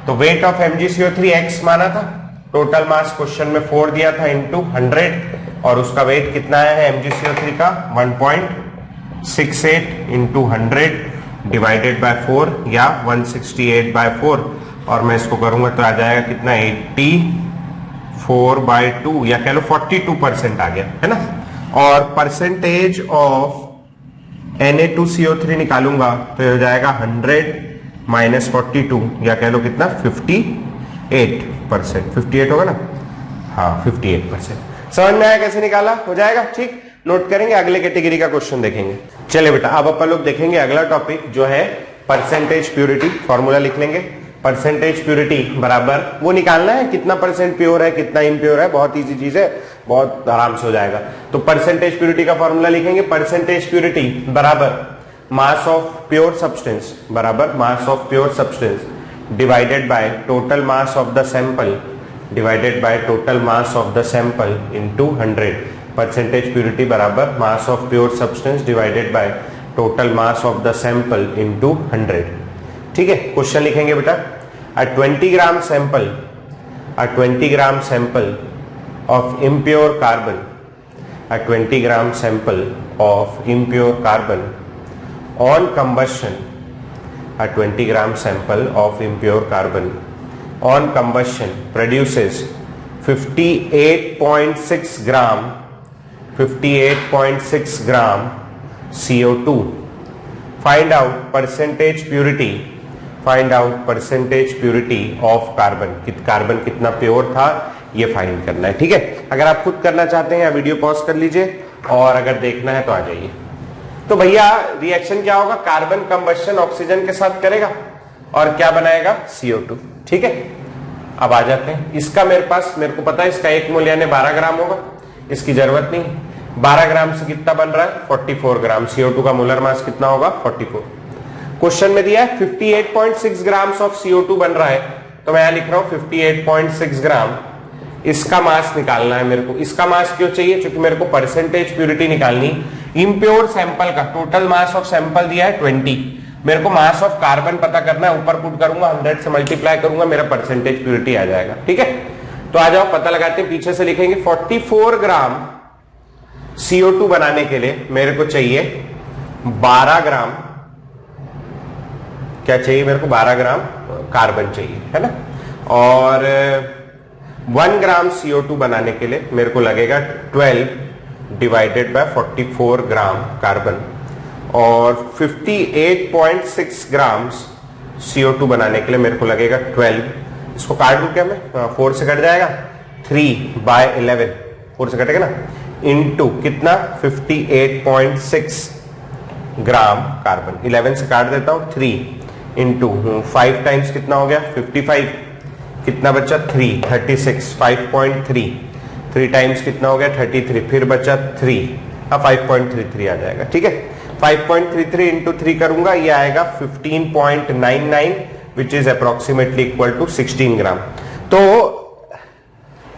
तो वेट ऑफ MgCO3 x माना था, टोटल मास क्वेश्चन में 4 दिया था, इंटू 100, और उसका वेट कितना है MgCO3 का? 1.68 इंटू 100 डिवाइडेड बाय 4, या 168 बाय 4, और मैं इसको करूंगा तो आ जाएगा कितना? 84 बाय 2, या कह लो 42% आ गया, है ना। और परसेंटेज ऑफ Na2CO3 निकालूंगा तो ये हो जाएगा 100 माइनस 42, या कह लो कितना? 58%। 58 होगा ना? हाँ 58%। समझ में आया कैसे निकाला? हो जाएगा, ठीक। नोट करेंगे, अगले कैटेगरी का क्वेश्चन देखेंगे। चलिए बेटा, अब अपन लोग देखेंगे अगला टॉपिक जो है परसेंटेज प्योरिटी। फॉर्मूला लिख लेंगे। परसेंटेज प्योरिटी बराबर, वो निकालना है कितना परसेंट प्योर है, कितना इम्प्योर है, बहुत इजी चीज है, बहुत आराम से हो जाएगा। तो परसेंटेज प्योरिटी का फॉर्मूला लिखेंगे। परसेंटेज प्योरिटी बराबर मास ऑफ प्योर सब्सटेंस, बराबर mass of pure substance divided by total mass of the sample, divided by total mass of the sample into 100। Percentage purity बराबर mass of pure substance divided by total mass of the sample into 100। ठीक है, question लिखेंगे बेटा। a 20 gram sample of impure carbon, a 20 gram sample of impure carbon on combustion, a 20 gram sample of impure carbon on combustion produces 58.6 gram CO2. Find out percentage purity of carbon. Carbon कितना pure था ये find करना है। ठीक है, अगर आप खुद करना चाहते हैं या वीडियो पॉज कर लीजिए, और अगर देखना है तो आ जाइए। तो भैया रिएक्शन क्या होगा? कार्बन कंबस्शन ऑक्सीजन के साथ करेगा और क्या बनाएगा? CO2। ठीक है, अब आ जाते हैं। इसका मेरे को पता है इसका 1 मोल यानी 12 ग्राम होगा, इसकी जरूरत नहीं। 12 ग्राम से कितना बन रहा है? 44 ग्राम। CO2 का मोलर मास कितना होगा? 44। क्वेश्चन में दिया है 58.6 ग्राम ऑफ CO2 बन रहा है, तो मैं यहां लिख रहा हूं 58.6 ग्राम। इसका मास निकालना है मेरे को। इसका मास क्यों चाहिए? क्योंकि मेरे को परसेंटेज प्योरिटी निकालनी। इम्प्योर सैंपल का टोटल मास ऑफ सैंपल दिया है 20, मेरे को मास ऑफ कार्बन पता करना है, ऊपर पुट करूंगा 100 से मल्टीप्लाई करूंगा, मेरा परसेंटेज प्योरिटी आ जाएगा। ठीक है, तो आ जाओ पता लगाते हैं, पीछे से लिखेंगे 44 ग्राम CO2 बनाने के लिए मेरे को चाहिए 12 ग्राम, क्या चाहिए मेरे को, 12 ग्राम कार्बन चाहिए, है ना। और 1 ग्राम CO2 बनाने के लिए मेरे को लगेगा 12 डिवाइडेड बाय 44 ग्राम कार्बन, और 58.6 ग्राम CO2 बनाने के लिए मेरे को लगेगा 12, इसको काट दूं क्या मैं, 4 से कट जाएगा, 3/11, 4 से कटेगा ना, इनटू कितना 58.6 ग्राम कार्बन, 11 से काट देता हूं, 3 इंटू 5 टाइम्स कितना हो गया 55, कितना बचा 3, 36, 5.3, 3 टाइम्स कितना हो गया 33, फिर बचा 3, 5.33 आ जाएगा। ठीक है, 5.33 इंटू 3 करूंगा, ये आएगा 15.99 which is approximately equal to 16 gram. तो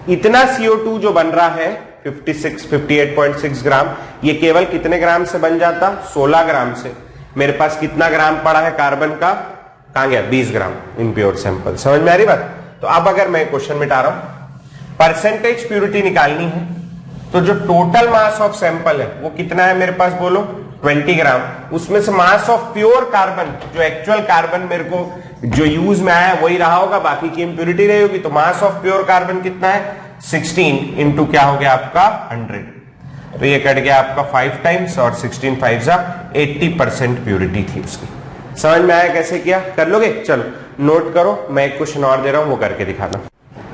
इतना CO2 जो बन रहा है 58.6 ग्राम, ये केवल कितने ग्राम से बन जाता, 16 ग्राम से। मेरे पास कितना ग्राम पड़ा है कार्बन का, कहां गया 20 ग्राम इम्प्योर सैंपल। समझ में आ रही बात। तो अब अगर मैं क्वेश्चन मिटा रहा हूं, परसेंटेज प्यूरिटी निकालनी है, तो जो टोटल मास ऑफ सैंपल है वो कितना है मेरे पास, बोलो 20 ग्राम, उसमें से मास ऑफ प्योर कार्बन, जो एक्चुअल कार्बन मेरे को जो यूज में आया वही रहा होगा, बाकी की इंप्यूरिटी रही होगी, तो मास ऑफ प्योर कार्बन कितना है 16 इंटू क्या हो गया आपका 100, तो ये कट गया आपका 5 टाइम्स, और 16 5 80% प्यूरिटी थी उसकी। समझ में आया कैसे किया, कर लोगे। चलो नोट करो, मैं एक क्वेश्चन और दे रहा हूं वो करके दिखाना।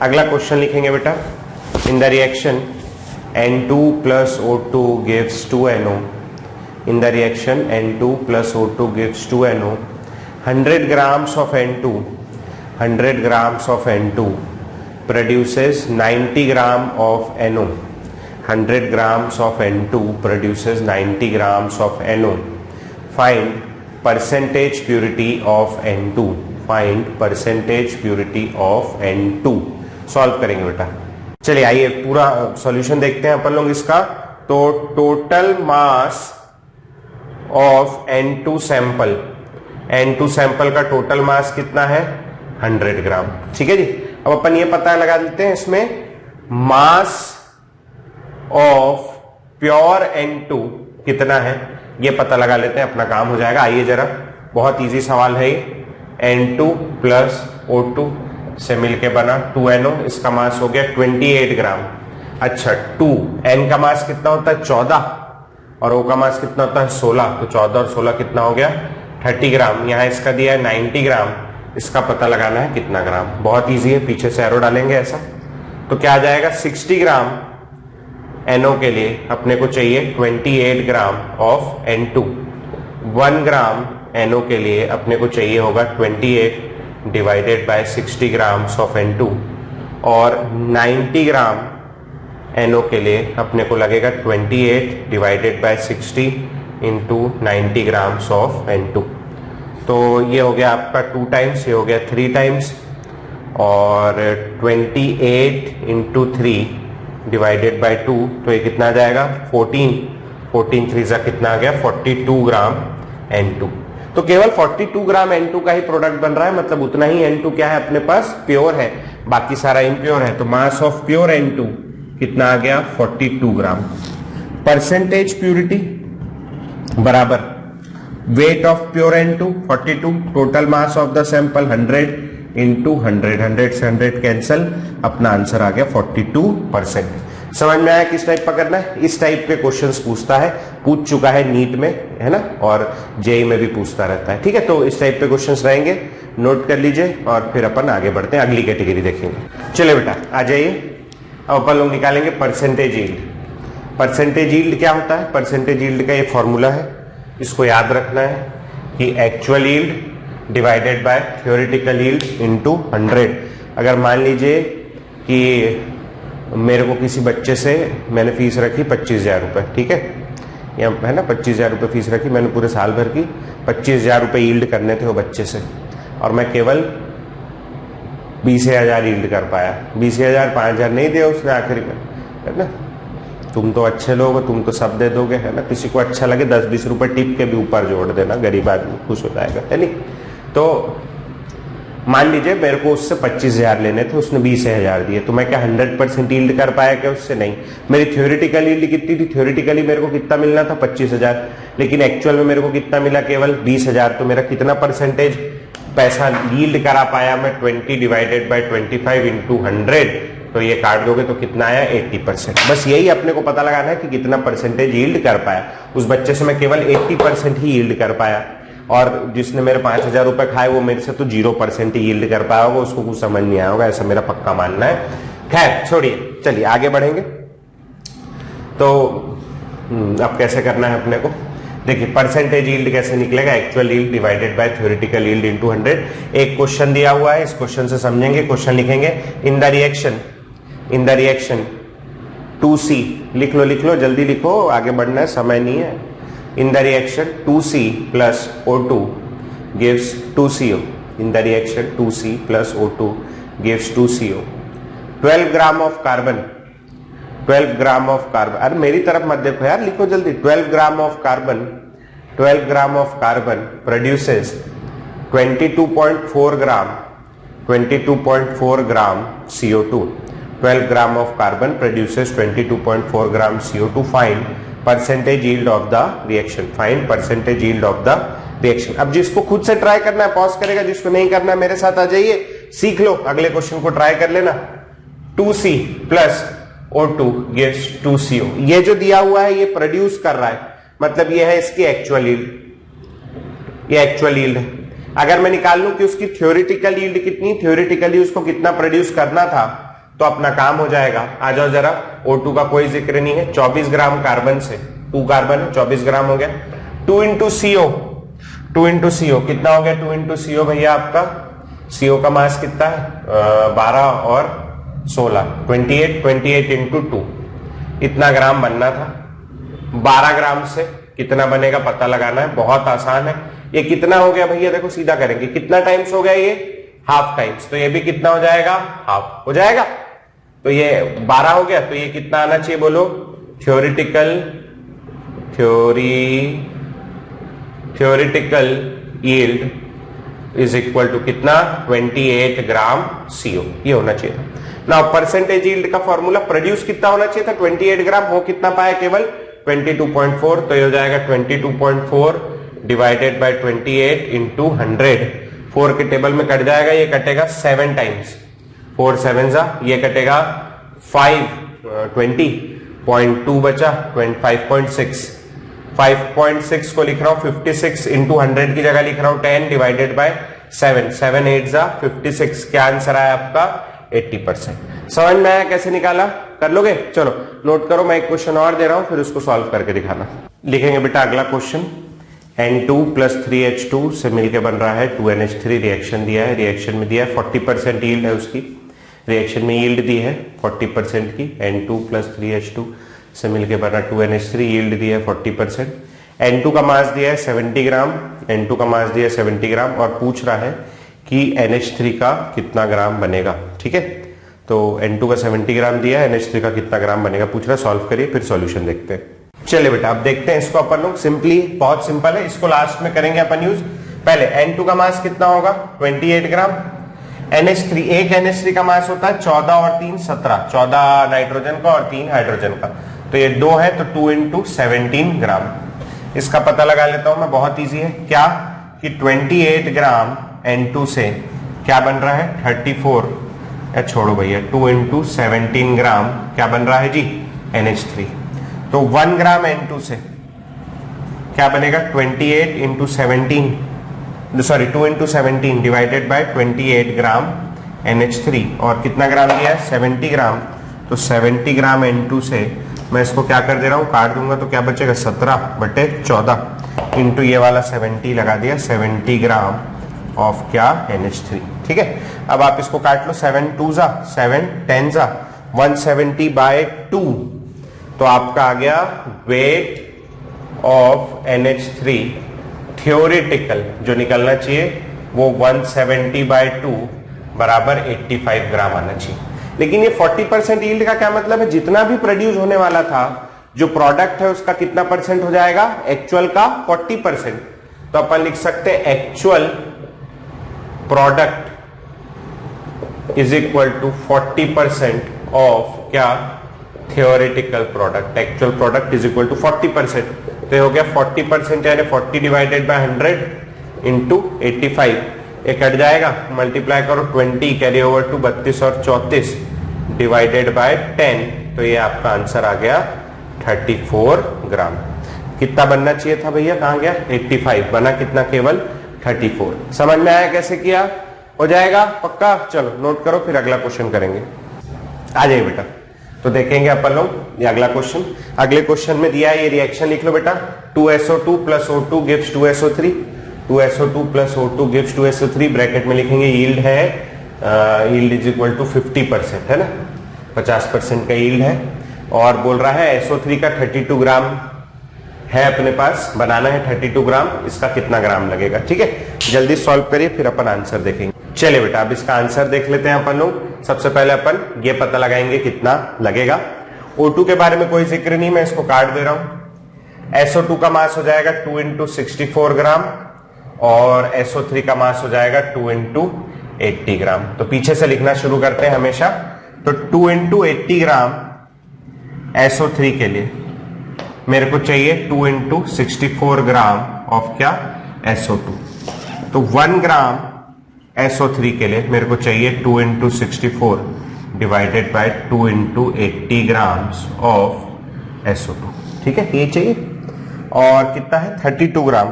अगला क्वेश्चन लिखेंगे बेटा, in the reaction N2 plus O2 gives 2NO, in the reaction N2 plus O2 gives 2NO, 100 grams of N2, 100 grams of N2 produces 90 gram of NO, 100 grams of N2 produces 90 grams of NO. Find percentage purity of N2, find percentage purity of N2. Solve करेंगे बेटा। चलिए आइए पूरा solution देखते हैं अपन लोग इसका। तो total mass of N2 sample, N2 sample का टोटल मास कितना है 100 ग्राम। ठीक है जी, अब अपन ये पता लगा देते हैं इसमें मास ऑफ प्योर N2 कितना है, ये पता लगा लेते हैं, अपना काम हो जाएगा। आइए जरा, बहुत इजी सवाल है ये। N2 प्लस O2 से मिलके बना 2NO, इसका मास हो गया 28 ग्राम। अच्छा 2 N का मास कितना होता है 14, और O का मास कितना होता है 16, तो 14 और 16 कितना हो गया 30 ग्राम। यहां इसका दिया है 90 ग्राम, इसका पता लगाना है कितना ग्राम। बहुत इजी है, पीछे से एरो डालेंगे ऐसा, तो क्या आ जाएगा 60 ग्राम NO के लिए अपने को चाहिए 28 gram of N2, 1 gram NO के लिए अपने को चाहिए होगा 28 divided by 60 grams of N2, और 90 ग्राम NO के लिए अपने को लगेगा 28 divided by 60 into 90 grams of N2। तो ये हो गया आपका 2 टाइम्स, ये हो गया 3 टाइम्स, और 28 इंटू 3 डिवाइडेड बाय 2, तो ये कितना आ जाएगा 14 3 जा कितना आ गया 42 ग्राम N2। तो केवल 42 ग्राम N2 का ही प्रोडक्ट बन रहा है, मतलब उतना ही N2 क्या है अपने पास प्योर है, बाकी सारा इम्प्योर है। तो मास ऑफ प्योर N2 कितना आ गया 42 ग्राम। परसेंटेज प्यूरिटी बराबर weight of pure N2 42, total mass of the sample 100 into 100, 100 से 100 कैंसल, अपना आंसर आ गया 42%। समझ में आया किस टाइप का करना है। इस टाइप के क्वेश्चंस पूछता है, पूछ चुका है नीट में, है ना, और जेई में भी पूछता रहता है। ठीक है, तो इस टाइप के क्वेश्चंस रहेंगे, नोट कर लीजिए, और फिर अपन आगे बढ़ते हैं, अगली कैटेगरी देखेंगे। चलिए बेटा आ जाइए, अब अपन लोग निकालेंगे परसेंटेज यील्ड। परसेंटेज यील्ड क्या होता है, परसेंटेज यील्ड का ये फॉर्मूला है, इसको याद रखना है कि actual yield divided by theoretical yield into 100। अगर मान लीजिए कि मेरे को किसी बच्चे से मैंने फीस रखी 25,000 रुपए, ठीक है, या है ना 25,000 रुपए फीस रखी मैंने पूरे साल भर की, 25,000 रुपए यील्ड करने थे वो बच्चे से, और मैं केवल 20,000 यील्ड कर पाया। 20,000 5,000 नहीं दिया उसने आखिरी में, है ना, तुम तो अच्छे लोग हो, तुम तो सब दे दोगे, है ना। किसी को अच्छा लगे 10-20 रुपए टिप के भी ऊपर जोड़ देना, गरीब आदमी खुश हो जाएगा, है नहीं। तो मान लीजिए मेरे को उससे 25,000 लेने थे, उसने 20,000 दिए, तो मैं क्या 100% यील्ड कर पाया क्या उससे? नहीं। मेरी थ्योरेटिकल यील्ड कितनी थी? थ्योरेटिकली मेरे को कितना मिलना था? 25,000, लेकिन एक्चुअल में मेरे को कितना मिला? केवल 20,000। तो मेरा कितना परसेंटेज पैसा यील्ड करा पाया मैं? 20 डिवाइडेड बाय 25 इंटू 100। तो ये काट दोगे तो कितना आया? 80%। बस यही अपने को पता लगाना है कि कितना परसेंटेज यील्ड कर पाया। उस बच्चे से मैं केवल 80% ही यील्ड कर पाया, और जिसने मेरे 5,000 रुपए खाए वो मेरे से तो 0% ही यील्ड कर पाया होगा, उसको कुछ समझ नहीं आया होगा, ऐसा मेरा पक्का मानना है। खैर छोड़िए, चलिए आगे बढ़ेंगे। तो अब कैसे करना है अपने को? देखिए परसेंटेज यील्ड कैसे निकलेगा? Actual yield divided by theoretical yield into 100। एक क्वेश्चन दिया हुआ है, इस क्वेश्चन से समझेंगे। क्वेश्चन लिखेंगे, इन द रिएक्शन 2C, लिख लो जल्दी लिखो, आगे बढ़ना है, समय नहीं है। In the reaction 2C plus O2 gives 2CO. In the reaction 2C plus O2 gives 2CO. 12 gram of carbon, 12 gram of carbon, अरे मेरी तरफ मत देखो यार, लिखो जल्दी। 12 gram of carbon, 12 gram of carbon produces 22.4 gram, 22.4 gram CO2. 12 gram of carbon produces 22.4 gram CO2. Find percentage yield of the reaction, find percentage yield of the reaction. अब जिसको खुद से ट्राई करना है पॉज करेगा, जिसको नहीं करना है मेरे साथ आ जाइए, सीख लो, अगले क्वेश्चन को ट्राई कर लेना। 2C plus O2 gives 2CO। ये जो दिया हुआ है ये प्रोड्यूस कर रहा है, मतलब ये है इसकी एक्चुअल यील्ड, ये एक्चुअल यील्ड है। अगर मैं निकाल लूं कि उसकी थ्योरेटिकल यील्ड कितनी, थ्योरेटिकली उसको कितना प्रोड्यूस करना था, तो अपना काम हो जाएगा। आ जाओ जरा, O2 का कोई जिक्र नहीं है, 24 ग्राम कार्बन से 2 कार्बन है, 24 ग्राम हो गया। 2 इंटू CO कितना हो गया? 2 इंटू CO भैया आपका CO का मास कितना है? 12 और 16, 28 इंटू 2, इतना ग्राम बनना था। 12 ग्राम से कितना बनेगा पता लगाना है, बहुत आसान है। ये कितना हो गया भैया? देखो सीधा करेंगे, कितना टाइम्स हो गया? ये हाफ टाइम्स, तो ये भी कितना हो जाएगा? हाफ हो जाएगा। तो ये 12 हो गया, तो ये कितना आना चाहिए बोलो? Theoretical yield is equal to कितना? 28 ग्राम CO, ये होना चाहिए। नाउ परसेंटेज यील्ड का फॉर्मूला, प्रोड्यूस कितना होना चाहिए था? 28 ग्राम, हो कितना पाया? केवल 22.4। तो ये हो जाएगा 22.4 डिवाइडेड बाय 28 इंटू 100। 4 के टेबल में कट जाएगा, ये कटेगा 7 टाइम्स, 4 7 जा, ये कटेगा 20.2 बचा 5.6। 5.6 को लिख रहा हूं 56 इंटू 100 की जगह लिख रहा हूं 10 डिवाइडेड बाय 7, 7 8 जा 56। क्या आंसर आया आपका? 80%। समझ में आया कैसे निकाला? कर लोगे? चलो नोट करो, मैं एक क्वेश्चन और दे रहा हूं, फिर उसको सॉल्व करके दिखाना। लिखेंगे बेटा अगला क्वेश्चन, N2 प्लस 3H2 से मिलकर बन रहा है 2NH3। रिएक्शन दिया है, रिएक्शन में दिया है 40% यील्ड है उसकी, रिएक्शन में यील्ड दी है 40% की। N2 प्लस 3H2 से मिलकर बना 2NH3, यील्ड दी है 40%। N2 का मास दिया है 70 ग्राम, N2 का मास दिया है 70 ग्राम, और पूछ रहा है कि NH3 का कितना ग्राम बनेगा। ठीक है, तो N2 का 70 ग्राम दिया है, NH3 का कितना ग्राम बनेगा पूछ रहा है। सॉल्व करिए फिर सॉल्यूशन देखते हैं। चलिए बेटा अब देखते हैं इसको अपन लोग। सिंपली बहुत सिंपल है, इसको लास्ट में करेंगे अपन यूज। पहले N2 का मास कितना होगा? 28 ग्राम। NH3, एक NH3 का मास होता है 14 और 3 17, 14 नाइट्रोजन का और 3 हाइड्रोजन का, तो ये 2 है, तो 2 इंटू 17 ग्राम। इसका पता लगा लेता हूं मैं, बहुत इजी है। क्या कि 28 ग्राम N2 से क्या बन रहा है? 34, या छोड़ो भैया, 2 इंटू 17 ग्राम क्या बन रहा है जी? NH3। तो 1 ग्राम N2 से क्या बनेगा? 28 into 17, sorry 2 into 17 divided by 28 gram NH3, और कितना ग्राम दिया है? 70 ग्राम। तो 70 ग्राम N2 से मैं इसको क्या कर दे रहा हूं? काट दूंगा तो क्या बचेगा? 17/14 इंटू ये वाला 70 लगा दिया, 70 ग्राम ऑफ क्या? NH3। ठीक है, अब आप इसको काट लो, 7 2 जा 7 10 जा 170/2, तो आपका आ गया वेट ऑफ NH3 थ्योरेटिकल जो निकलना चाहिए वो 170/2 बराबर 85 ग्राम आना चाहिए। लेकिन ये 40% यील्ड का क्या मतलब है? जितना भी प्रोड्यूस होने वाला था जो प्रोडक्ट है उसका कितना परसेंट हो जाएगा, एक्चुअल का 40%। तो अपन लिख सकते हैं actual product is equal to 40% of क्या, theoretical product. Actual product is equal to 40%। तो ये हो गया 40% यानी 40 डिवाइडेड बाय 100 इंटू 85। ये कट जाएगा, मल्टीप्लाई करो 20 कैरी ओवर टू 32 और 34 डिवाइडेड बाय 10। तो ये आपका आंसर आ गया 34 ग्राम। कितना बनना चाहिए था भैया, कहां गया, 85 बना, कितना, केवल 34। समझ में आया कैसे किया, हो जाएगा पक्का। चलो नोट करो, फिर अगला क्वेश्चन करेंगे। आ जाइए बेटा, तो देखेंगे अपन लोग ये अगला क्वेश्चन। अगले क्वेश्चन में दिया है, ये रिएक्शन लिख लो बेटा, 2SO2 plus O2 gives 2SO3। 2SO2 plus O2 gives 2SO3, bracket में लिखेंगे यील्ड है, यील्ड इज इक्वल टू 50% है ना, 50% का यील्ड है। और बोल रहा है SO3 का 32 ग्राम है अपने पास, बनाना है 32 ग्राम, इसका कितना ग्राम लगेगा। ठीक है, जल्दी सॉल्व करिए, फिर अपन आंसर देखेंगे। चलिए बेटा, अब इसका आंसर देख लेते हैं अपन लोग। सबसे पहले अपन ये पता लगाएंगे कितना लगेगा। O2 के बारे में कोई जिक्र नहीं, मैं इसको काट दे रहा हूं। SO2 का मास हो जाएगा 2 इंटू 64 ग्राम और SO3 का मास हो जाएगा 2 इंटू 80 ग्राम। तो पीछे से लिखना शुरू करते हैं हमेशा। तो 2 इंटू 80 ग्राम SO3 के लिए मेरे को चाहिए 2 इंटू 64 ग्राम ऑफ क्या, SO2। तो 1 ग्राम SO3 के लिए मेरे को चाहिए 2 into 64 divided by 2 into 80 grams of SO2। ठीक है, ये चाहिए। और कितना है, 32 ग्राम।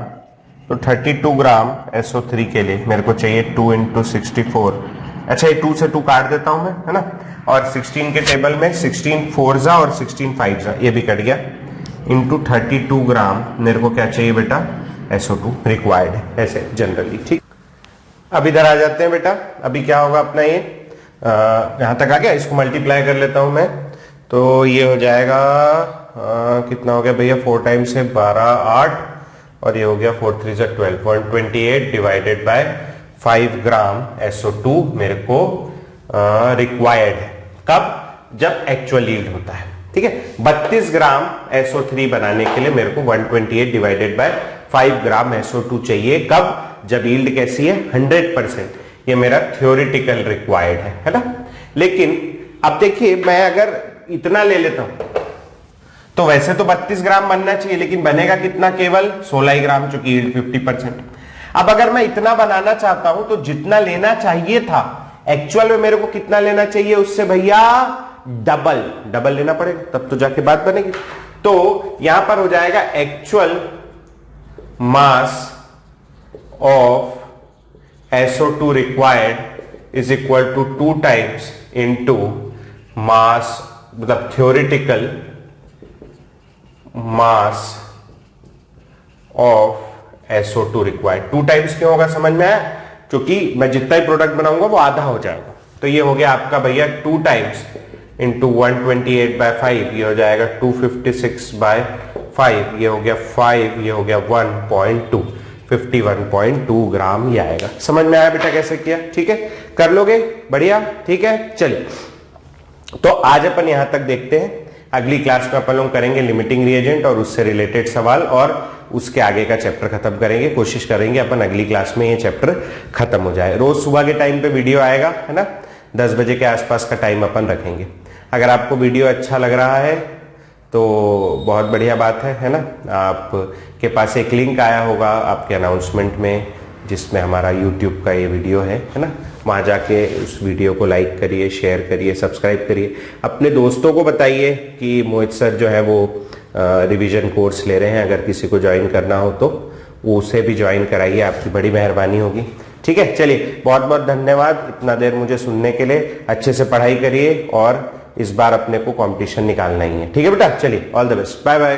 तो 32 ग्राम SO3 के लिए मेरे को चाहिए 2 इंटू 64। अच्छा, ये 2 से 2 काट देता हूं मैं, है ना। और 16 के टेबल में 16 4 और 16 5 ये भी कट गया, इंटू 32 ग्राम मेरे को क्या चाहिए बेटा, SO2 रिक्वायर्ड है ऐसे जनरली। ठीक, अब इधर आ जाते हैं बेटा। अभी क्या होगा अपना, ये यहां तक आ गया, इसको मल्टीप्लाई कर लेता हूं मैं। तो ये हो जाएगा कितना हो गया भैया, 4 टाइम्स से 12 8 और ये हो गया 4 3 से 12.28 डिवाइडेड बाय 5 ग्राम SO2 मेरे को रिक्वायर्ड है। कब, जब एक्चुअल यील्ड होता है। ठीक है, 32 ग्राम SO3 बनाने के लिए मेरे को 128 डिवाइडेड बाय 5 ग्राम SO2 चाहिए। कब, जब यील्ड कैसी है, 100%। ये मेरा थ्योरेटिकल रिक्वायर्ड है ना। लेकिन अब देखिए, मैं अगर इतना ले लेता हूं तो वैसे तो 32 ग्राम बनना चाहिए, लेकिन बनेगा कितना, केवल 16 ग्राम, चूंकि यील्ड 50%। अब अगर मैं इतना बनाना चाहता हूं तो जितना लेना चाहिए था एक्चुअल में मेरे को कितना लेना चाहिए, उससे भैया डबल लेना पड़ेगा, तब तो जाके बात बनेगी। तो यहां पर हो जाएगा actual mass of SO2 required is equal to 2 times into mass, मतलब theoretical mass of SO2 required. 2 times क्यों होगा, समझ में आया, क्योंकि मैं जितना ही प्रोडक्ट बनाऊंगा वो आधा हो जाएगा। तो ये हो गया आपका भैया 2 टाइम्स इंटू 128 बाय 5, ये हो जाएगा 256 बाय 5, ये हो गया 5, ये हो गया 1.2, 51.2 ग्राम ये आएगा। समझ में आया बेटा कैसे किया, ठीक है, कर लोगे, बढ़िया। ठीक है, चलिए तो आज अपन यहां तक देखते हैं। अगली क्लास में अपन लोग करेंगे लिमिटिंग रिएजेंट और उससे रिलेटेड सवाल, और उसके आगे का चैप्टर खत्म करेंगे। कोशिश करेंगे अपन अगली क्लास में ये चैप्टर खत्म हो जाए। रोज सुबह के टाइम पे वीडियो आएगा, है ना, 10 बजे के आसपास का टाइम अपन रखेंगे। अगर आपको वीडियो अच्छा लग रहा है तो बहुत बढ़िया बात है ना। आपके पास एक लिंक आया होगा आपके अनाउंसमेंट में, जिसमें हमारा यूट्यूब का ये वीडियो है ना। वहाँ जाके उस वीडियो को लाइक करिए, शेयर करिए, सब्सक्राइब करिए। अपने दोस्तों को बताइए कि मोहित सर जो है वो रिवीजन कोर्स ले रहे हैं, अगर किसी को ज्वाइन करना हो तो वो उसे भी ज्वाइन कराइए, आपकी बड़ी मेहरबानी होगी। ठीक है, चलिए बहुत बहुत धन्यवाद इतना देर मुझे सुनने के लिए। अच्छे से पढ़ाई करिए और इस बार अपने को कंपटीशन निकालना ही है। ठीक है बेटा, चलिए all the best, bye bye.